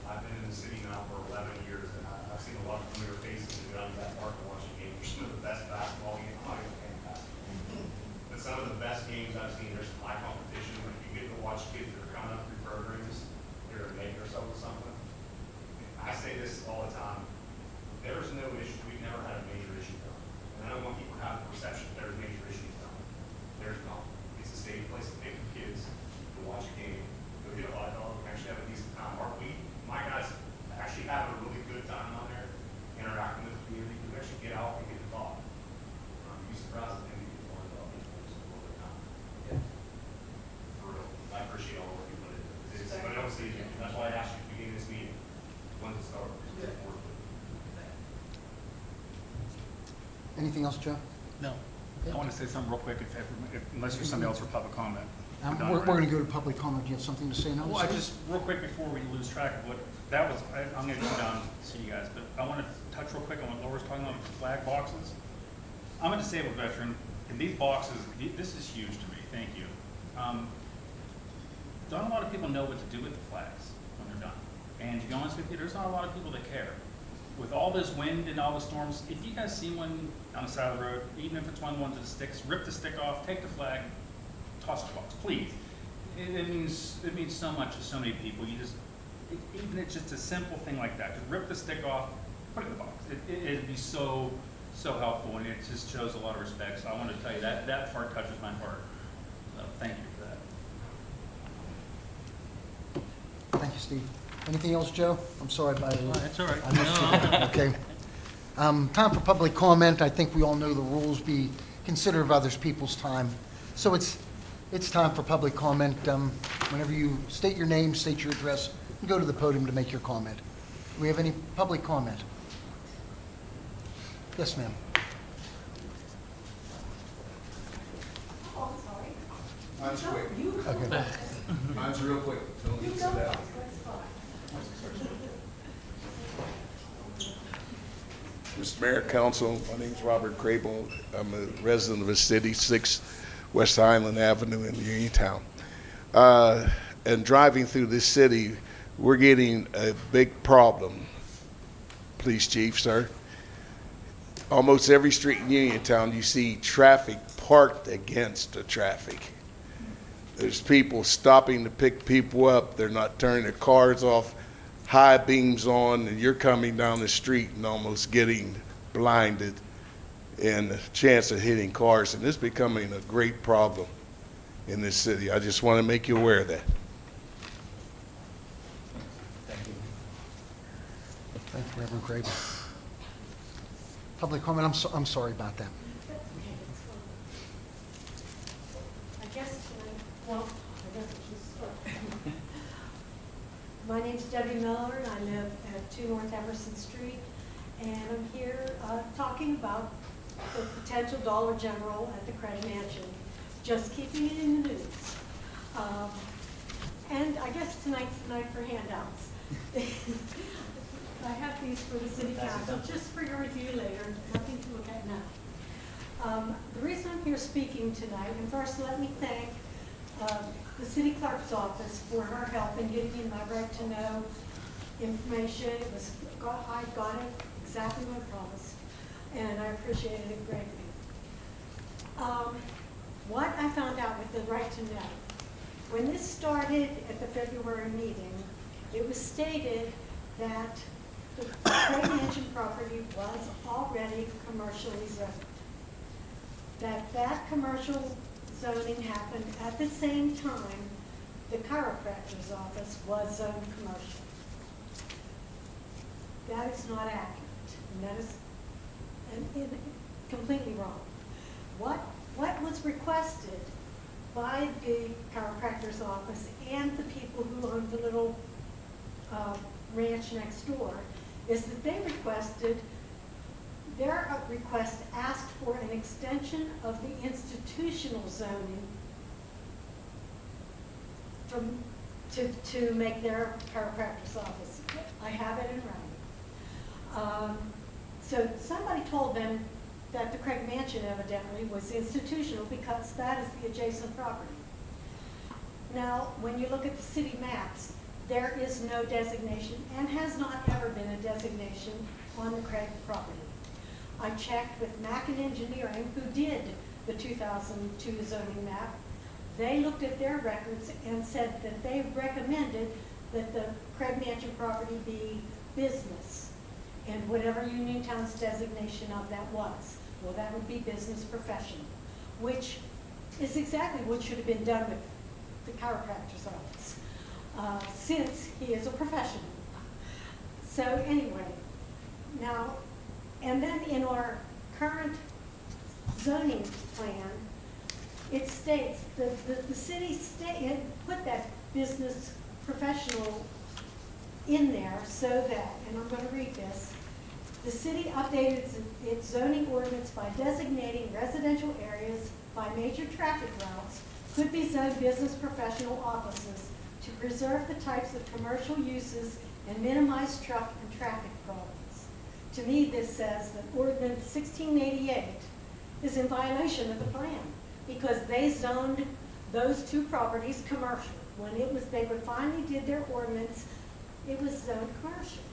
I I've been in the city now for 11 years, and I've seen a lot of familiar faces and gone to that park and watching games. Some of the best basketball games, not even fantastic. But some of the best games I've seen, there's high competition. Like you get to watch kids that are coming up through programs, they're gonna make themselves with something. I say this all the time. There's no issue. We've never had a major issue though. And I don't want people to have the perception that there's major issues though. There's not. It's a safe place to take the kids to watch a game, go get a hot dog, and actually have a decent time. My guys actually have a really good time on there, interacting with the community. We actually get out and get to talk. You'd be surprised at how many people want to talk to people time. For real. I appreciate all the work you put into it. But I don't see it. That's why I asked you at the beginning of this meeting, when to start. Anything else, Joe? No. I want to say something real quick, unless there's somebody else for public comment. We're going to go to public comment. Do you have something to say now? Well, I just, real quick before we lose track of what, that was, I'm going to go down to see you guys, but I want to touch real quick on what Laura's talking about with the flag boxes. I'm a disabled veteran, and these boxes, this is huge to me, thank you. Not a lot of people know what to do with the flags when they're done. And to be honest with you, there's not a lot of people that care. With all this wind and all the storms, if you guys see one on the side of the road, even if it's one of the ones that sticks, rip the stick off, take the flag, toss the box, please. It means so much to so many people. You just, even it's just a simple thing like that. Just rip the stick off, put it in the box. It'd be so helpful, and it just shows a lot of respect. So I want to tell you that part touches my heart. So thank you for that. Thank you, Steve. Anything else, Joe? I'm sorry about it. That's all right. I missed you. Okay. Time for public comment. I think we all know the rules. Be considerate of others people's time. So it's time for public comment. Whenever you state your name, state your address, and go to the podium to make your comment. Do we have any public comment? Yes, ma'am. Oh, sorry. Mine's quick. Okay. Mine's real quick. Don't sit down. Mr. Mayor, Council, my name's Robert Crable. I'm a resident of the city, 6 West Highland Avenue in Uniontown. And driving through this city, we're getting a big problem. Police chief, sir. Almost every street in Uniontown, you see traffic parked against the traffic. There's people stopping to pick people up. They're not turning their cars off, high beams on, and you're coming down the street and almost getting blinded and the chance of hitting cars. And it's becoming a great problem in this city. I just want to make you aware of that. Thank you, Reverend Crable. Public comment. I'm sorry about that. My name's Debbie Miller, and I live at 2 North Emerson Street, and I'm here talking about the potential Dollar General at the Credit Mansion, just keeping it in the news. And I guess tonight's the night for handouts. I have these for the City Council, just for your review later, nothing to look at now. The reason I'm here speaking tonight, and first let me thank the City Clerk's office for her help in getting me my right to know information. I got it exactly what I promised, and I appreciated it greatly. What I found out with the right to know, when this started at the February meeting, it was stated that the Credit Mansion property was already commercially zoned. That commercial zoning happened at the same time the chiropractor's office was zoned commercial. That is not accurate, and that is completely wrong. What was requested by the chiropractor's office and the people who own the little ranch next door is that they requested, their request asked for an extension of the institutional zoning to make their chiropractor's office. I have it in writing. So somebody told them that the Craig Mansion evidently was institutional because that is the adjacent property. Now, when you look at the city maps, there is no designation and has not ever been a designation on the Craig property. I checked with Mackin Engineering, who did the 2002 zoning map. They looked at their records and said that they recommended that the Craig Mansion property be business, and whatever Uniontown's designation of that was. Well, that would be business professional, which is exactly what should have been done with the chiropractor's office, since he is a professional. So anyway, now, and then in our current zoning plan, it states that the city put that business professional in there so that, and I'm going to read this, the city updated its zoning ordinance by designating residential areas by major traffic routes could be zoned business professional offices to preserve the types of commercial uses and minimize truck and traffic problems. To me, this says that Ordinance 1688 is in violation of the plan because they zoned those two properties commercial. When it was, they finally did their ordinance, it was zoned commercial.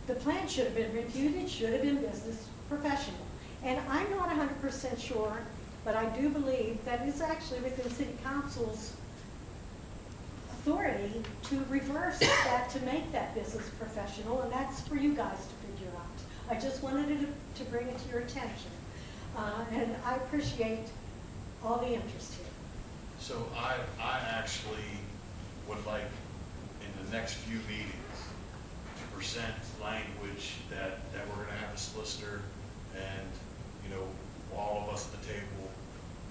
The plan should have been reviewed, it should have been business professional. And I'm not 100% sure, but I do believe that it's actually within City Council's authority to reverse that, to make that business professional, and that's for you guys to figure out. I just wanted to bring it to your attention. And I appreciate all the interest here. So I actually would like, in the next few meetings, to present language that we're gonna have a solicitor and, you know, all of us at the table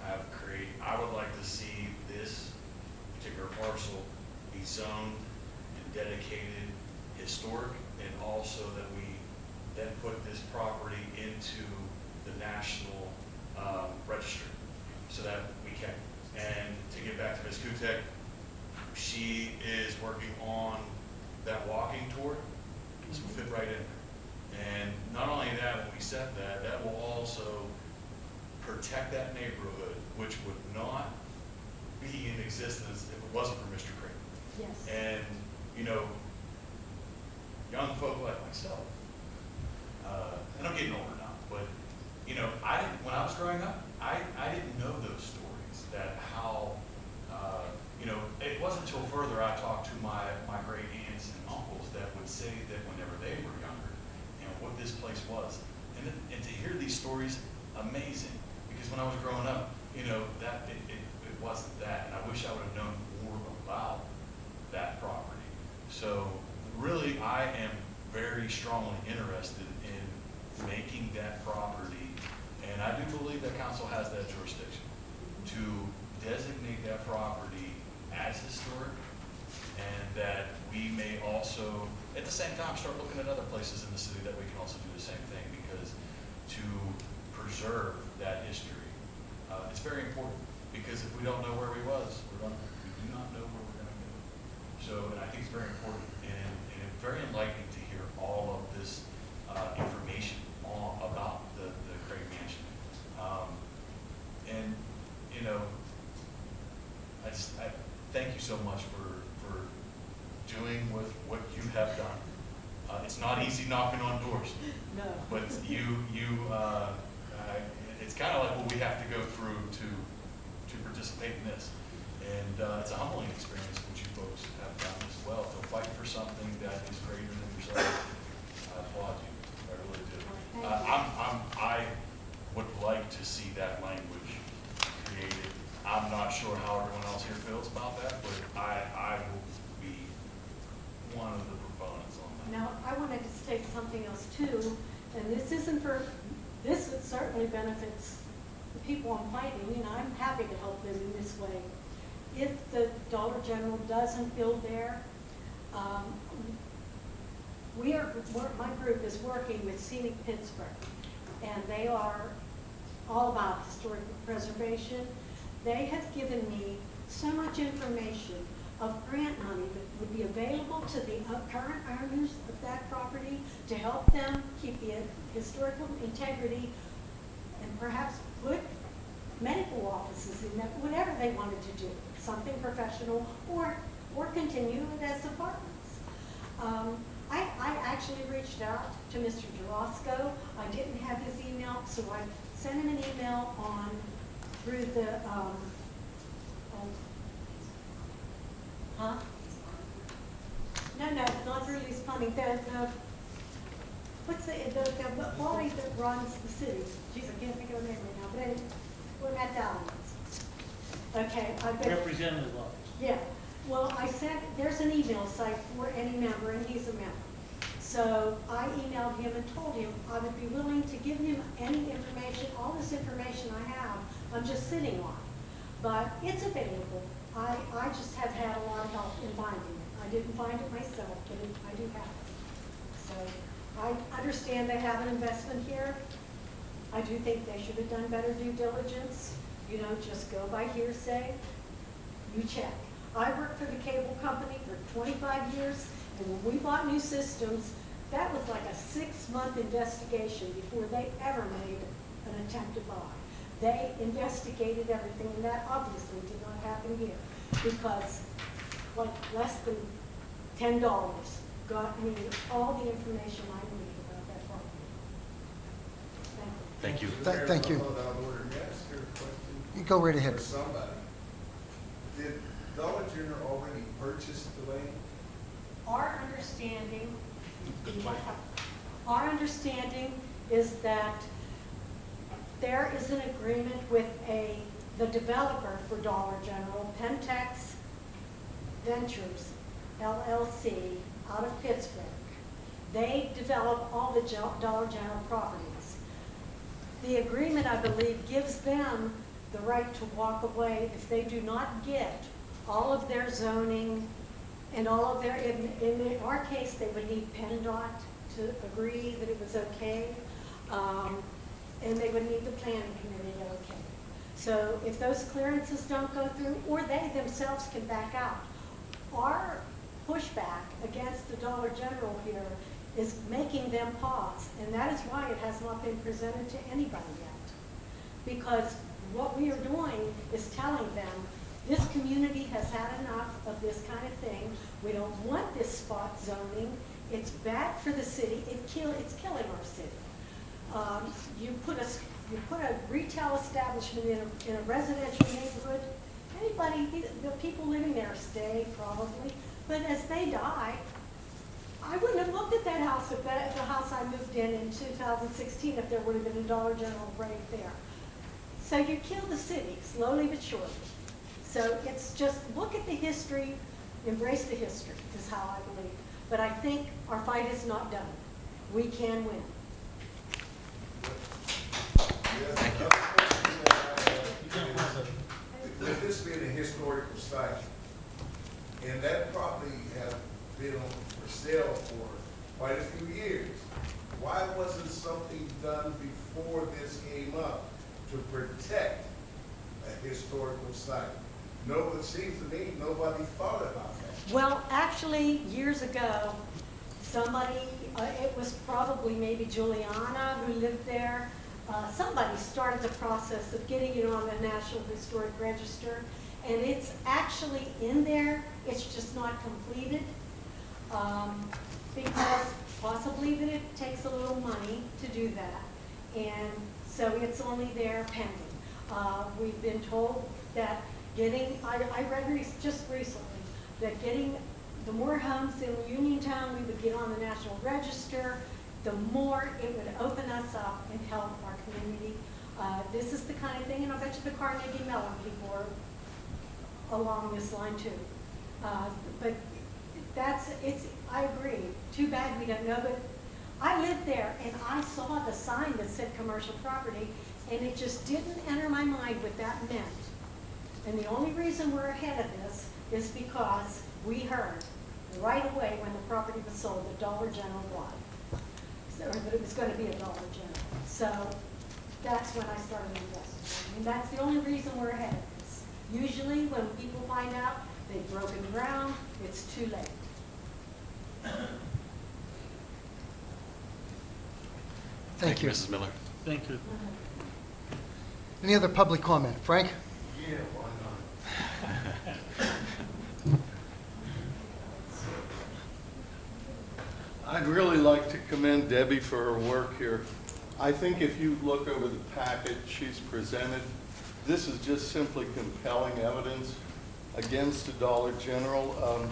have created. I would like to see this particular parcel be zoned and dedicated historic, and also that we then put this property into the national registry so that we can. And to get back to Ms. Kutek, she is working on that walking tour. This will fit right in there. And not only that, when we set that, that will also protect that neighborhood, which would not be in existence if it wasn't for Mr. Crane. Yes. And, you know, young folk like myself, and I'm getting older now, but, you know, when I was growing up, I didn't know those stories, that how, you know, it wasn't until further I talked to my great aunts and uncles that would say that whenever they were younger, you know, what this place was. And to hear these stories, amazing. Because when I was growing up, you know, that it wasn't that. And I wish I would have known more about that property. So really, I am very strongly interested in making that property, and I do believe that council has that jurisdiction, to designate that property as historic, and that we may also, at the same time, start looking at other places in the city that we can also do the same thing, because to preserve that history, it's very important, because if we don't know where we was, we do not know where we're gonna go. So, and I think it's very important and very enlightening to hear all of this information about the Craig Mansion. And, you know, I thank you so much for doing what you have done. It's not easy knocking on doors. No. But it's kind of like what we have to go through to participate in this. And it's a humbling experience, which you folks have done as well, to fight for something that is greater than yourself. I applaud you. I really do. I would like to see that language created. I'm not sure how everyone else here feels about that, but I will be one of the proponents on that. Now, I wanted to state something else too, and this isn't for, this certainly benefits the people I'm fighting, and I'm happy to help them in this way. If the Dollar General doesn't build there, my group is working with Scenic Pittsburgh, and they are all about historic preservation. They have given me so much information of grant money that would be available to the current owners of that property to help them keep the historical integrity and perhaps put medical offices in that, whatever they wanted to do, something professional, or or continue it as apartments. I actually reached out to Mr. Jarosco. I didn't have his email, so I sent him an email through the, No, not through Lee's Plumbing. What's the body that runs the city? Jeez, I can't think of her name right now, but anyway, we're at Dallas. Okay, I've been. Representative office. Yeah, well, there's an email site for any member, and he's a member. So I emailed him and told him I would be willing to give him any information, all this information I have, I'm just sitting on. But it's available. I just have had a lot of help in finding it. I didn't find it myself, but I do have it. So I understand they have an investment here. I do think they should have done better due diligence. You know, just go by hearsay. You check. I worked for the cable company for 25 years, and when we bought new systems, that was like a 6-month investigation before they ever made an attempt to buy. They investigated everything, and that obviously did not happen here, because like less than $10 got me all the information I needed about that property. Thank you. Thank you. Thank you. Hold on, order. May I ask you a question? You go right ahead. For somebody. Did Dollar General already purchase the land? Our understanding is that there is an agreement with the developer for Dollar General, Pentex Ventures LLC, out of Pittsburgh. They develop all the Dollar General properties. The agreement, I believe, gives them the right to walk away if they do not get all of their zoning and all of their, in our case, they would need PennDOT to agree that it was okay, and they would need the planning committee to okay. So if those clearances don't go through, or they themselves can back out, our pushback against the Dollar General here is making them pause, and that is why it has not been presented to anybody yet. Because what we are doing is telling them, this community has had enough of this kind of thing. We don't want this spot zoning. It's bad for the city. It's killing our city. You put a retail establishment in a residential neighborhood. Anybody, the people living there stay probably, but as they die, I wouldn't have looked at that house if the house I moved in 2016 if there would have been a Dollar General right there. So you kill the city slowly but surely. So it's just look at the history, embrace the history is how I believe. But I think our fight is not done. We can win. Thank you. With this being a historical site, and that property has been for sale for quite a few years, why wasn't something done before this came up to protect a historical site? No, it seems to me nobody thought about that. Well, actually, years ago, somebody, it was probably maybe Juliana who lived there, somebody started the process of getting it on the National Historic Register, and it's actually in there, it's just not completed, because possibly that it takes a little money to do that, and so it's only there pending. We've been told that I read just recently that getting the more homes in Uniontown we would get on the National Register, the more it would open us up and help our community. This is the kind of thing, and I bet you the Carnegie Mellon people are along this line too. But I agree. Too bad we don't know, but I lived there and I saw the sign that said commercial property, and it just didn't enter my mind what that meant. And the only reason we're ahead of this is because we heard right away when the property was sold that Dollar General bought, or that it was going to be a Dollar General. So that's when I started investing. And that's the only reason we're ahead of this. Usually when people find out they've broken ground, it's too late. Thank you. Mrs. Miller. Thank you. Any other public comment? Frank? Yeah, why not? commend Debbie for her work here. I think if you look over the packet she's presented, this is just simply compelling evidence against the Dollar General.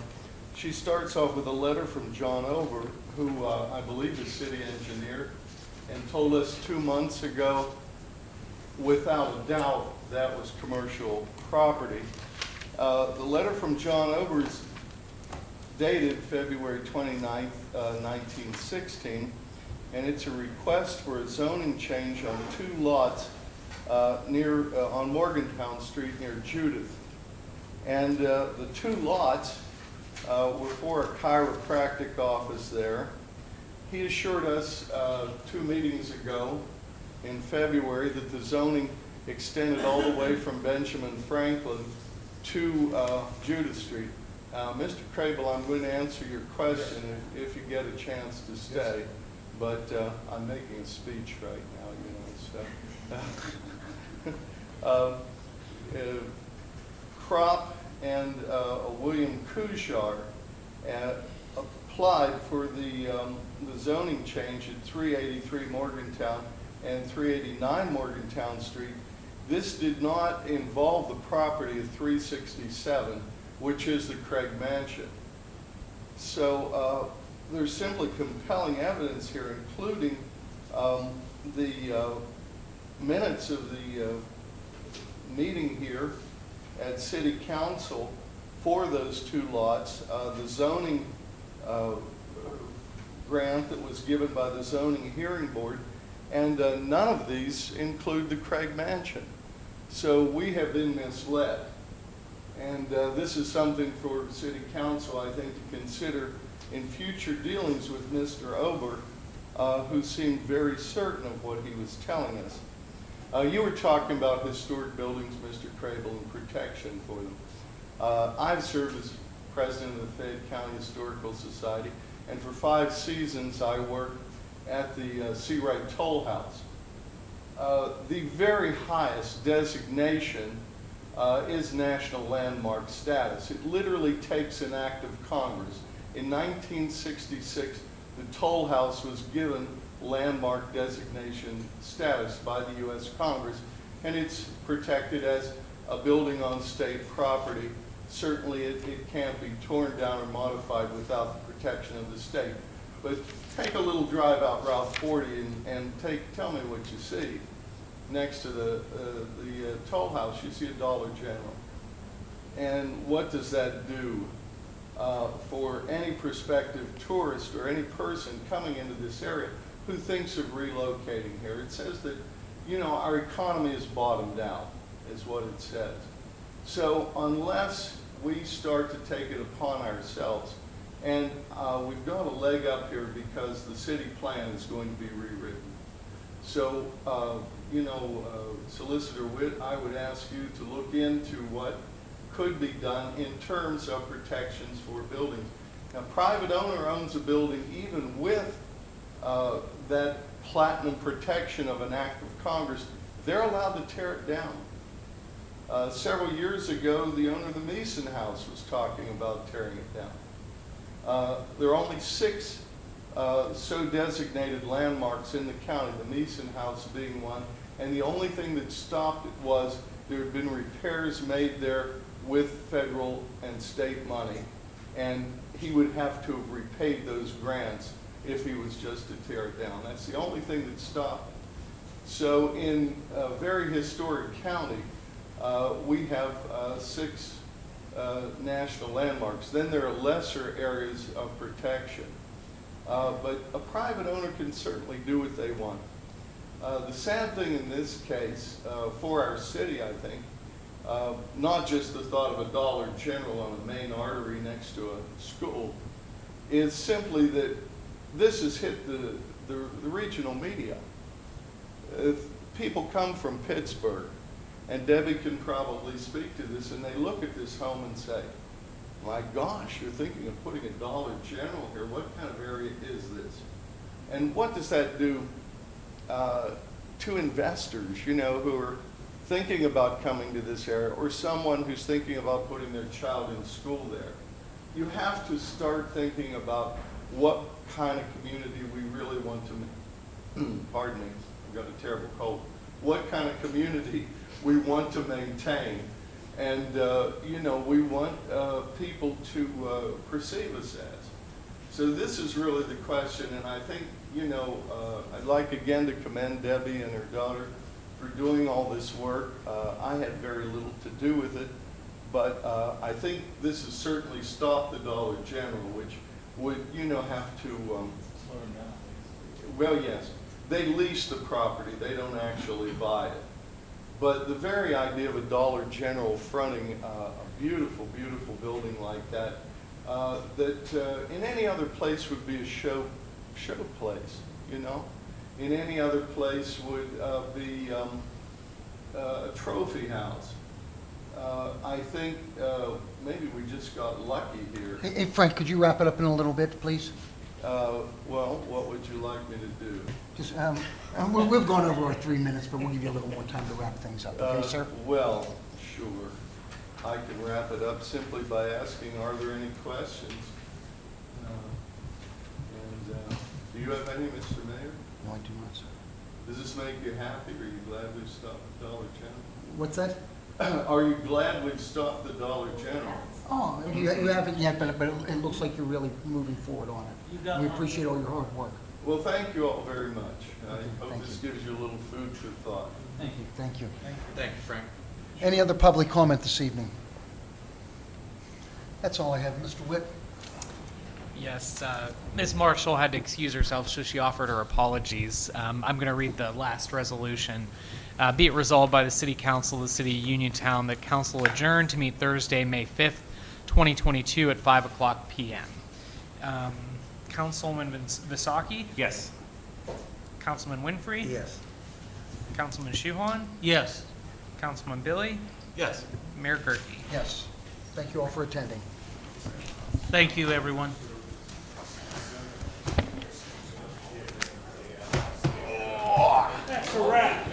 She starts off with a letter from John Ober, who I believe is city engineer, and told us 2 months ago, without a doubt, that was commercial property. The letter from John Ober is dated February 29th, 1916, and it's a request for a zoning change on 2 lots on Morgantown Street near Judith. And the 2 lots were for a chiropractic office there. He assured us 2 meetings ago in February that the zoning extended all the way from Benjamin Franklin to Judith Street. Mr. Crable, I'm going to answer your question if you get a chance to stay, but I'm making a speech right now, so. Kropp and William Kujar applied for the zoning change at 383 Morgantown and 389 Morgantown Street. This did not involve the property of 367, which is the Craig Mansion. So there's simply compelling evidence here, including the minutes of the meeting here at City Council for those 2 lots, the zoning grant that was given by the Zoning Hearing Board, and none of these include the Craig Mansion. So we have been misled. And this is something for City Council, I think, to consider in future dealings with Mr. Ober, who seemed very certain of what he was telling us. You were talking about historic buildings, Mr. Crable, and protection for them. I've served as president of the Fayette County Historical Society, and for 5 seasons I worked at the Seawright Toll House. The very highest designation is National Landmark status. It literally takes an act of Congress. In 1966, the Toll House was given landmark designation status by the U.S. Congress, and it's protected as a building on state property. Certainly it can't be torn down or modified without the protection of the state. But take a little drive out Route 40 and tell me what you see. Next to the toll house, you see a Dollar General. And what does that do for any prospective tourist or any person coming into this area who thinks of relocating here? It says that, you know, our economy is bottomed out, is what it says. So unless we start to take it upon ourselves, and we've got a leg up here because the city plan is going to be rewritten. So, you know, Solicitor Witt, I would ask you to look into what could be done in terms of protections for buildings. Now, private owner owns a building even with that platinum protection of an act of Congress, they're allowed to tear it down. Several years ago, the owner of the Meeson House was talking about tearing it down. There are only 6 so designated landmarks in the county, the Meeson House being one, and the only thing that stopped it was there had been repairs made there with federal and state money, and he would have to have repaid those grants if he was just to tear it down. That's the only thing that stopped it. So in a very historic county, we have 6 national landmarks. Then there are lesser areas of protection. But a private owner can certainly do what they want. The sad thing in this case, for our city, I think, not just the thought of a Dollar General on a main artery next to a school, is simply that this has hit the regional media. If people come from Pittsburgh, and Debbie can probably speak to this, and they look at this home and say, my gosh, you're thinking of putting a Dollar General here. What kind of area is this? And what does that do to investors, you know, who are thinking about coming to this area, or someone who's thinking about putting their child in school there? You have to start thinking about what kind of community we really want to, pardon me, I've got a terrible cold, what kind of community we want to maintain. And, you know, we want people to perceive us as. So this is really the question, and I think, you know, I'd like again to commend Debbie and her daughter for doing all this work. I had very little to do with it, but I think this has certainly stopped the Dollar General, which would, you know, have to, well, yes, they lease the property, they don't actually buy it. But the very idea of a Dollar General fronting a beautiful, beautiful building like that, that in any other place would be a show place, you know? In any other place would be a trophy house. I think maybe we just got lucky here. Hey, Frank, could you wrap it up in a little bit, please? Well, what would you like me to do? Just, we've gone over our 3 minutes, but we'll give you a little more time to wrap things up, okay, sir? Well, sure. I can wrap it up simply by asking, are there any questions? Do you have any, Mr. Mayor? No, I do not, sir. Does this make you happy? Are you glad we've stopped the Dollar General? What's that? Are you glad we've stopped the Dollar General? Oh, you haven't yet, but it looks like you're really moving forward on it. We appreciate all your hard work. Well, thank you all very much. I hope thank this gives you a little food for thought. Thank you. Thank you. Thank you, Frank. Any other public comment this evening? That's all I have. Mr. Witt? Yes, Ms. Marshall had to excuse herself, so she offered her apologies. I'm going to read the last resolution. Be it resolved by the City Council of the City of Uniontown that council adjourn to meet Thursday, May 5th, 2022 at 5 o'clock p.m. Councilman Visaki? Yes. Councilman Winfrey? Yes. Councilman Shuhon? Yes. Councilman Billy? Yes. Mayor Gerke? Yes. Thank you all for attending. Thank you, everyone. That's a wrap.